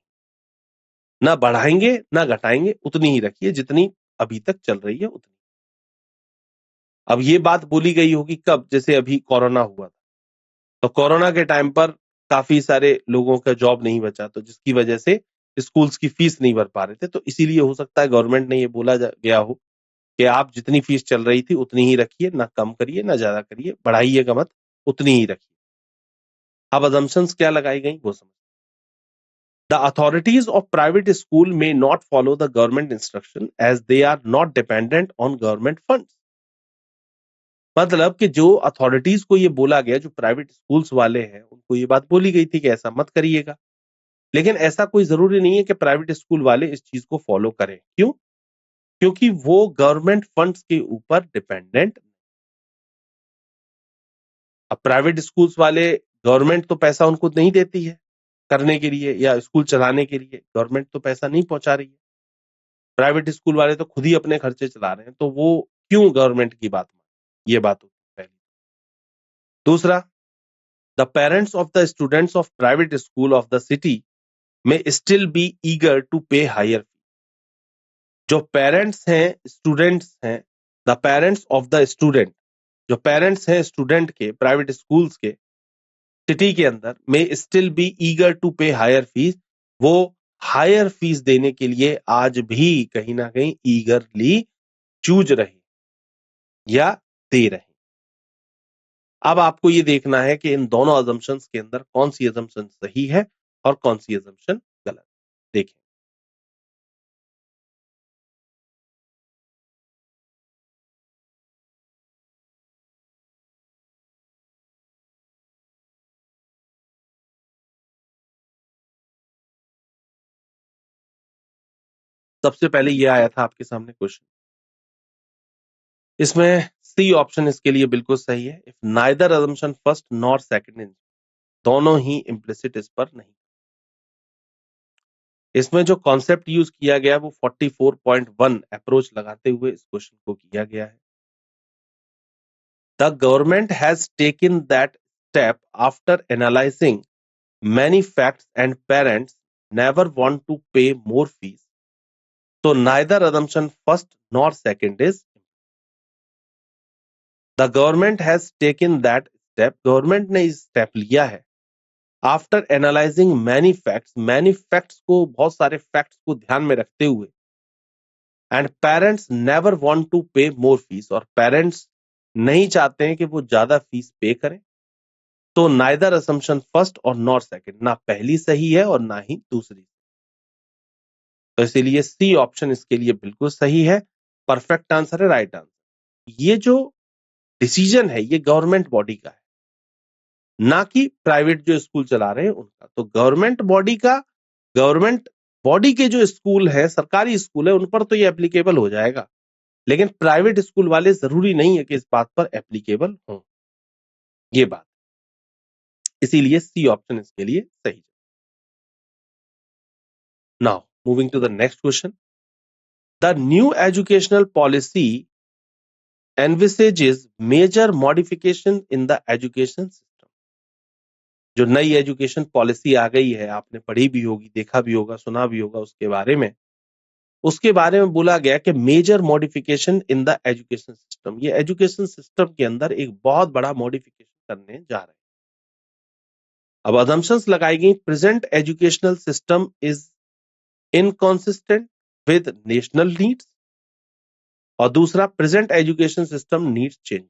ना बढ़ाएंगे ना घटाएंगे, उतनी ही रखिए जितनी अभी तक चल रही है उतनी। अब ये बात बोली गई होगी कब? जैसे अभी कोरोना हुआ था, तो कोरोना के टाइम पर काफी सारे लोगों का जॉब नहीं बचा, तो जिसकी वजह से स्कूल्स की फीस नहीं भर पा रहे थे, तो इसीलिए हो सकता है गवर्नमेंट ने ये बोला गया हो कि आप जितनी फीस चल रही थी उतनी ही रखिए, ना कम करिए ना ज्यादा करिए, बढ़ाइएगा मत, उतनी ही रखिए। अब assumptions क्या लगाई गई वो समझ। The authorities of private school may not follow the government instruction as they are not dependent on government funds. मतलब कि जो अथॉरिटीज को ये बोला गया, जो प्राइवेट स्कूल्स वाले हैं, उनको ये बात बोली गई थी कि ऐसा मत करिएगा, लेकिन ऐसा कोई जरूरी नहीं है कि प्राइवेट स्कूल वाले इस चीज को फॉलो करें। क्यों? क्योंकि वो गवर्नमेंट फंड्स के ऊपर डिपेंडेंट। अब प्राइवेट स्कूल्स वाले, गवर्नमेंट तो पैसा उनको नहीं देती है करने के लिए या स्कूल चलाने के लिए, गवर्नमेंट तो पैसा नहीं पहुंचा रही है। प्राइवेट स्कूल वाले तो खुद ही अपने खर्चे चला रहे हैं, तो वो क्यों गवर्नमेंट की बात माने? ये बात होती है पहली। दूसरा, the parents of the students of private school of the city में स्टिल बी ईगर टू पे हायर फी। जो पेरेंट्स हैं, स्टूडेंट्स हैं, the parents of the student, जो पेरेंट्स हैं स्टूडेंट के, प्राइवेट स्कूल्स के सिटी के अंदर, में स्टिल बी ईगर टू पे हायर फीस, वो हायर फीस देने के लिए आज भी कहीं ना कहीं ईगरली चूज रहे या दे रहे। अब आपको ये देखना है कि इन दोनों अजम्पशंस के अंदर कौन सी अजम्पशन सही है और कौन सी अजम्पशन गलत। देखें, सबसे पहले ये आया था आपके सामने क्वेश्चन, इसमें सी ऑप्शन इसके लिए बिल्कुल सही है। If neither assumption first nor second in, दोनों ही इम्प्लिसिट इस पर नहीं। इसमें जो कॉन्सेप्ट यूज किया गया वो 44.1 अप्रोच लगाते हुए इस क्वेश्चन को किया गया है। The government has taken that step after analysing many facts and parents never want to pay more fees. So neither assumption first nor second is. The government has taken that step. Government ने इस step लिया है after analyzing many facts. Many facts को, बहुत सारे facts को ध्यान में रखते हुए, and parents never want to pay more fees, और parents नहीं चाहते हैं कि वो ज्यादा फीस पे करें। तो neither assumption first और nor second, ना पहली सही है और ना ही दूसरी। तो इसीलिए सी ऑप्शन इसके लिए बिल्कुल सही है, परफेक्ट आंसर है, राइट आंसर। ये जो डिसीजन है ये गवर्नमेंट बॉडी का है, ना कि प्राइवेट जो स्कूल चला रहे हैं उनका। तो गवर्नमेंट बॉडी का, गवर्नमेंट बॉडी के जो स्कूल है, सरकारी स्कूल है, उन पर तो ये एप्लीकेबल हो जाएगा, लेकिन प्राइवेट स्कूल वाले जरूरी नहीं है कि इस बात पर एप्लीकेबल हो, ये बात। इसीलिए सी ऑप्शन इसके लिए सही है। Now moving to the next question, the new educational policy envisages major modification in the education system। जो नई एजुकेशन पॉलिसी आ गई है, आपने पढ़ी भी होगी, देखा भी होगा, सुना भी होगा उसके बारे में। उसके बारे में बोला गया कि major modification in the education system, ये एजुकेशन सिस्टम के अंदर एक बहुत बड़ा मॉडिफिकेशन करने जा रहे हैं। अब असम्पशंस लगाई गई, present educational system is inconsistent with national needs, और दूसरा, present education system needs change.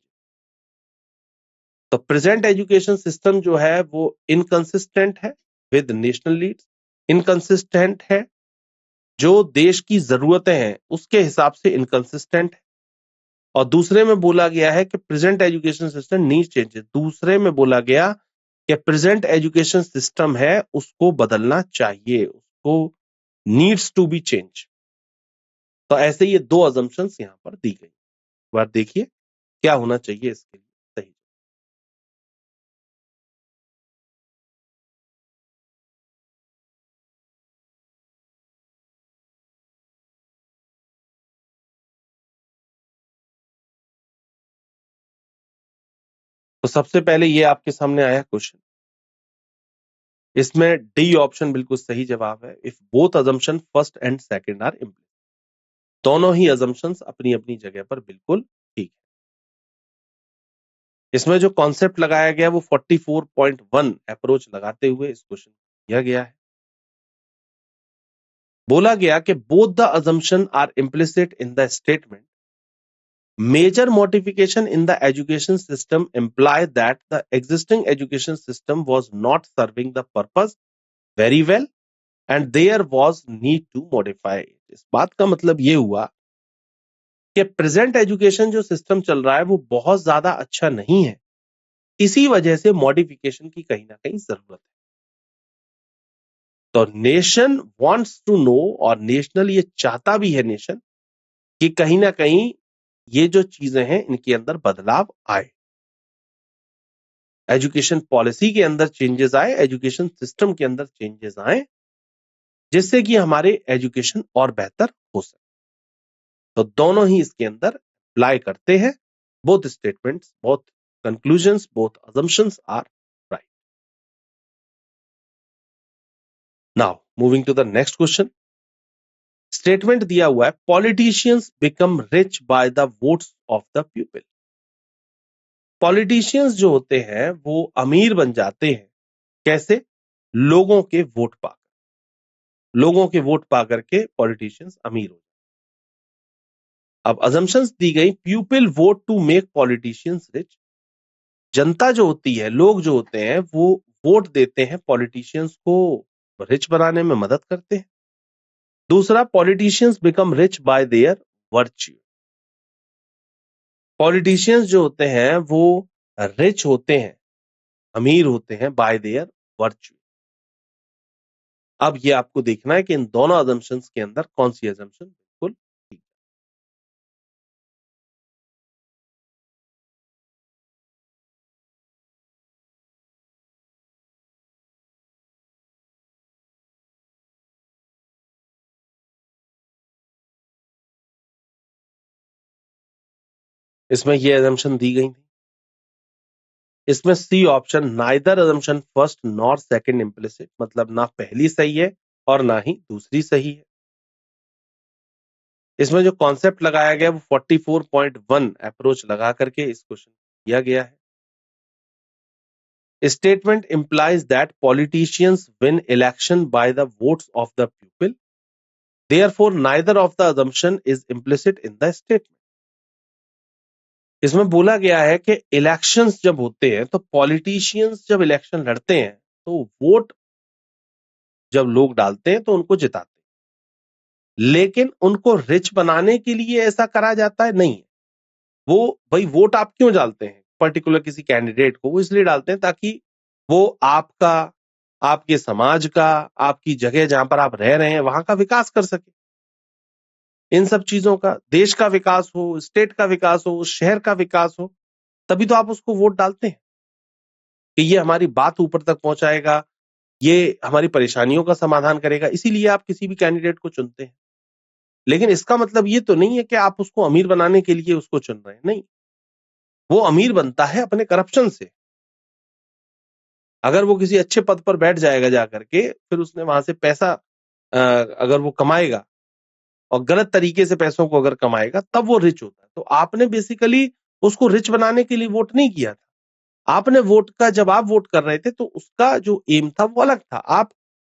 तो प्रेजेंट एजुकेशन सिस्टम जो है वो इनकंसिस्टेंट है विद नेशनल नीड्स, इनकंसिस्टेंट है जो देश की जरूरतें हैं उसके हिसाब से इनकंसिस्टेंट है। और दूसरे में बोला गया है कि present education system needs changes, दूसरे में बोला गया कि प्रेजेंट एजुकेशन सिस्टम है उसको बदलना चाहिए, उसको नीड्स टू बी चेंज। तो ऐसे ये दो अजम्पशंस यहां पर दी गई। बार देखिए क्या होना चाहिए इसके लिए सही। तो सबसे पहले ये आपके सामने आया क्वेश्चन, इसमें डी ऑप्शन बिल्कुल सही जवाब है। If both assumption first and second are implicit, दोनों ही अजम्पशंस अपनी अपनी जगह पर बिल्कुल ठीक है। इसमें जो कॉन्सेप्ट लगाया गया वो 44.1 अप्रोच लगाते हुए इस क्वेश्चन किया गया है। बोला गया कि both the assumption are implicit in the statement major modification in the education system imply that the existing education system was not serving the purpose very well and there was need to modify. इस बात का मतलब ये हुआ कि present education जो system चल रहा है वो बहुत ज्यादा अच्छा नहीं है, इसी वजह से मॉडिफिकेशन की कहीं ना कहीं जरूरत है। तो नेशन वांट्स टू नो, और नेशनल ये चाहता भी है नेशन, कि कहीं ना कहीं ये जो चीजें हैं इनके अंदर बदलाव आए, एजुकेशन पॉलिसी के अंदर चेंजेस आए, एजुकेशन सिस्टम के अंदर चेंजेस आए, जिससे कि हमारे एजुकेशन और बेहतर हो सके। तो दोनों ही इसके अंदर अप्लाई करते हैं। Both statements, both conclusions, both assumptions are right. Now moving to the next question. Statement दिया हुआ है, politicians become rich by the votes of the people. Politicians जो होते हैं वो अमीर बन जाते हैं, कैसे? लोगों के वोट पाकर, लोगों के वोट पा करके पॉलिटिशियंस अमीर हो। अब अजम्पशंस दी गई, people vote to make politicians rich. जनता जो होती है, लोग जो होते हैं, वो वोट देते हैं पॉलिटिशियंस को रिच बनाने में मदद करते हैं। दूसरा, politicians become rich bye there virtue. Politicians जो होते हैं वो रिच होते हैं, अमीर होते हैं बाय देयर वर्च्यू। अब ये आपको देखना है कि इन दोनों अजम्पशंस के अंदर कौन सी अजम्पशन बिल्कुल ठीक है। इसमें ये अजम्पशन दी गई थी। इसमें C option, neither assumption first nor second implicit, मतलब ना पहली सही है और ना ही दूसरी सही है। इसमें जो कॉन्सेप्ट लगाया गया वो 44.1 अप्रोच लगा करके इस क्वेश्चन किया गया है। Statement implies that politicians win election by the votes of the people. Therefore, neither of the assumption is implicit in the statement. इसमें बोला गया है कि इलेक्शंस जब होते हैं तो पॉलिटिशियंस जब इलेक्शन लड़ते हैं तो वोट जब लोग डालते हैं तो उनको जिताते हैं, लेकिन उनको रिच बनाने के लिए ऐसा करा जाता है नहीं। वो भाई वोट आप क्यों डालते हैं पर्टिकुलर किसी कैंडिडेट को? वो इसलिए डालते हैं ताकि वो आपका, आपके समाज का, आपकी जगह जहां पर आप रह रहे हैं वहां का विकास कर सके। इन सब चीजों का, देश का विकास हो, स्टेट का विकास हो, शहर का विकास हो, तभी तो आप उसको वोट डालते हैं कि ये हमारी बात ऊपर तक पहुंचाएगा, ये हमारी परेशानियों का समाधान करेगा, इसीलिए आप किसी भी कैंडिडेट को चुनते हैं। लेकिन इसका मतलब ये तो नहीं है कि आप उसको अमीर बनाने के लिए उसको चुन रहे हैं, नहीं। वो अमीर बनता है अपने करप्शन से। अगर वो किसी अच्छे पद पर बैठ जाएगा जाकर के, फिर उसने वहां से पैसा अगर वो कमाएगा और गलत तरीके से पैसों को अगर कमाएगा, तब वो रिच होता है। तो आपने बेसिकली उसको रिच बनाने के लिए वोट नहीं किया था। आपने वोट का, जब आप वोट कर रहे थे तो उसका जो एम था वो अलग था। आप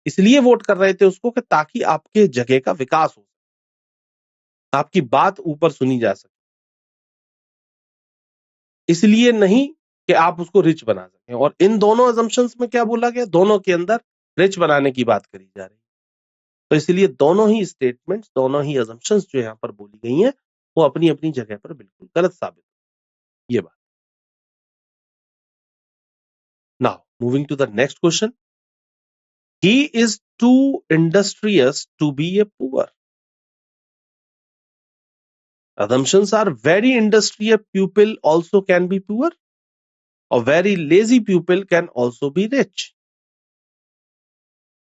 इसलिए वोट कर रहे थे उसको कि ताकि आपके जगह का विकास हो, आपकी बात ऊपर सुनी जा सके, इसलिए नहीं कि आप उसको रिच बना सकें। और इन दोनों अजम्पशंस में क्या बोला गया? दोनों के अंदर रिच बनाने की बात करी जा रही है। तो इसलिए दोनों ही स्टेटमेंट्स, दोनों ही अजम्पशंस जो यहाँ पर बोली गई हैं, वो अपनी अपनी जगह पर बिल्कुल गलत साबित है। ये बात। Now moving to the next question. He is too industrious to be a poor. Assumptions are very industrious pupil also can be poor, or very lazy pupil can also be rich.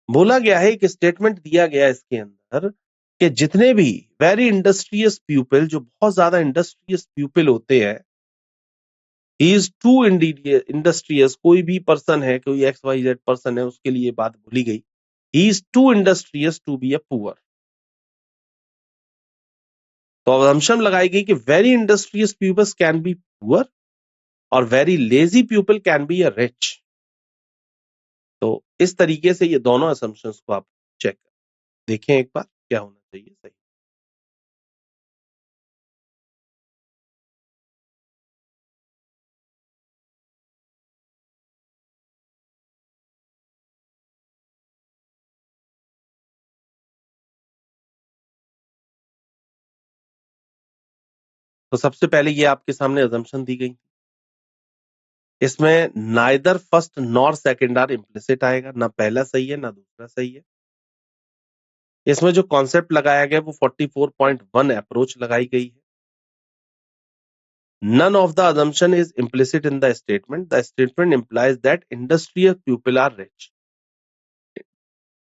बोला गया है, एक statement दिया गया इसके अंदर कि जितने भी वेरी इंडस्ट्रियस पीपल, जो बहुत ज्यादा इंडस्ट्रियस पीपल होते हैं, ही इज टू इंडस्ट्रियस, कोई भी पर्सन है, कोई एक्स वाई जेड पर्सन है, उसके लिए बात भूली गई। He is too industrious to be a poor. तो assumption लगाई गई कि very industrious peoples can be poor और very lazy people can be a rich. तो इस तरीके से ये दोनों असम्पशंस को आप चेक देखें एक बार, क्या होना चाहिए सही। तो सबसे पहले ये आपके सामने अजम्पशन दी गई, इसमें neither first nor second are implicit आएगा, ना पहला सही है ना दूसरा सही है। इसमें जो कॉन्सेप्ट लगाया गया वो 44.1 अप्रोच लगाई गई है। None of the assumption is implicit in the statement. The statement implies that industrious people are rich.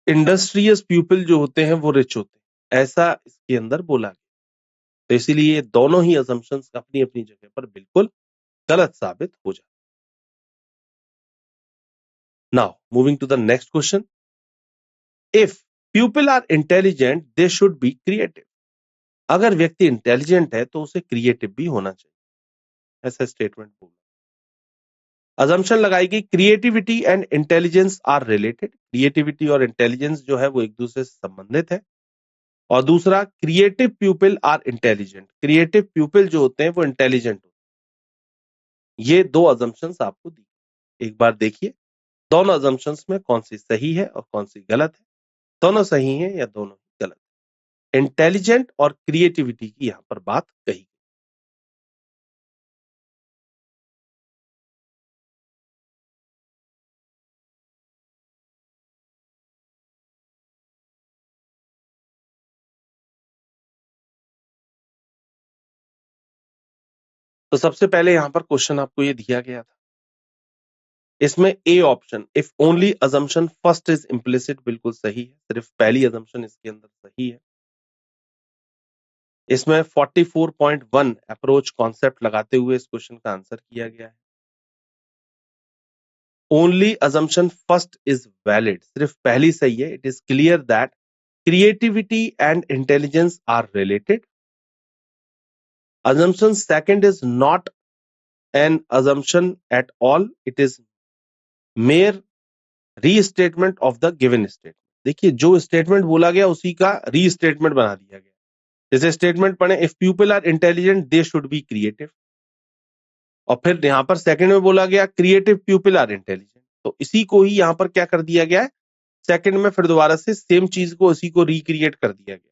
Industrious people जो होते हैं वो रिच होते हैं, ऐसा इसके अंदर बोला गया। तो इसीलिए दोनों ही assumptions अपनी अपनी जगह पर बिल्कुल गलत साबित हो जाते। Now, moving to the next question. If people are intelligent, they should be creative. अगर व्यक्ति इंटेलिजेंट है तो उसे क्रिएटिव भी होना चाहिए, ऐसा स्टेटमेंट बोला। अजम्पशन लगाई गई creativity and intelligence are related. Creativity और इंटेलिजेंस जो है वो एक दूसरे से संबंधित है। और दूसरा, creative people are intelligent. Creative people जो होते हैं वो इंटेलिजेंट होते हैं। ये दो अजम्पशंस आपको दी, एक बार देखिए दोनों अजम्पशंस में कौन सी सही है और कौन सी गलत है। दोनों सही है या दोनों गलत है। इंटेलिजेंट और क्रिएटिविटी की यहां पर बात कही। तो सबसे पहले यहां पर क्वेश्चन आपको ये दिया गया था, इसमें A option if only assumption first is implicit बिल्कुल सही है, सिर्फ पहली अजम्पशन इसके अंदर सही है। इसमें 44.1 अप्रोच कॉन्सेप्ट लगाते हुए इस क्वेश्चन का आंसर किया गया है। Only assumption first is valid, सिर्फ पहली सही है। It is clear that creativity and intelligence are related. assumption second is not an assumption at all, it is mere restatement of the given statement. देखिए जो statement बोला गया उसी का रीस्टेटमेंट बना दिया गया। जैसे स्टेटमेंट पढ़े, if people are intelligent they should be creative, और फिर यहां पर सेकंड में बोला गया क्रिएटिव पीपल आर इंटेलिजेंट, तो इसी को ही यहां पर क्या कर दिया गया है, सेकंड में फिर दोबारा से सेम चीज को इसी को रिक्रिएट कर दिया गया।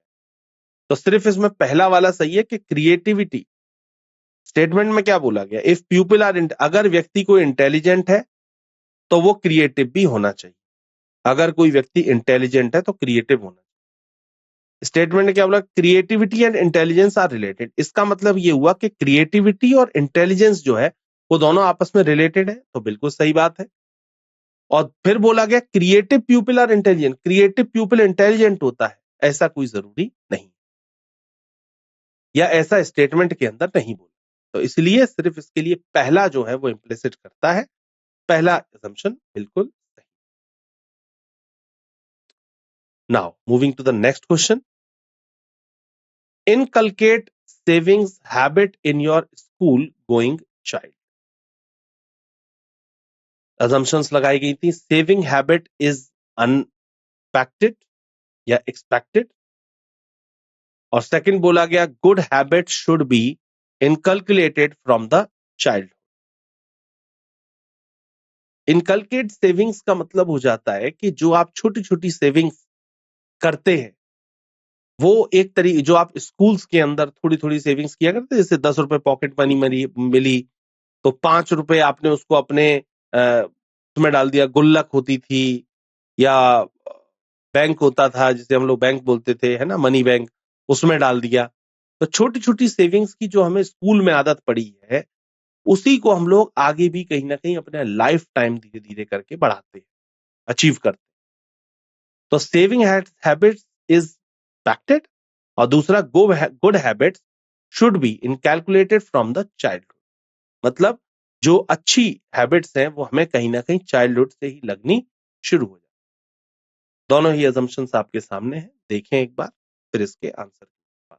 तो सिर्फ इसमें पहला वाला सही है कि क्रिएटिविटी, स्टेटमेंट में क्या बोला गया, इफ पीपल आर, अगर व्यक्ति को इंटेलिजेंट है तो वो क्रिएटिव भी होना चाहिए। अगर कोई व्यक्ति इंटेलिजेंट है तो क्रिएटिव होना चाहिए। स्टेटमेंट ने क्या बोला, creativity and intelligence are related. इसका मतलब ये हुआ कि क्रिएटिविटी और इंटेलिजेंस जो है वो दोनों आपस में रिलेटेड है, तो बिल्कुल सही बात है। और फिर बोला गया creative people are intelligent, creative people intelligent होता है, ऐसा कोई जरूरी नहीं, या ऐसा स्टेटमेंट के अंदर नहीं बोला। तो इसलिए सिर्फ इसके लिए पहला जो है वो इंप्लिसिट करता है, पहला assumption बिल्कुल सही। Now moving to the next question. Inculcate savings habit in your school going child. assumptions लगाई गई थी, सेविंग हैबिट इज अनपेक्टेड या एक्सपेक्टेड, और सेकंड बोला गया good habit should be inculcated from the child. Inculcate savings का मतलब हो जाता है कि जो आप छोटी छोटी सेविंग्स करते हैं वो एक तरीके, जो आप स्कूल्स के अंदर थोड़ी थोड़ी सेविंग्स किया करते, जैसे 10 रुपए पॉकेट मनी मिली तो 5 रुपए आपने उसको अपने उसमें डाल दिया, गुल्लक होती थी या बैंक होता था जिसे हम लोग बैंक बोलते थे, है ना, मनी बैंक, उसमें डाल दिया। तो छोटी छोटी सेविंग्स की जो हमें स्कूल में आदत पड़ी है उसी को हम लोग आगे भी कहीं ना कहीं अपने लाइफ टाइम धीरे धीरे करके बढ़ाते हैं, अचीव करते हैं। तो सेविंग हैबिट्स इज पैक्टेड, और दूसरा good habits should be inculcated from the childhood. मतलब जो अच्छी हैबिट्स हैं वो हमें कहीं ना कहीं चाइल्डहुड से ही लगनी शुरू हो जाए। दोनों ही assumptions आपके सामने हैं, देखें एक बार फिर इसके आंसर की बात।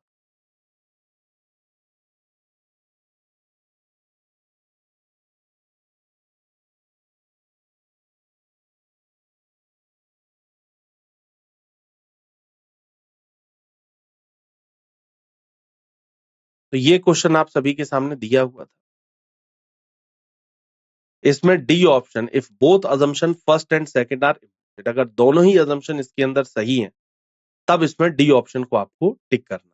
तो ये क्वेश्चन आप सभी के सामने दिया हुआ था। इसमें D option, if both assumption first and second are, अगर दोनों ही assumption इसके अंदर सही हैं तब इसमें डी ऑप्शन को आपको टिक करना।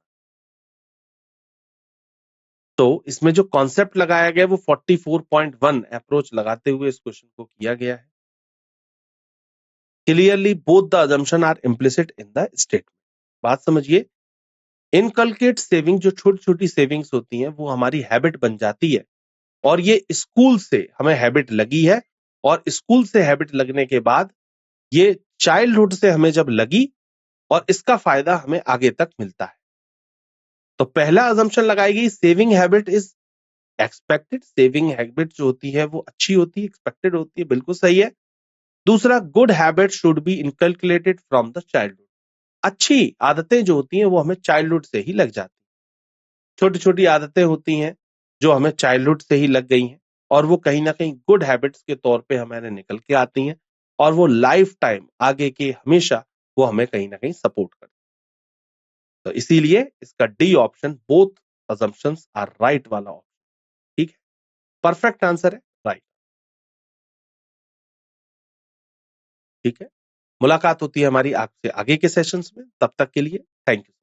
तो इसमें जो कॉन्सेप्ट लगाया गया वो 44.1 अप्रोच लगाते हुए इस क्वेश्चन को किया गया है। Clearly both the assumption are implicit in the statement. बात समझिए, इनकलकेट सेविंग, जो छोटी छोटी सेविंग्स होती हैं वो हमारी हैबिट बन जाती है, और ये स्कूल से हमें हैबिट लगी है, और स्कूल से हैबिट लगने के बाद ये चाइल्डहुड से हमें जब लगी, और इसका फायदा हमें आगे तक मिलता है। तो पहला अजम्पशन लगाएगी, saving habit is expected. Saving habit जो होती है वो अच्छी होती है, एक्सपेक्टेड होती है, बिल्कुल सही है। दूसरा, good habit should be inculcated from the childhood. अच्छी आदतें जो होती हैं वो हमें चाइल्डहुड से ही लग जाती हैं। छोटी छोटी आदतें होती हैं जो हमें चाइल्डहुड से ही लग गई हैं, और वो कहीं ना कहीं गुड हैबिट्स के तौर पे हमारे निकल के आती हैं, और वो लाइफ टाइम आगे के हमेशा वो हमें कहीं ना कहीं सपोर्ट करती हैं। तो इसीलिए इसका D option, both assumptions are right वाला ऑप्शन, ठीक है, परफेक्ट आंसर है, राइट। ठीक है, मुलाकात होती है हमारी आपसे आगे के सेशंस में, तब तक के लिए थैंक यू।